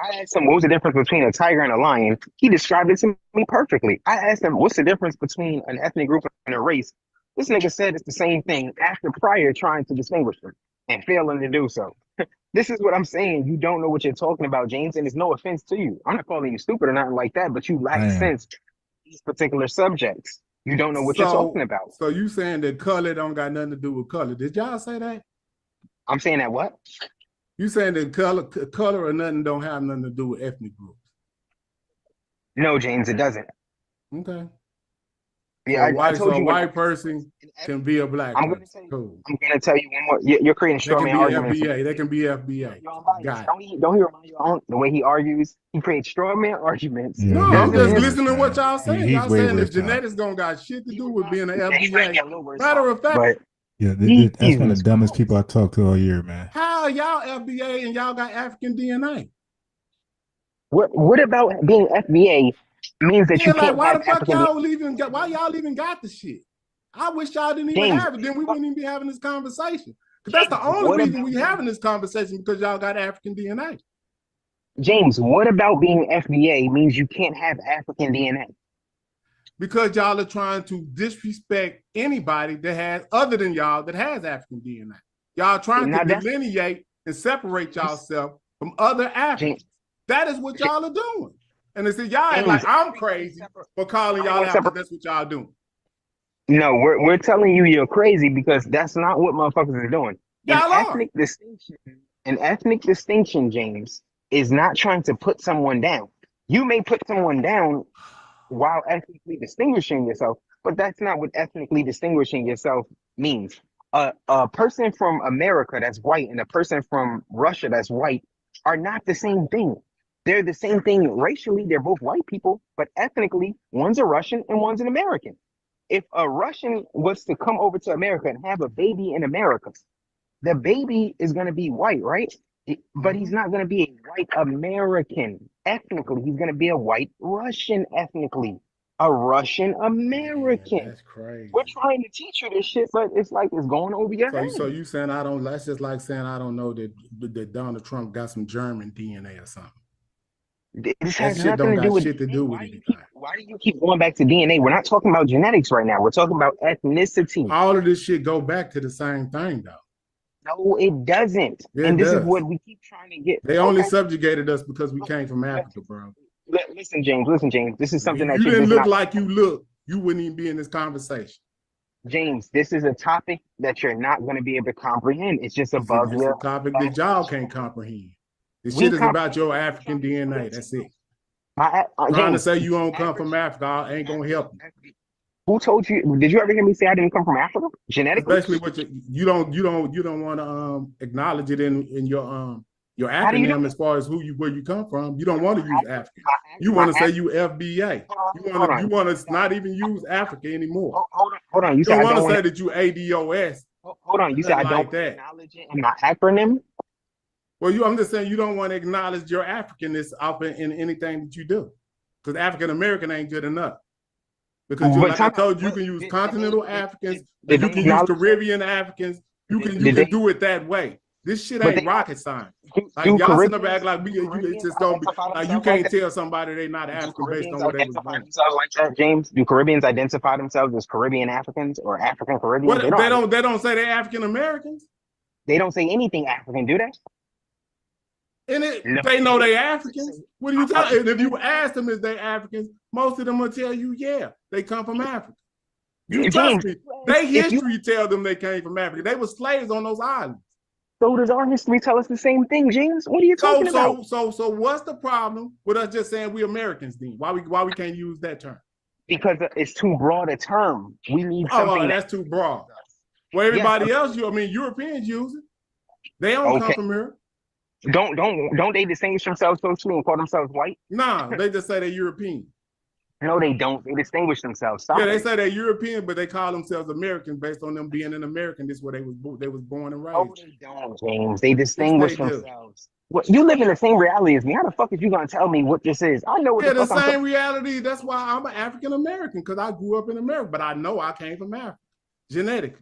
I asked him what was the difference between a tiger and a lion. He described it to me perfectly. I asked him what's the difference between an ethnic group and a race. This nigga said it's the same thing after prior trying to distinguish them and failing to do so. This is what I'm saying. You don't know what you're talking about, James, and it's no offense to you. I'm not calling you stupid or nothing like that, but you lack sense in these particular subjects. You don't know what you're talking about. So you saying that color don't got nothing to do with color. Did y'all say that? I'm saying that what? You saying that color or nothing don't have nothing to do with ethnic groups? No, James, it doesn't. Okay. Yeah, so I told you a white person can be a black person. I'm gonna tell you one more. You're creating straw man arguments. They can be FBA. Don't he remind you of the way he argues? He creates straw man arguments. Yeah, no, I'm just listening to what y'all saying. Y'all saying that genetics don't got shit to do with being an FBA. Matter of fact. Yeah, that's one of the dumbest people I talked to all year, man. How y'all FBA and y'all got African DNA? What about being FBA means that you can't why the fuck y'all even got the shit? I wish y'all didn't even have it. Then we wouldn't even be having this conversation. Because that's the only reason we having this conversation, because y'all got African DNA. James, what about being FBA means you can't have African DNA? Because y'all are trying to disrespect anybody that has, other than y'all, that has African DNA. Y'all trying to delineate and separate yourself from other Africans. That is what y'all are doing. And they say, y'all ain't like, I'm crazy for calling y'all out. That's what y'all doing. No, we're telling you you're crazy because that's not what motherfuckers are doing. An ethnic distinction, James, is not trying to put someone down. You may put someone down while ethnically distinguishing yourself, but that's not what ethnically distinguishing yourself means. A person from America that's white and a person from Russia that's white are not the same thing. They're the same thing racially. They're both white people, but ethnically, one's a Russian and one's an American. If a Russian was to come over to America and have a baby in America, the baby is going to be white, right? But he's not going to be a white American ethnically. He's going to be a white Russian ethnically, a Russian American. That's crazy. We're trying to teach you this shit, but it's like it's going over your head. So you saying that's just like saying I don't know that Donald Trump got some German DNA or something. This has nothing to do with anything. Why do you keep going back to DNA? We're not talking about genetics right now. We're talking about ethnicity. All of this shit go back to the same thing, though. No, it doesn't. This is what we keep trying to get. They only subjugated us because we came from Africa, bro. Listen, James. This is something that you didn't look like you look. You wouldn't even be in this conversation. James, this is a topic that you're not going to be able to comprehend. It's just above your topic that y'all can't comprehend. This shit is about your African DNA. That's it. Trying to say you don't come from Africa ain't gonna help you. Who told you? Did you ever hear me say I didn't come from Africa genetically? Especially what you don't want to acknowledge it in your acronym as far as where you come from. You don't want to use African. You want to say you FBA. You want to not even use Africa anymore. Hold on. You don't want to say that you ADOS. Hold on. You said I don't acknowledge it in my acronym. Well, I'm just saying you don't want to acknowledge your Africanness up in anything that you do, because African American ain't good enough. Because like I told you, you can use continental Africans, you can use Caribbean Africans, you can do it that way. This shit ain't rocket science. Like y'all sitting up act like you just don't be, like you can't tell somebody they not African based on where they was born. Like that, James? Do Caribbeans identify themselves as Caribbean Africans or African Caribbean? What, they don't say they're African Americans. They don't say anything African, do they? And they know they Africans. What are you talking? If you ask them if they Africans, most of them will tell you, yeah, they come from Africa. You trust me. Their history tell them they came from Africa. They were slaves on those islands. So does our history tell us the same thing, James? What are you talking about? So what's the problem with us just saying we Americans then? Why we can't use that term? Because it's too broad a term. We need something that's too broad. Well, everybody else, Europeans use it. They don't come from here. Don't they distinguish themselves socially and call themselves white? Nah, they just say they're European. No, they don't. They distinguish themselves. They say they're European, but they call themselves American based on them being an American. This is where they was born and raised. No, they don't, James. They distinguish themselves. Well, you live in the same reality as me. How the fuck is you gonna tell me what this is? I know what the same reality. That's why I'm an African American, because I grew up in America, but I know I came from Africa. Genetically.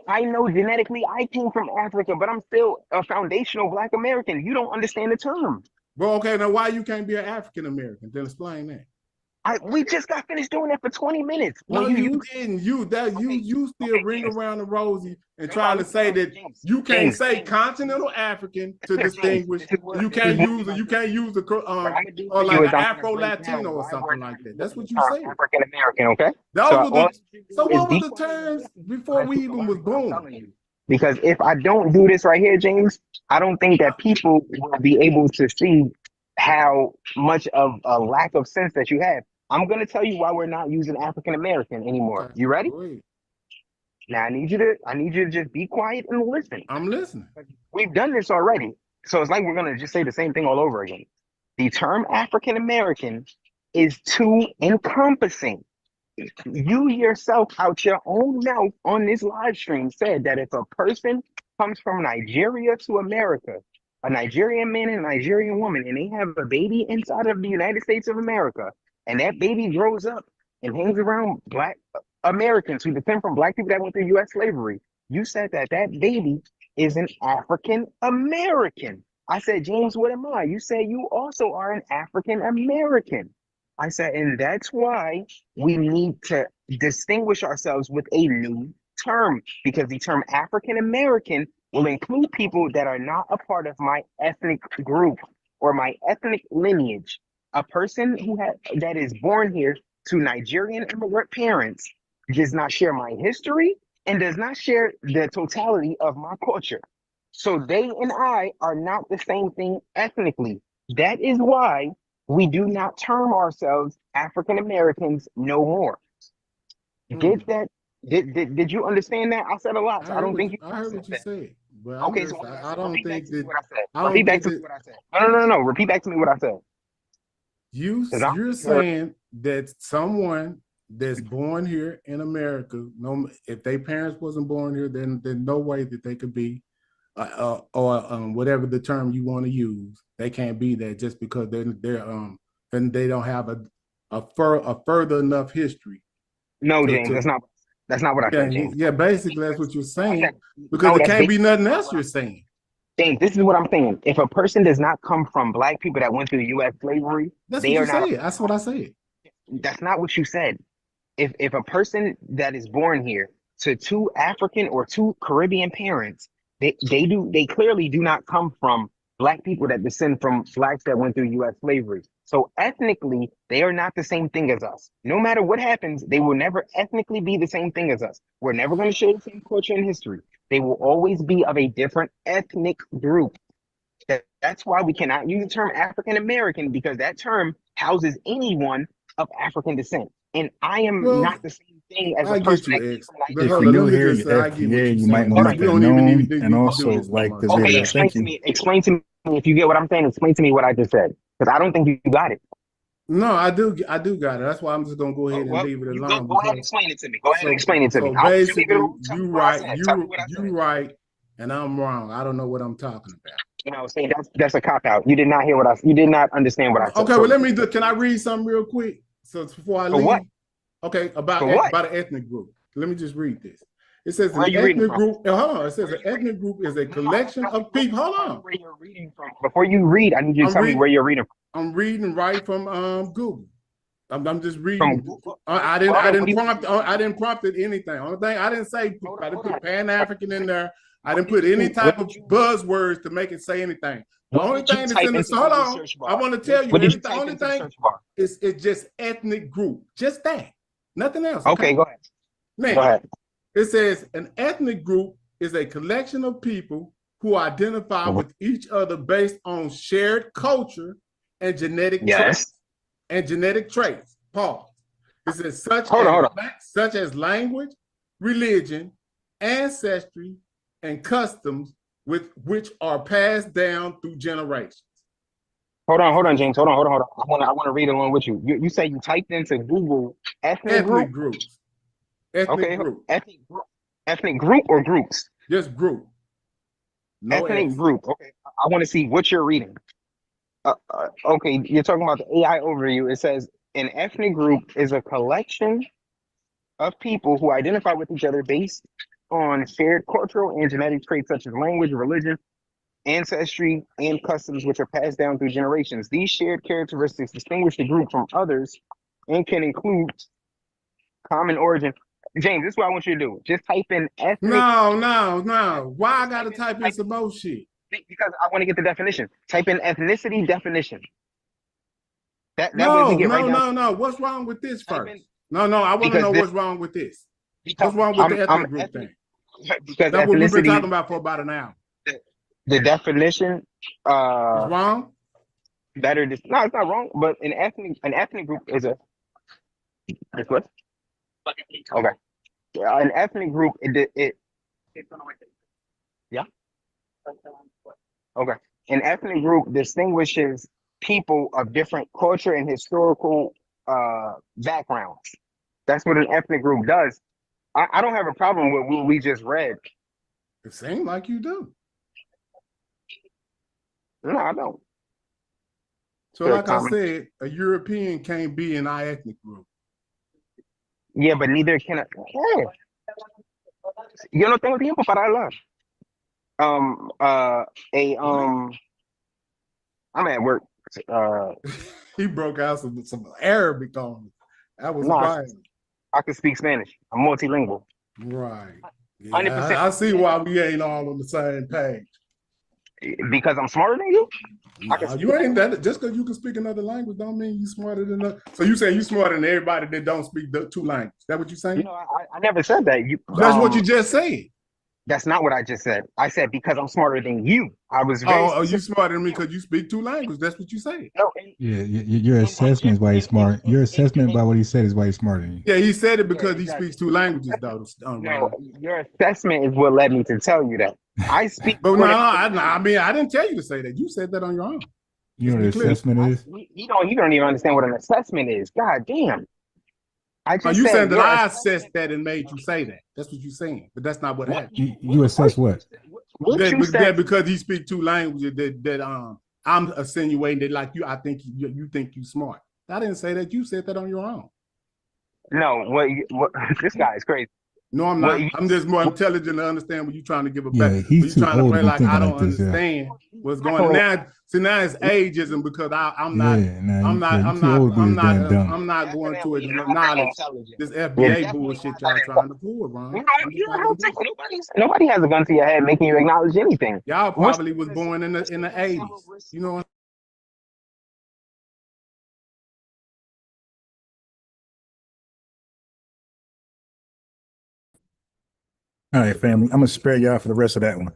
I know genetically I came from Africa, but I'm still a foundational Black American. You don't understand the term. Well, okay, now why you can't be an African American? Then explain that. We just got finished doing that for 20 minutes. No, you didn't. You still ring around the rosy and trying to say that you can't say continental African to distinguish. You can't use the or like an Afro-Latino or something like that. That's what you say. African American, okay? So what were the terms before we even was born? Because if I don't do this right here, James, I don't think that people will be able to see how much of a lack of sense that you have. I'm going to tell you why we're not using African American anymore. Okay. You ready? Great. Now I need you to just be quiet and listen. I'm listening. We've done this already. So it's like we're going to just say the same thing all over again. The term African American is too encompassing. You yourself out your own mouth on this live stream said that if a person comes from Nigeria to America, a Nigerian man and a Nigerian woman, and they have a baby inside of the United States of America, and that baby grows up and hangs around Black Americans who descend from Black people that went through U.S. slavery, you said that baby is an African American. I said, James, what am I? You said you also are an African American. I said, and that's why we need to distinguish ourselves with a new term, because the term African American will include people that are not a part of my ethnic group or my ethnic lineage. A person that is born here to Nigerian immigrant parents does not share my history and does not share the totality of my culture. So they and I are not the same thing ethnically. That is why we do not term ourselves African Americans no more. Get that? Did you understand that? I said a lot. So I don't think you. I heard what you said. But okay, so I don't think that. Repeat back to me what I said. No. Repeat back to me what I said. You're saying that someone that's born here in America, if their parents wasn't born here, then there's no way that they could be, or whatever the term you want to use, they can't be that just because and they don't have a further enough history. No, James, that's not what I said, James. Yeah, basically that's what you're saying, because it can't be nothing else you're saying. James, this is what I'm saying. If a person does not come from Black people that went through U.S. slavery, that's what you said. That's what I said. That's not what you said. If a person that is born here to two African or two Caribbean parents, they clearly do not come from Black people that descend from Blacks that went through U.S. slavery. So ethnically, they are not the same thing as us. No matter what happens, they will never ethnically be the same thing as us. We're never going to share the same culture and history. They will always be of a different ethnic group. That's why we cannot use the term African American, because that term houses anyone of African descent. And I am not the same thing as a person. If you're new here, you might want to make that known, and also like this video. Explain to me if you get what I'm saying. Explain to me what I just said, because I don't think you got it. No, I do got it. That's why I'm just gonna go ahead and leave it alone. Go ahead and explain it to me. Go ahead and explain it to me. Basically, you right, and I'm wrong. I don't know what I'm talking about. You know, saying that's a cop out. You did not hear what I. You did not understand what I said. Okay, well can I read something real quick? So before I leave. What? Okay, about an ethnic group. Let me just read this. It says an ethnic group. Hold on. It says an ethnic group is a collection of people. Hold on. Where you're reading Before you read, I need you to I'm tell me reading. where you're reading I'm reading right from Google. I'm just from. reading. Google. I Hold on, what didn't do you prompt. I didn't prompt it anything. Only thing I didn't say. I didn't put Pan-African in there. I didn't put any type of buzzwords to make it say anything. The what only did you thing that's type in the into hold Google on. search I bar? want to tell you What did you everything. type Only into the thing search bar? is it's just ethnic group. Just that. Nothing else. Okay, go ahead. Now, Go ahead. it says an ethnic group is a collection of people who identify with each other based on shared culture and genetic traits. Pause. It says such as language, religion, ancestry, and customs with which are passed down through generations. Hold on, James. Hold on. I want to read along with you. You say you typed into Google ethnic groups. Ethnic group or groups? Just group. No Ethnic S. group. Okay. I want to see what you're reading. Okay, you're talking about the AI overview. It says an ethnic group is a collection of people who identify with each other based on shared cultural and genetic traits such as language, religion, ancestry, and customs which are passed down through generations. These shared characteristics distinguish the group from others and can include common origin. James, this is what I want you to do. Just type in ethnic. No. Why I gotta type in some more shit? Because I want to get the definition. Type in ethnicity definition. That way we get right down. No. What's wrong with this first? No. I want to know what's wrong with this. What's wrong with the ethnic group thing? Because that's what we've been talking about for about an hour. The definition is wrong. No, it's not wrong. But an ethnic group is a. It's what? Okay. An ethnic group. Yeah. Okay. An ethnic group distinguishes people of different culture and historical backgrounds. That's what an ethnic group does. I don't have a problem with what we just read. It seems like you do. No, I don't. So like I said, a European can't be an ethnic group. Yeah, but neither can a... Yo no tengo tiempo para hablar. I'm at work. He broke out some Arabic on me. That was fine. I can speak Spanish. I'm multilingual. Right. Yeah, I see why we ain't all on the same page. Because I'm smarter than you? No, you ain't that. Just because you can speak another language don't mean you smarter than us. So you saying you smarter than everybody that don't speak the two languages? Is that what you saying? You know, I never said that. That's what you just said. That's not what I just said. I said because I'm smarter than you. I was very you smarter than me because you speak two languages. That's what you say. No, yeah, your assessment is why he's smart. Your assessment by what he said is why he's smarter than you. Yeah, he said it because he speaks two languages, though. No, your assessment is what led me to tell you that. I speak. But no, I mean, I didn't tell you to say that. You said that on your own. You know what an assessment is? You don't even understand what an assessment is. God damn. You said that I assessed that and made you say that. That's what you're saying. But that's not what happened. You assess what? Because he speaks two languages that I'm insinuating that like you, I think you think you smart. I didn't say that. You said that on your own. No, what this guy is crazy. No, I'm not. I'm just more intelligent to understand what you're trying to give a back. He's trying too to old play to be like I don't like this, understand what's going on. Now, see, now it's ageism because I'm not going to acknowledge this FBA bullshit y'all trying to pull, Ron. Nobody has a gun to your head making you acknowledge anything. Y'all probably was born in the 80s. You know. All right, family. I'm gonna spare y'all for the rest of that one.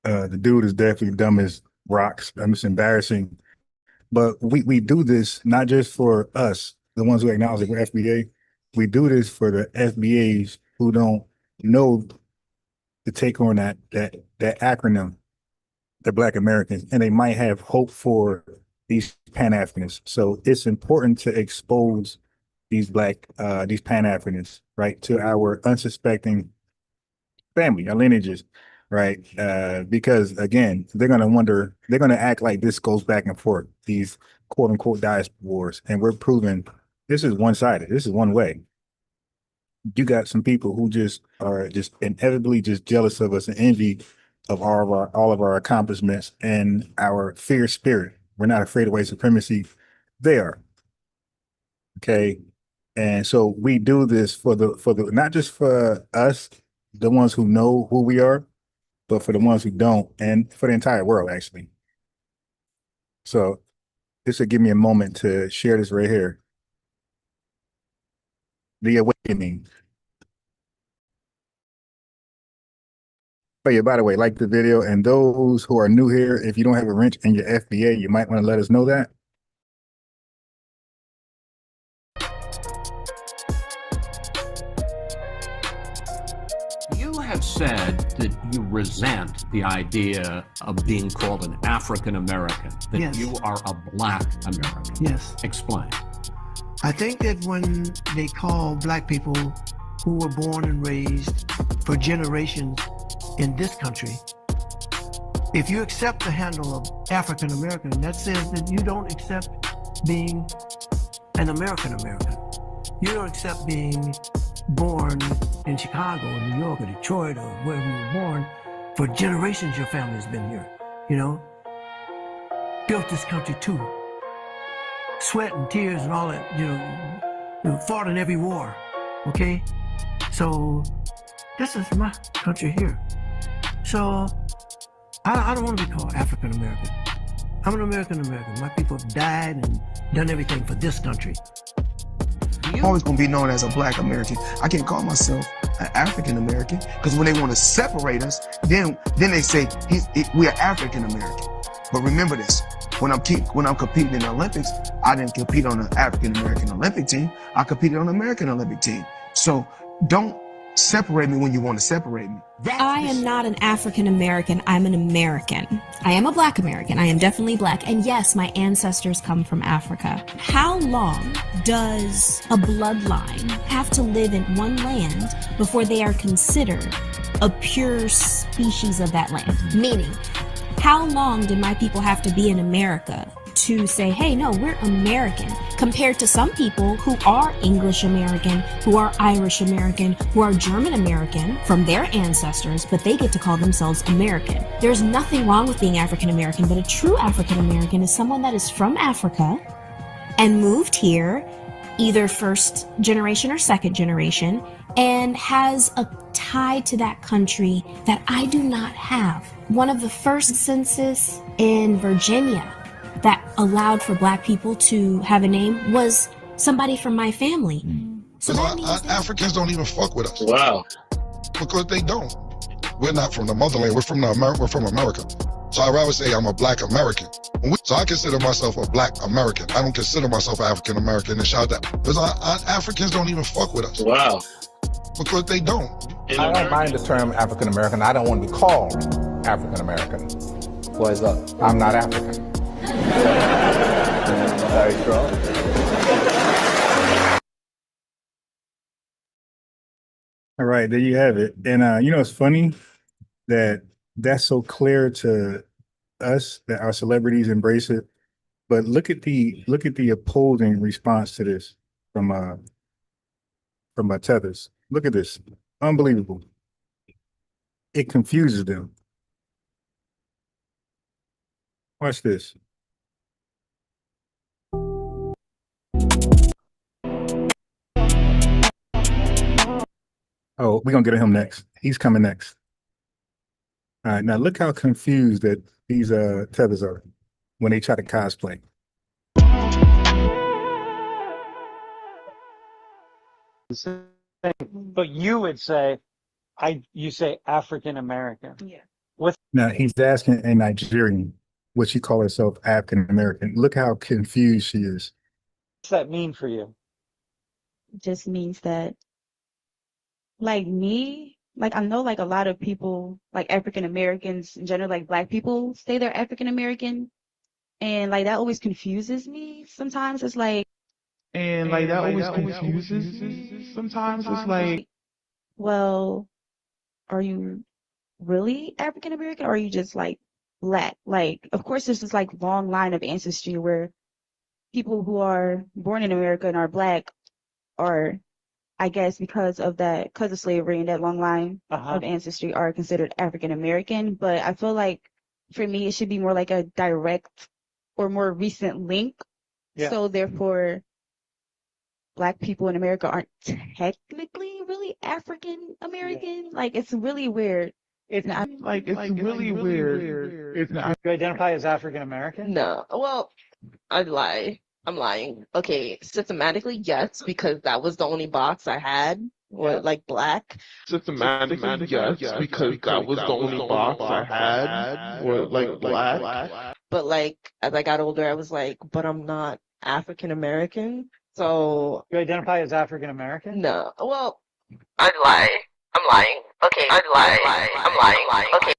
The dude is definitely dumb as rocks. It's embarrassing. But we do this not just for us, the ones who acknowledge that we're FBA. We do this for the FBAs who don't know to take on that acronym, the Black Americans, and they might have hope for these Pan-Africanists. So it's important to expose these Pan-Africanists, right, to our unsuspecting family, our lineages, right? Because again, they're gonna act like this goes back and forth, these quote unquote diaspora wars, and we're proving this is one-sided. This is one way. You got some people who just are just inevitably just jealous of us and envy of all of our accomplishments and our fierce spirit. We're not afraid of white supremacy. They are. Okay. And so we do this for the not just for us, the ones who know who we are, but for the ones who don't, and for the entire world, actually. So this will give me a moment to share this right here. The awakening. Oh yeah, by the way, like the video, and those who are new here, if you don't have a wrench in your FBA, you might want to let us know that. You have said that you resent the idea of being called an African American, that Yes. you are a Black American. Yes. Explain. I think that when they call Black people who were born and raised for generations in this country, if you accept the handle of African American, that says that you don't accept being an American American. You don't accept being born in Chicago or New York or Detroit or wherever you were born. For generations, your family has been here, you know? Built this country too. Sweat and tears and all that, you know, fought in every war, okay? So this is my country here. So I don't want to be called African American. I'm an American American. My people have died and done everything for this country. I'm always going to be known as a Black American. I can't call myself an African American because when they want to separate us, then they say we are African American. But remember this: when I'm competing in the Olympics, I didn't compete on the African American Olympic team. I competed on the American Olympic team. So don't separate me when you want to separate me. I am not an African American. I'm an American. I am a Black American. I am definitely Black. And yes, my ancestors come from Africa. How long does a bloodline have to live in one land before they are considered a pure species of that land? Meaning, how long did my people have to be in America to say, hey, no, we're American, compared to some people who are English American, who are Irish American, who are German American from their ancestors, but they get to call themselves American. There's nothing wrong with being African American, but a true African American is someone that is from Africa and moved here, either first generation or second generation, and has a tie to that country that I do not have. One of the first census in Virginia that allowed for Black people to have a name was somebody from my family. So that means that Africans don't even fuck with us. Wow. Because they don't. We're not from the motherland. We're from America. So I'd rather say I'm a Black American. So I consider myself a Black American. I don't consider myself African American. And shout out that because Africans don't even fuck with us. Wow. Because they don't. I don't mind the term African American. I don't want to be called African American. Why is that? I'm not African. Very strong. All right, there you have it. And you know, it's funny that that's so clear to us that our celebrities embrace it. But look at the opposing response to this from Tethers. Look at this. Unbelievable. It confuses them. Watch this. Oh, we're gonna get him next. He's coming next. All right, now look how confused that these Tethers are when they try to cosplay. But you would say, you say African American. Yeah. Now he's asking a Nigerian, would she call herself African American? Look how confused she is. What's that mean for you? It just means that, like me, like I know like a lot of people, like African Americans in general, like Black people say they're African American. And like that always confuses me. Sometimes it's like, Sometimes it's like, well, are you really African American or are you just like Black? Like, of course, there's this like long line of ancestry where people who are born in America and are Black are I guess because of slavery and that long line of ancestry are considered African American. But I feel like for me, it should be more like a direct or more recent link. Yeah. So therefore, Black people in America aren't technically really African American. Like it's really weird. It's really weird. It's not. You identify as African American? No. Well, I'd lie. I'm lying. Okay, systematically, yes, because that was the only box I had, or like black. Systematically, yes, because that was the only box I had, or like black. But like as I got older, I was like, but I'm not African American. So You identify as African American? no. Well, I'd lie. I'm lying. Okay, I'd lie. I'm lying. Okay.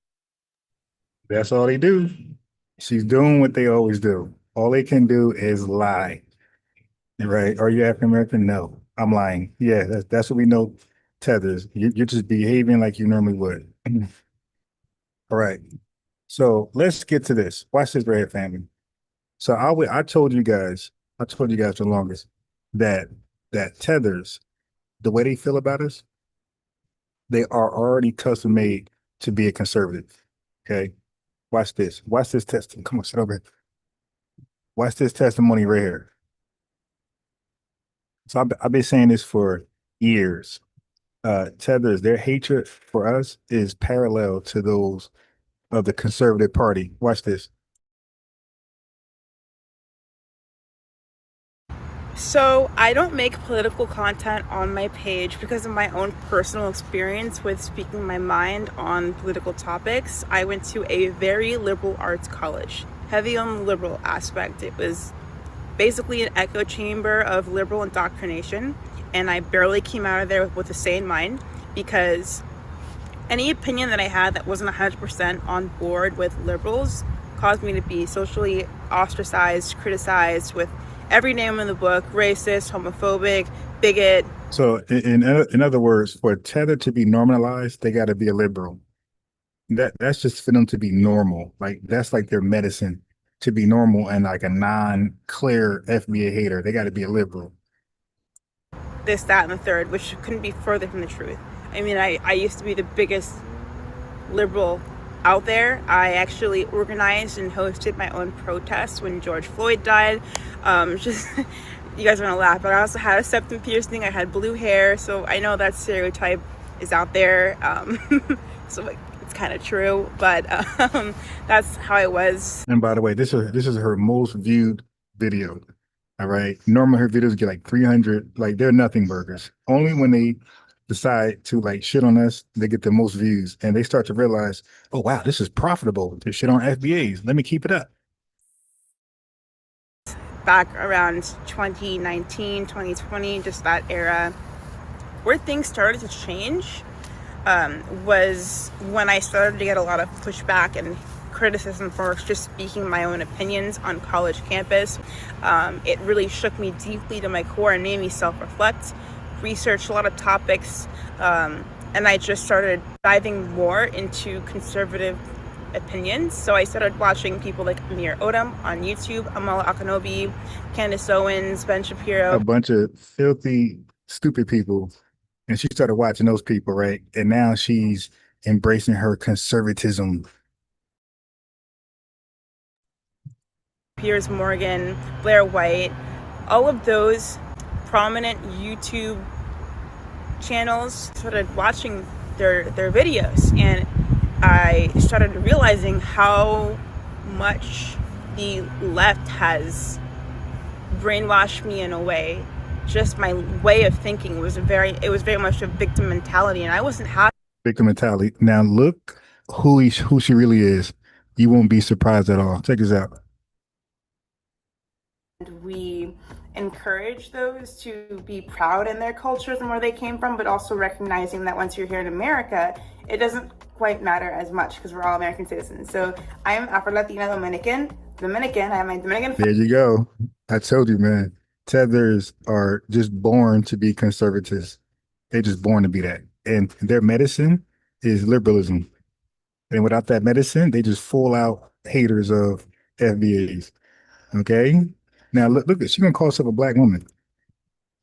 That's all they do. She's doing what they always do. All they can do is lie. Right? Are you African American? No, I'm lying. Yeah, that's what we know. Tethers. You're just behaving like you normally would. All right. So let's get to this. Watch this right here, family. So I told you guys for the longest that tethers, the way they feel about us, they are already custom made to be a conservative. Okay. Watch this. Watch this testimony. Come on, sit over here. Watch this testimony right here. So I've been saying this for years. Tethers, their hatred for us is parallel to those of the conservative party. Watch this. So I don't make political content on my page because of my own personal experience with speaking my mind on political topics. I went to a very liberal arts college, heavy on the liberal aspect. It was basically an echo chamber of liberal indoctrination, and I barely came out of there with a sane mind because any opinion that I had that wasn't 100% on board with liberals caused me to be socially ostracized, criticized with every name in the book: racist, homophobic, bigot. So in other words, for a tether to be normalized, they got to be a liberal. That's just for them to be normal. Like that's like their medicine to be normal, and like a non-clear FBA hater, they got to be a liberal. This, that, and the third, which couldn't be further from the truth. I mean, I used to be the biggest liberal out there. I actually organized and hosted my own protests when George Floyd died. Just you guys are gonna laugh, but I also had a septum piercing. I had blue hair, so I know that stereotype is out there. So it's kind of true, but that's how I was. And by the way, this is her most viewed video. All right. Normally her videos get like 300, like they're nothing burgers. Only when they decide to like shit on us, they get the most views, and they start to realize, oh wow, this is profitable to shit on FBAs. Let me keep it up. Back around 2019, 2020, just that era, where things started to change was when I started to get a lot of pushback and criticism for just speaking my own opinions on college campus. It really shook me deeply to my core and made me self-reflect, research a lot of topics, and I just started diving more into conservative opinions. So I started watching people like Amir Odom on YouTube, Amala Akanobi, Candace Owens, Ben Shapiro. A bunch of filthy, stupid people. And she started watching those people, right? And now she's embracing her conservatism. Piers Morgan, Blair White, all of those prominent YouTube channels, started watching their videos, and I started realizing how much the left has brainwashed me in a way. Just my way of thinking was very much a victim mentality, and I wasn't happy. Victim mentality. Now look who she really is. You won't be surprised at all. Check this out. We encourage those to be proud in their cultures and where they came from, but also recognizing that once you're here in America, it doesn't quite matter as much because we're all American citizens. So I'm Afro-Latina Dominican. I have my Dominican. There you go. I told you, man. Tethers are just born to be conservatives. They're just born to be that. And their medicine is liberalism. And without that medicine, they just full out haters of FBAs. Okay? Now, look, she's going to call herself a black woman.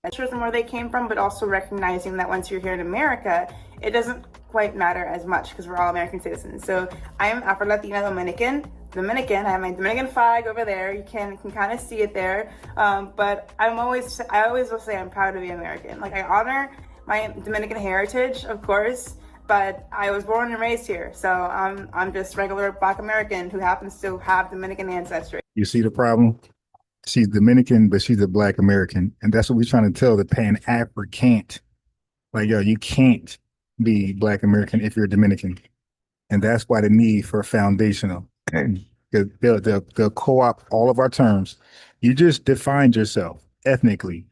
and where they came from, but also recognizing that once you're here in America, it doesn't quite matter as much because we're all American citizens. So I am Afro-Latina Dominican. I have my Dominican flag over there. You can kind of see it there. But I always will say I'm proud to be American. Like, I honor my Dominican heritage, of course, but I was born and raised here. So I'm just regular Black American who happens to have Dominican ancestry. You see the problem? She's Dominican, but she's a Black American. And that's what we're trying to tell the Pan-AfriCAN'T. Like, yo, you can't be Black American if you're Dominican. And that's why the need for foundational. They'll co-opt all of our terms. You just defined yourself ethnically.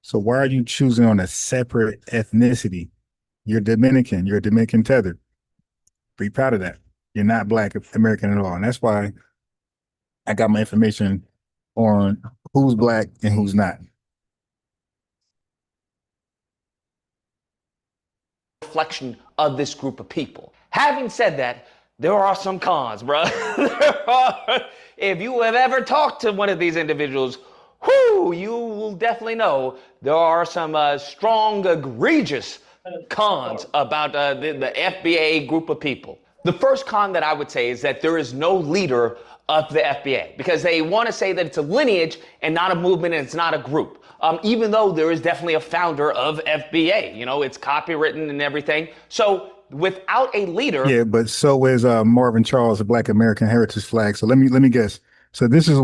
So why are you choosing on a separate ethnicity? You're Dominican. You're a Dominican tethered. Be proud of that. You're not Black American at all. And that's why I got my information on who's Black and who's not. Reflection of this group of people. Having said that, there are some cons, bro. If you have ever talked to one of these individuals, you will definitely know there are some strong, egregious cons about the FBA group of people. The first con that I would say is that there is no leader of the FBA because they want to say that it's a lineage and not a movement and it's not a group. Even though there is definitely a founder of FBA, you know, it's copywritten and everything. So without a leader. Yeah, but so is Marvin Charles, a Black American heritage flag. So let me guess. So this is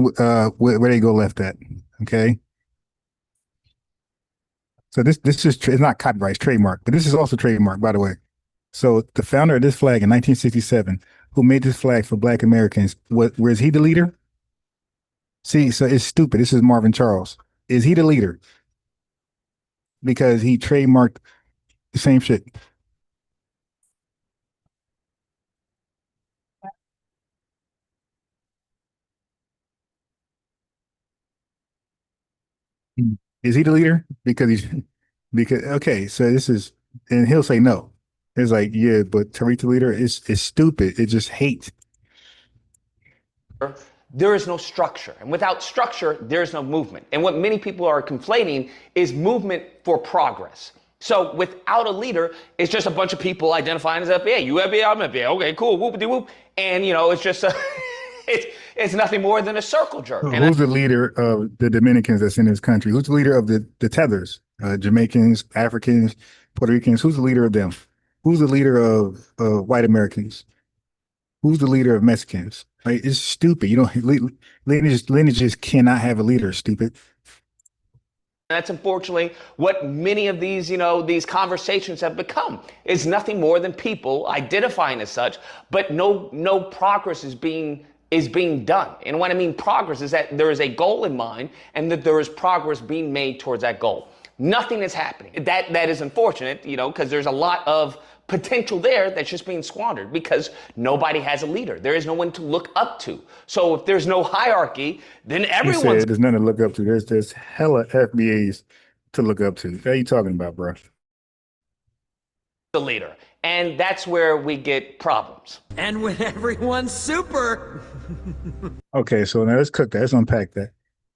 where they go left at. Okay. So this is it's not copyright, it's trademark, but this is also trademark, by the way. So the founder of this flag in 1967, who made this flag for Black Americans, was he the leader? See, so it's stupid. This is Marvin Charles. Is he the leader? Because he trademarked the same shit. Is he the leader? Because okay, so this is, and he'll say no. It's like, yeah, but Tariq the leader is stupid. It just hate. There is no structure. And without structure, there's no movement. And what many people are conflating is movement for progress. So without a leader, it's just a bunch of people identifying as FBA. You FBA, I'm FBA. Okay, cool, whoop-de-whoop. And, you know, it's just it's nothing more than a circle jerk. Who's the leader of the Dominicans that's in this country? Who's the leader of the tethers? Jamaicans, Africans, Puerto Ricans. Who's the leader of them? Who's the leader of white Americans? Who's the leader of Mexicans? Like, it's stupid. You don't lineages cannot have a leader. Stupid. That's unfortunately what many of these, you know, these conversations have become. It's nothing more than people identifying as such, but no progress is being done. And what I mean progress is that there is a goal in mind and that there is progress being made towards that goal. Nothing is happening. That is unfortunate, you know, because there's a lot of potential there that's just being squandered because nobody has a leader. There is no one to look up to. So if there's no hierarchy, then everyone's... There's nothing to look up to. There's hella FBAs to look up to. What are you talking about, bro? the leader. And that's where we get problems. And when everyone's super. Okay, so now let's cook that. Let's unpack that.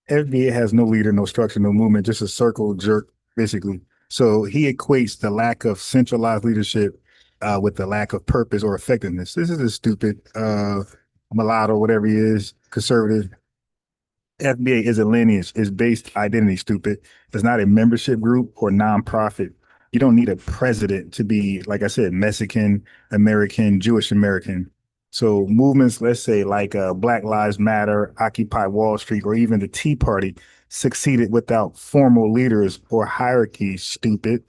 FBA has no leader, no structure, no movement, just a circle jerk, basically. So he equates the lack of centralized leadership with the lack of purpose or effectiveness. This is a stupid mulatto, whatever he is, conservative. FBA is a lineage, is based identity, stupid. It's not a membership group or nonprofit. You don't need a president to be, like I said, Mexican American, Jewish American. So movements, let's say like Black Lives Matter, Occupy Wall Street, or even the Tea Party succeeded without formal leaders or hierarchy, stupid.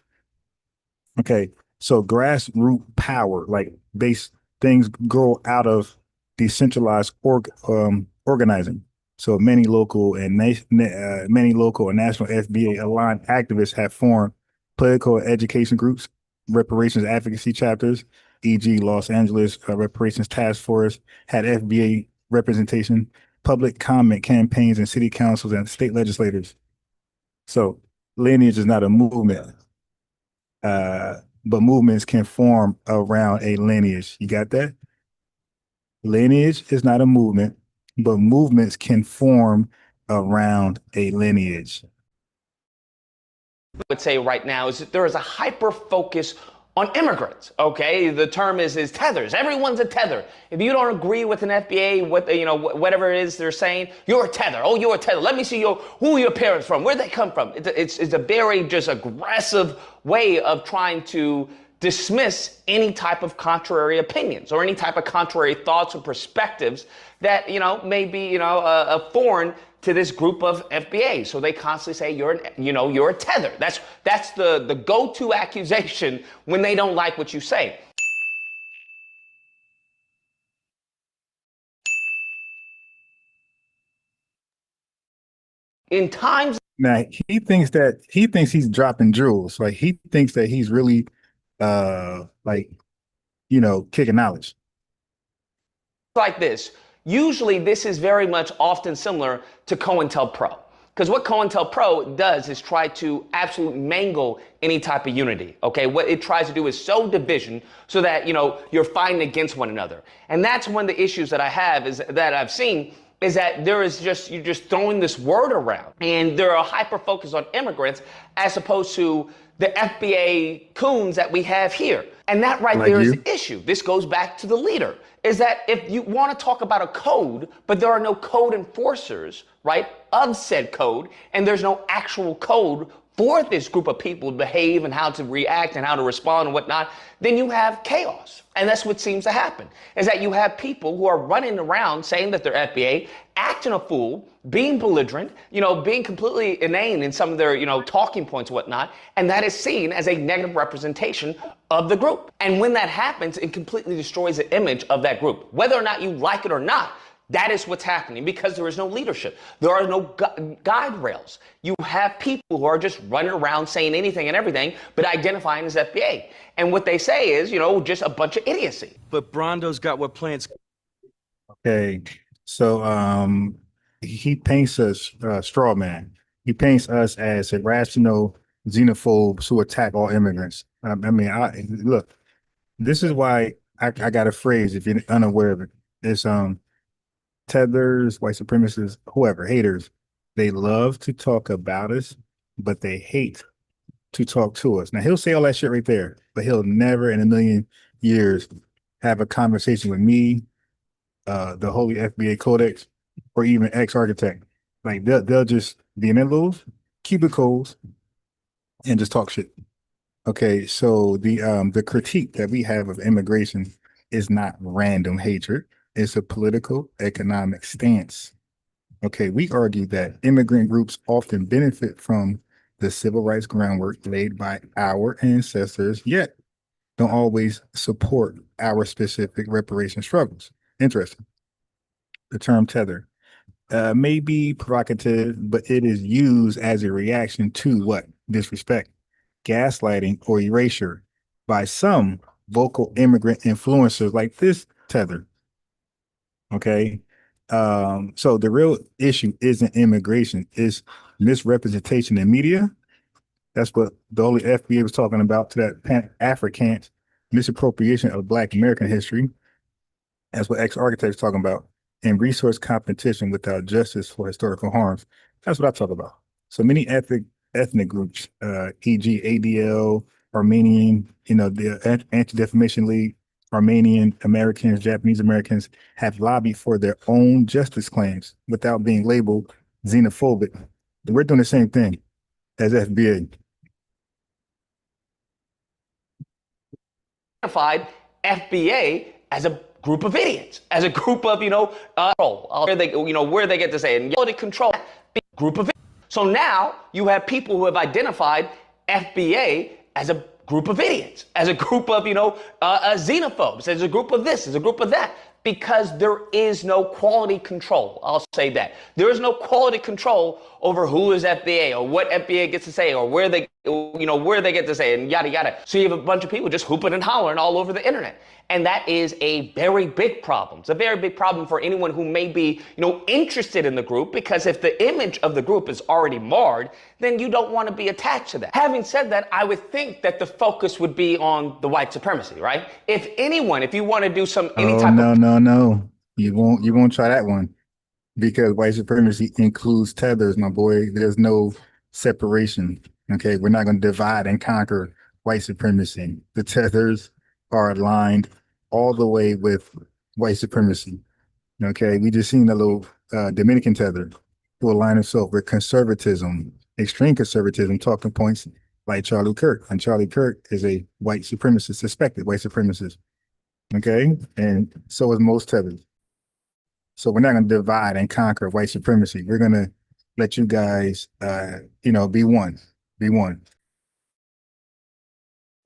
Okay, so grassroots power, like base things grow out of decentralized organizing. So many local and national FBA aligned activists have formed political education groups, reparations advocacy chapters, e.g. Los Angeles Reparations Task Force had FBA representation, public comment campaigns in city councils and state legislators. So lineage is not a movement, but movements can form around a lineage. You got that? Lineage is not a movement, but movements can form around a lineage. would say right now is that there is a hyper focus on immigrants. Okay, the term is tethers. Everyone's a tether. If you don't agree with an FBA, whatever it is they're saying, you're a tether. Oh, you're a tether. Let me see who your parents from, where they come from. It's a very just aggressive way of trying to dismiss any type of contrary opinions or any type of contrary thoughts or perspectives that may be a foreign to this group of FBA. So they constantly say you're a tether. That's the go-to accusation when they don't like what you say. In times now he thinks he's dropping jewels. Like he thinks that he's really kicking knowledge like this, usually this is very much often similar to COINTELPRO. Because what COINTELPRO does is try to absolutely mangle any type of unity. Okay, what it tries to do is sow division so that you're fighting against one another. And that's one of the issues that I've seen is that you're just throwing this word around, and there are hyper focus on immigrants as opposed to the FBA coons that we have here. And that there is the issue. This goes back to the leader, is that if you want to talk about a code, but there are no code enforcers, right, of said code, and there's no actual code for this group of people to behave and how to react and how to respond and whatnot, then you have chaos. And that's what seems to happen, is that you have people who are running around saying that they're FBA, acting a fool, being belligerent, being completely inane in some of their, talking points and whatnot, and that is seen as a negative representation of the group. And when that happens, it completely destroys the image of that group. Whether or not you like it or not, that is what's happening because there is no leadership. There are no guide rails. You have people who are just running around saying anything and everything, but identifying as FBA. And what they say is, just a bunch of idiocy. But Brondo's got what plants. Okay, so he paints us straw man. He paints us as irrational xenophobes who attack all immigrants. Look, this is why I got a phrase if you're unaware of it. It's tethers, white supremacists, whoever, haters, they love to talk about us, but they hate to talk to us. Now, he'll say all that shit right there, but he'll never in a million years have a conversation with me, the Holy FBA Codex, or even ex-architect. Like, they'll just be in their little cubicles and just talk shit. Okay, so the critique that we have of immigration is not random hatred. It's a political, economic stance. Okay, we argue that immigrant groups often benefit from the civil rights groundwork laid by our ancestors, yet don't always support our specific reparation struggles. Interesting. The term tether may be provocative, but it is used as a reaction to what? Disrespect, gaslighting, or erasure by some vocal immigrant influencers like this tether. Okay. So the real issue isn't immigration, it's misrepresentation in media. That's what the only FBA was talking about, to that Pan-AfriCAN'T misappropriation of Black American history. That's what ex-architects talking about. And resource competition without justice for historical harms. That's what I talk about. So many ethnic groups, e.g. ADL, Armenian, the Anti-Defamation League, Armenian Americans, Japanese Americans have lobbied for their own justice claims without being labeled xenophobic. We're doing the same thing as FBA. Identified FBA as a group of idiots, as a group of, where they get to say it, and quality control group of idiots. So now you have people who have identified FBA as a group of idiots, as a group of, xenophobes, as a group of this, as a group of that, because there is no quality control. I'll say that. There is no quality control over who is FBA or what FBA gets to say or where they get to say it and yada, yada. So you have a bunch of people just hooping and hollering all over the internet. And that is a very big problem. It's a very big problem for anyone who may be, interested in the group, because if the image of the group is already marred, then you don't want to be attached to that. Having said that, I would think that the focus would be on the white supremacy, right? If you want to do No. You won't try that one, because white supremacy includes tethers, my boy. There's no separation. Okay, we're not going to divide and conquer white supremacy. The tethers are aligned all the way with white supremacy. Okay, we just seen a little Dominican tether who align himself with conservatism, extreme conservatism, talking points like Charlie Kirk. And Charlie Kirk is a white supremacist, suspected white supremacist. Okay, and so is most tethers. So we're not going to divide and conquer white supremacy. We're going to let you guys, be one. Be one.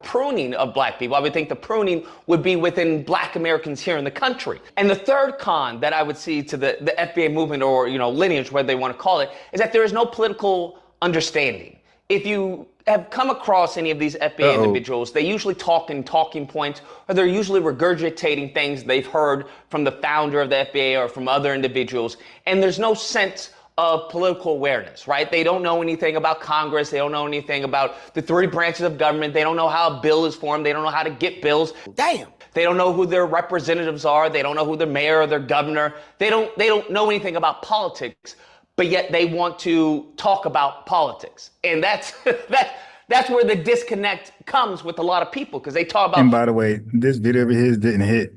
Pruning of black people. I would think the pruning would be within black Americans here in the country. And the third con that I would see to the FBA movement or, lineage, whatever they want to call it, is that there is no political understanding. If you have come across any of these FBA individuals, they usually talk in talking points, or they're usually regurgitating things they've heard from the founder of the FBA or from other individuals. And there's no sense of political awareness, right? They don't know anything about Congress. They don't know anything about the three branches of government. They don't know how a bill is formed. They don't know how to get bills. Damn. They don't know who their representatives are. They don't know who their mayor or their governor. They don't know anything about politics, but yet they want to talk about politics. And that's where the disconnect comes with a lot of people, because they talk about. And by the way, this video of his didn't hit.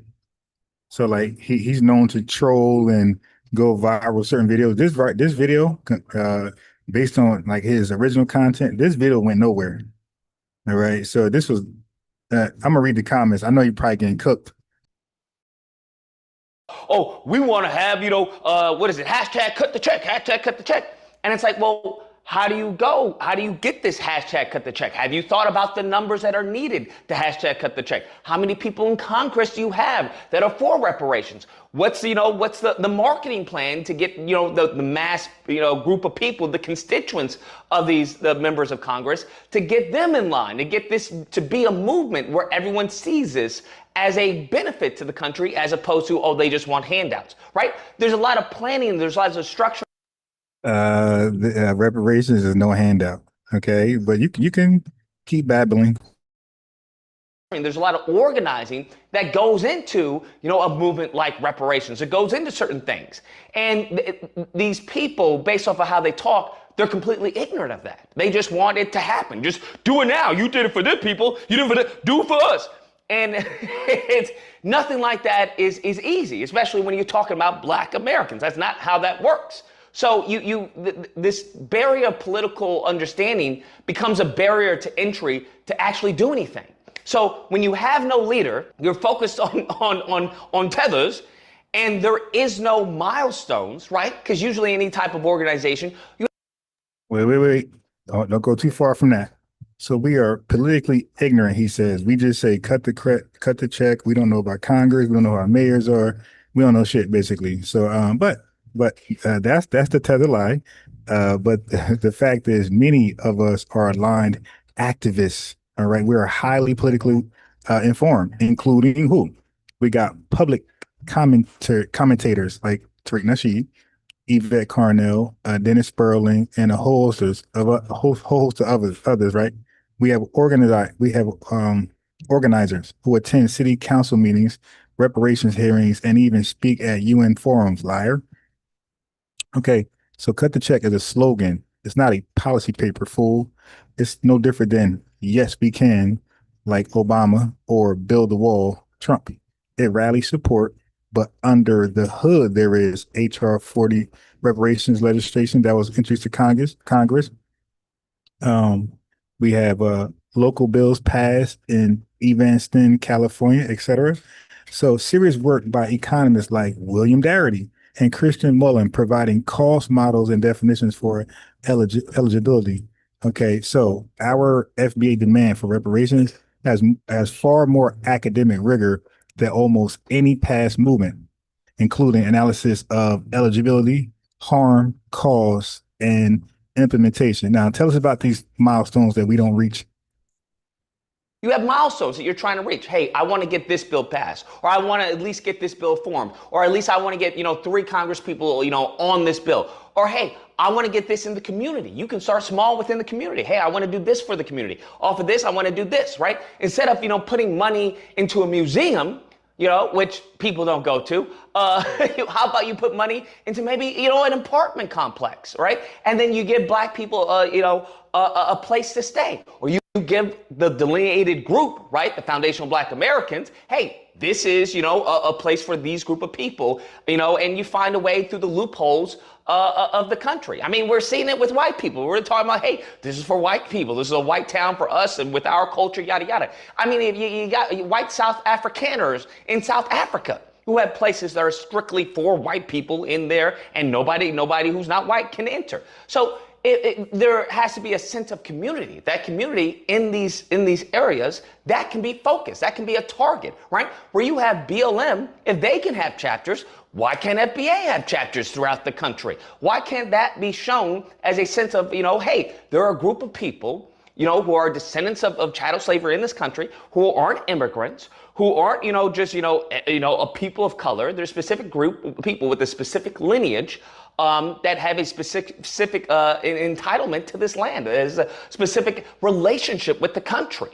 So like he's known to troll and go viral certain videos. This video, based on like his original content, this video went nowhere. All right. So this was, I'm gonna read the comments. I know you're probably getting cooked. Oh, we want to have, what is it? Hashtag cut the check, hashtag cut the check. And it's like, well, how do you go? How do you get this hashtag cut the check? Have you thought about the numbers that are needed to hashtag cut the check? How many people in Congress do you have that are for reparations? What's the marketing plan to get, the mass, group of people, the constituents of the members of Congress, to get them in line, to get this to be a movement where everyone sees this as a benefit to the country, as opposed to, they just want handouts, right? There's a lot of planning. There's lots of structure. Reparations is no handout. Okay, but you can keep babbling. There's a lot of organizing that goes into, a movement like reparations. It goes into certain things. And these people, based off of how they talk, they're completely ignorant of that. They just want it to happen. Just do it now. You did it for them people. You did it for them. Do it for us. And it's nothing like that is easy, especially when you're talking about black Americans. That's not how that works. So this barrier of political understanding becomes a barrier to entry to actually do anything. So when you have no leader, you're focused on tethers, and there is no milestones, right? Because usually any type of organization. Wait. Don't go too far from that. So we are politically ignorant, he says. We just say cut the check. We don't know about Congress. We don't know who our mayors are. We don't know shit, basically. So, but that's the tether lie. But the fact is, many of us are aligned activists. All right, we are highly politically informed, including who? We got public commentators like Tariq Nasheed, Yvette Carnell, Dennis Sperling, and a whole host of others. Right? We have organizers who attend city council meetings, reparations hearings, and even speak at UN forums. Liar. Okay, so cut the check is a slogan. It's not a policy paper, fool. It's no different than yes, we can, like Obama, or build the wall, Trump. It rallies support, but under the hood, there is HR 40 reparations legislation that was introduced to Congress. We have local bills passed in Evanston, California, etc. So serious work by economists like William Darity and Christian Mullen providing cost models and definitions for eligibility. Okay, so our FBA demand for reparations has far more academic rigor than almost any past movement, including analysis of eligibility, harm, cause, and implementation. Now, tell us about these milestones that we don't reach. You have milestones that you're trying to reach. Hey, I want to get this bill passed, or I want to at least get this bill formed, or at least I want to get, 3 Congress people, on this bill. Or, hey, I want to get this in the community. You can start small within the community. Hey, I want to do this for the community. Off of this, I want to do this, right? Instead of, putting money into a museum, which people don't go to. How about you put money into maybe, an apartment complex, right? And then you give black people, a place to stay. Or you give the delineated group, right, the Foundational Black Americans, hey, this is, a place for these group of people, and you find a way through the loopholes of the country. I mean, we're seeing it with white people. We're talking about, hey, this is for white people. This is a white town for us and with our culture, yada, yada. I mean, if you got white South Afrikaners in South Africa who have places that are strictly for white people in there, and nobody who's not white can enter. So there has to be a sense of community. That community in these areas, that can be focused. That can be a target, right? Where you have BLM, if they can have chapters, why can't FBA have chapters throughout the country? Why can't that be shown as a sense of, hey, there are a group of people, who are descendants of chattel slavery in this country, who aren't immigrants, who aren't, just, a people of color. There's a specific group of people with a specific lineage that have a specific entitlement to this land. There's a specific relationship with the country.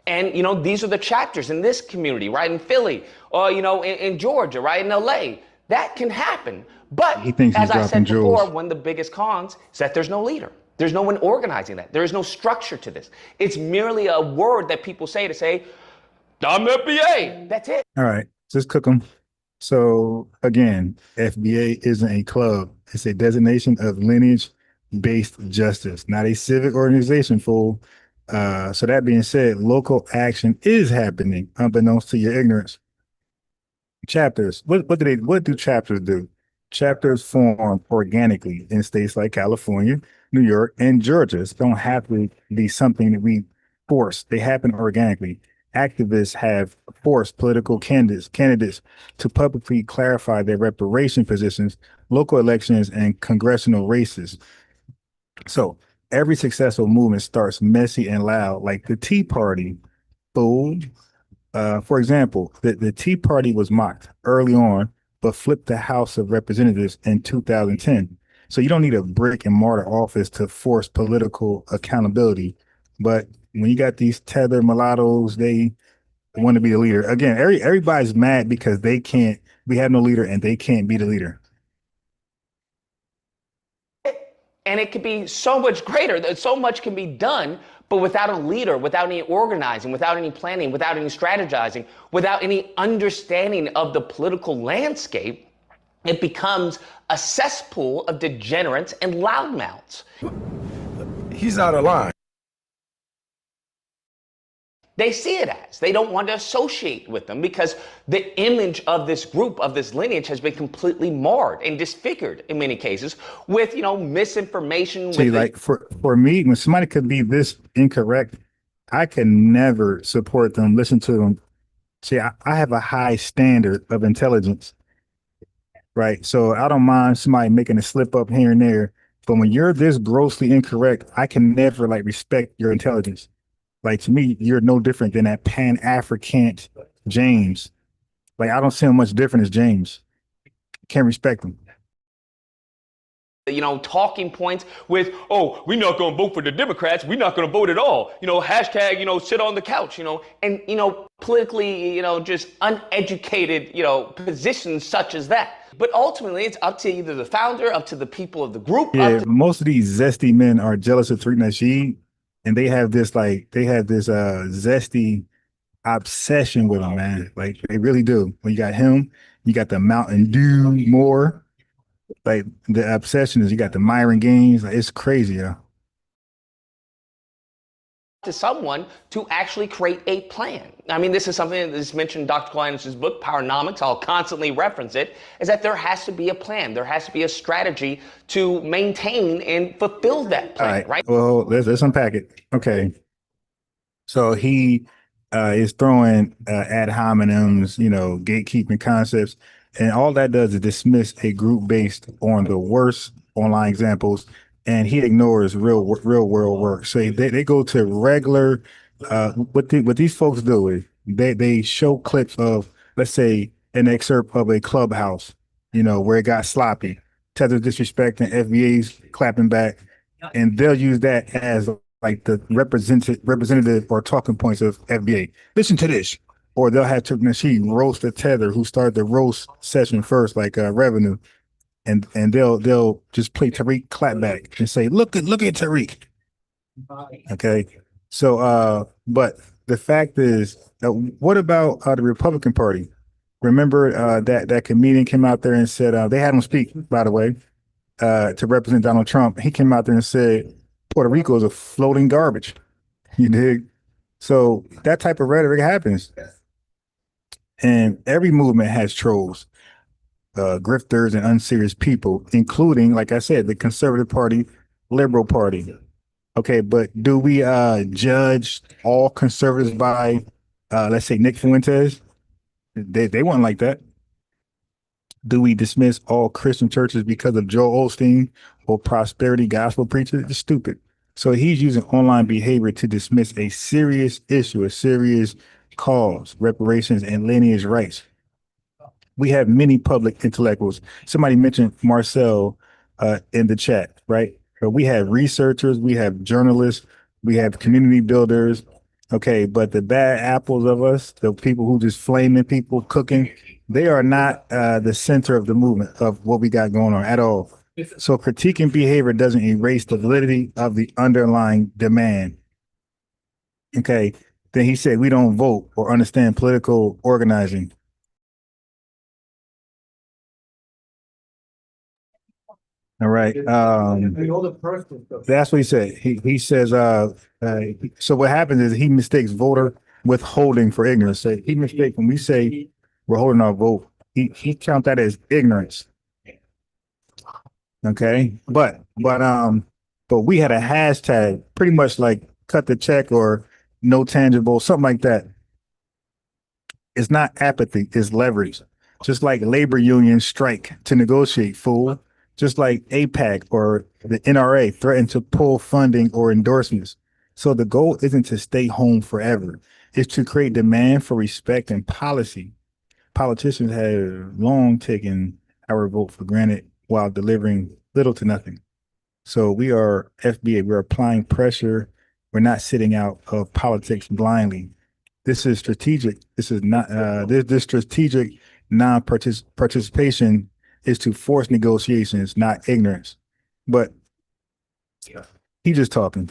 And, these are the chapters in this community, right? In Philly, or, in Georgia, right? In LA. That can happen. But as I said before, one of the biggest cons is that there's no leader. There's no one organizing that. There is no structure to this. It's merely a word that people say to say, I'm FBA. That's it. All right, just cook them. So again, FBA isn't a club. It's a designation of lineage-based justice, not a civic organization, fool. So that being said, local action is happening, unbeknownst to your ignorance. Chapters. What do chapters do? Chapters form organically in states like California, New York, and Georgia. It don't have to be something that we force. They happen organically. Activists have forced political candidates to publicly clarify their reparation positions, local elections, and congressional races. So every successful movement starts messy and loud, like the Tea Party. Boom. For example, the Tea Party was mocked early on, but flipped the House of Representatives in 2010. So you don't need a brick and mortar office to force political accountability. But when you got these tethered mulattoes, they want to be the leader. Again, everybody's mad because we have no leader and they can't be the leader. And it could be so much greater. So much can be done, but without a leader, without any organizing, without any planning, without any strategizing, without any understanding of the political landscape, it becomes a cesspool of degenerates and loudmouths. He's out of line. They see it as. They don't want to associate with them because the image of this group, of this lineage, has been completely marred and disfigured in many cases with, misinformation. See, like for me, when somebody could be this incorrect, I can never support them, listen to them. See, I have a high standard of intelligence, right? So I don't mind somebody making a slip up here and there. But when you're this grossly incorrect, I can never respect your intelligence. Like, to me, you're no different than that Pan-AfriCAN'T James. Like, I don't see him much different as James. Can't respect him. Talking points with, oh, we're not going to vote for the Democrats. We're not going to vote at all. Hashtag, sit on the couch, and, politically, just uneducated, positions such as that. But ultimately, it's up to either the founder, up to the people of the group. Yeah, most of these zesty men are jealous of Tariq Nasheed. And they have this zesty obsession with him, man. Like, they really do. When you got him, you got the Mountain Dew more. Like, the obsession is you got the Myron Gaines. Like, it's crazy, yeah. To someone to actually create a plan. I mean, this is something that is mentioned in Dr. Kleinis's book, Powernomics. I'll constantly reference it, is that there has to be a plan. There has to be a strategy to maintain and fulfill that plan, right? Well, let's unpack it. Okay. So he is throwing ad hominems, gatekeeping concepts, and all that does is dismiss a group based on the worst online examples, and he ignores real world work. So they go to regular, what these folks do is they show clips of, let's say, an excerpt of a clubhouse, where it got sloppy, Tether disrespecting, FBA's clapping back, and they'll use that as like the representative or talking points of FBA. Listen to this. or they'll have to she roast the tether who started the roast session first, like Revenue, and they'll just play Tariq clapback and say, look at Tariq. Okay, so but the fact is, what about the Republican Party? Remember that comedian came out there and said they had him speak, by the way, to represent Donald Trump. He came out there and said Puerto Rico is a floating garbage. You dig? So that type of rhetoric happens, and every movement has trolls, grifters, and unserious people, including, like I said, the Conservative Party, Liberal Party. Okay, but do we judge all conservatives by, let's say, Nick Fuentes? They weren't like that. Do we dismiss all Christian churches because of Joel Osteen or prosperity gospel preachers? It's stupid. So he's using online behavior to dismiss a serious issue, a serious cause, reparations and lineage rights. We have many public intellectuals. Somebody mentioned Marcel in the chat, right? So we have researchers, we have journalists, we have community builders. Okay, but the bad apples of us, the people who just flaming people, cooking, they are not the center of the movement of what we got going on at all. So critiquing behavior doesn't erase the validity of the underlying demand. Okay, then he said we don't vote or understand political organizing. All right. That's what he said. He says, so what happens is he mistakes voter withholding for ignorance. So he mistakes when we say we're holding our vote, he count that as ignorance. Okay. But we had a hashtag pretty much like cut the check or no tangible, something like that. It's not apathy, it's leverage. Just like labor unions strike to negotiate, fool. Just like APAC or the NRA threatened to pull funding or endorsements. So the goal isn't to stay home forever. It's to create demand for respect and policy. Politicians have long taken our vote for granted while delivering little to nothing. So we are FBA, we're applying pressure. We're not sitting out of politics blindly. This is strategic. This is not, this strategic non-participation is to force negotiations, not ignorance. But he just talking.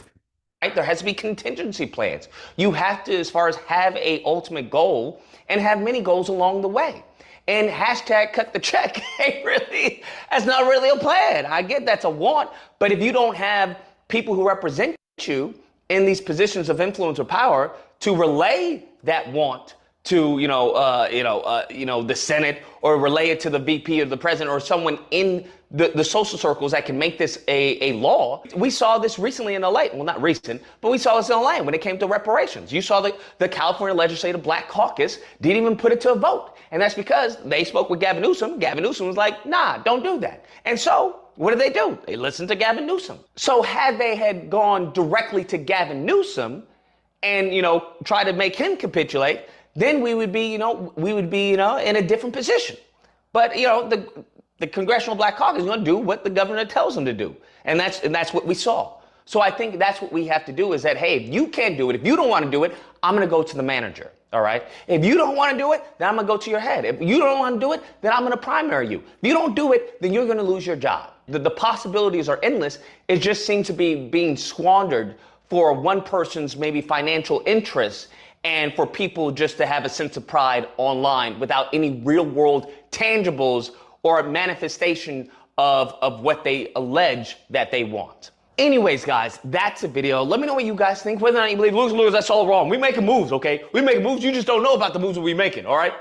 Right? There has to be contingency plans. You have to, as far as have a ultimate goal and have many goals along the way. And hashtag cut the check ain't really, that's not really a plan. I get that's a want, but if you don't have people who represent you in these positions of influence or power to relay that want to the Senate, or relay it to the VP or the president or someone in the social circles that can make this a law. We saw this recently in LA. Well, not recent, but we saw this in LA when it came to reparations. You saw the California Legislative Black Caucus didn't even put it to a vote. And that's because they spoke with Gavin Newsom. Gavin Newsom was like, nah, don't do that. And so what did they do? They listened to Gavin Newsom. So had they had gone directly to Gavin Newsom and, try to make him capitulate, then we would be, in a different position. But, the Congressional Black Caucus is going to do what the governor tells them to do. And that's what we saw. So I think that's what we have to do is that, hey, if you can't do it, if you don't want to do it, I'm going to go to the manager. All right. If you don't want to do it, then I'm going to go to your head. If you don't want to do it, then I'm going to primary you. If you don't do it, then you're going to lose your job. The possibilities are endless. It just seems to be being squandered for one person's maybe financial interests and for people just to have a sense of pride online without any real world tangibles or a manifestation of what they allege that they want. Anyways, guys, that's a video. Let me know what you guys think. Whether or not you believe lose, that's all wrong. We making moves, okay? We making moves. You just don't know about the moves that we making, all right?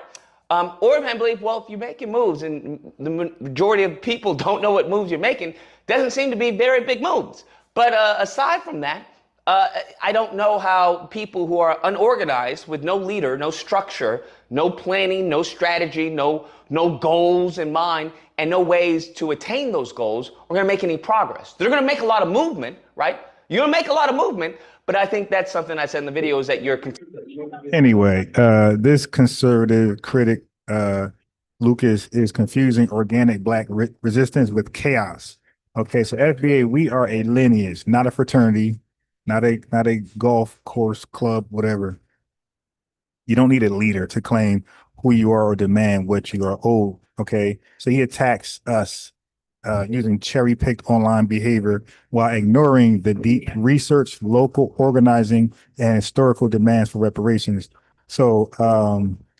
Or if I believe, well, if you're making moves and the majority of people don't know what moves you're making, doesn't seem to be very big moves. But aside from that, I don't know how people who are unorganized with no leader, no structure, no planning, no strategy, no goals in mind, and no ways to attain those goals are going to make any progress. They're going to make a lot of movement, right? You're going to make a lot of movement, but I think that's something I said in the video is that you're... Anyway, this conservative critic, Lucas, is confusing organic Black resistance with chaos. Okay, so FBA, we are a lineage, not a fraternity, not a golf course club, whatever. You don't need a leader to claim who you are or demand what you are owed. Okay. So he attacks us using cherry picked online behavior while ignoring the deep research, local organizing, and historical demands for reparations. So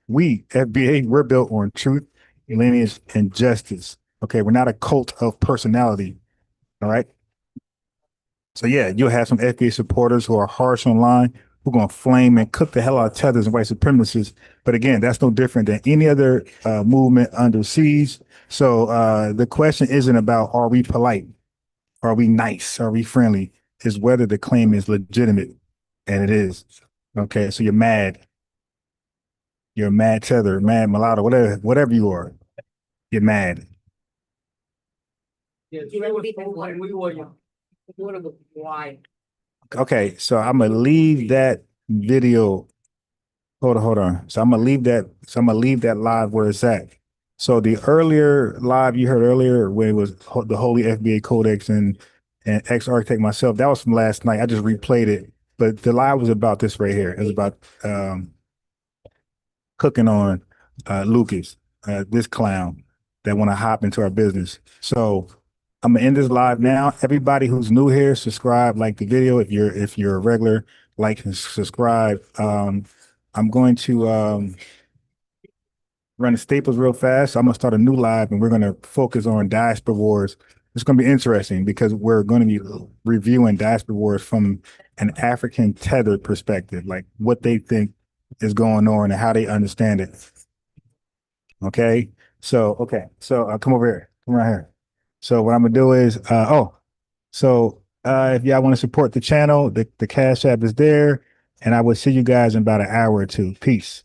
we, FBA, we're built on truth, lineage, and justice. Okay. We're not a cult of personality. All right. So yeah, you'll have some FBA supporters who are harsh online, who are going to flame and cook the hell out of tethers and white supremacists. But again, that's no different than any other movement under siege. So the question isn't about, are we polite? Are we nice? Are we friendly? Is whether the claim is legitimate. And it is. Okay, so you're mad. You're a mad tether, mad mulatto, whatever you are. You're mad. Okay, so I'm gonna leave that video. Hold on. So I'm gonna leave that live where it's at. So the earlier live you heard earlier, when it was the Holy FBA Codex and ex-architect myself, that was from last night. I just replayed it, but the live was about this right here. It was about cooking on Lucas, this clown that want to hop into our business. So I'm gonna end this live now. Everybody who's new here, subscribe, like the video. If you're a regular, like and subscribe. I'm going to run the staples real fast. So I'm gonna start a new live, and we're gonna focus on diaspora wars. It's gonna be interesting because we're going to be reviewing diaspora wars from an African tethered perspective, like what they think is going on and how they understand it. Okay. So come over here. Come right here. So what I'm gonna do is, if y'all want to support the channel, the Cash App is there, and I will see you guys in about an hour or two. Peace.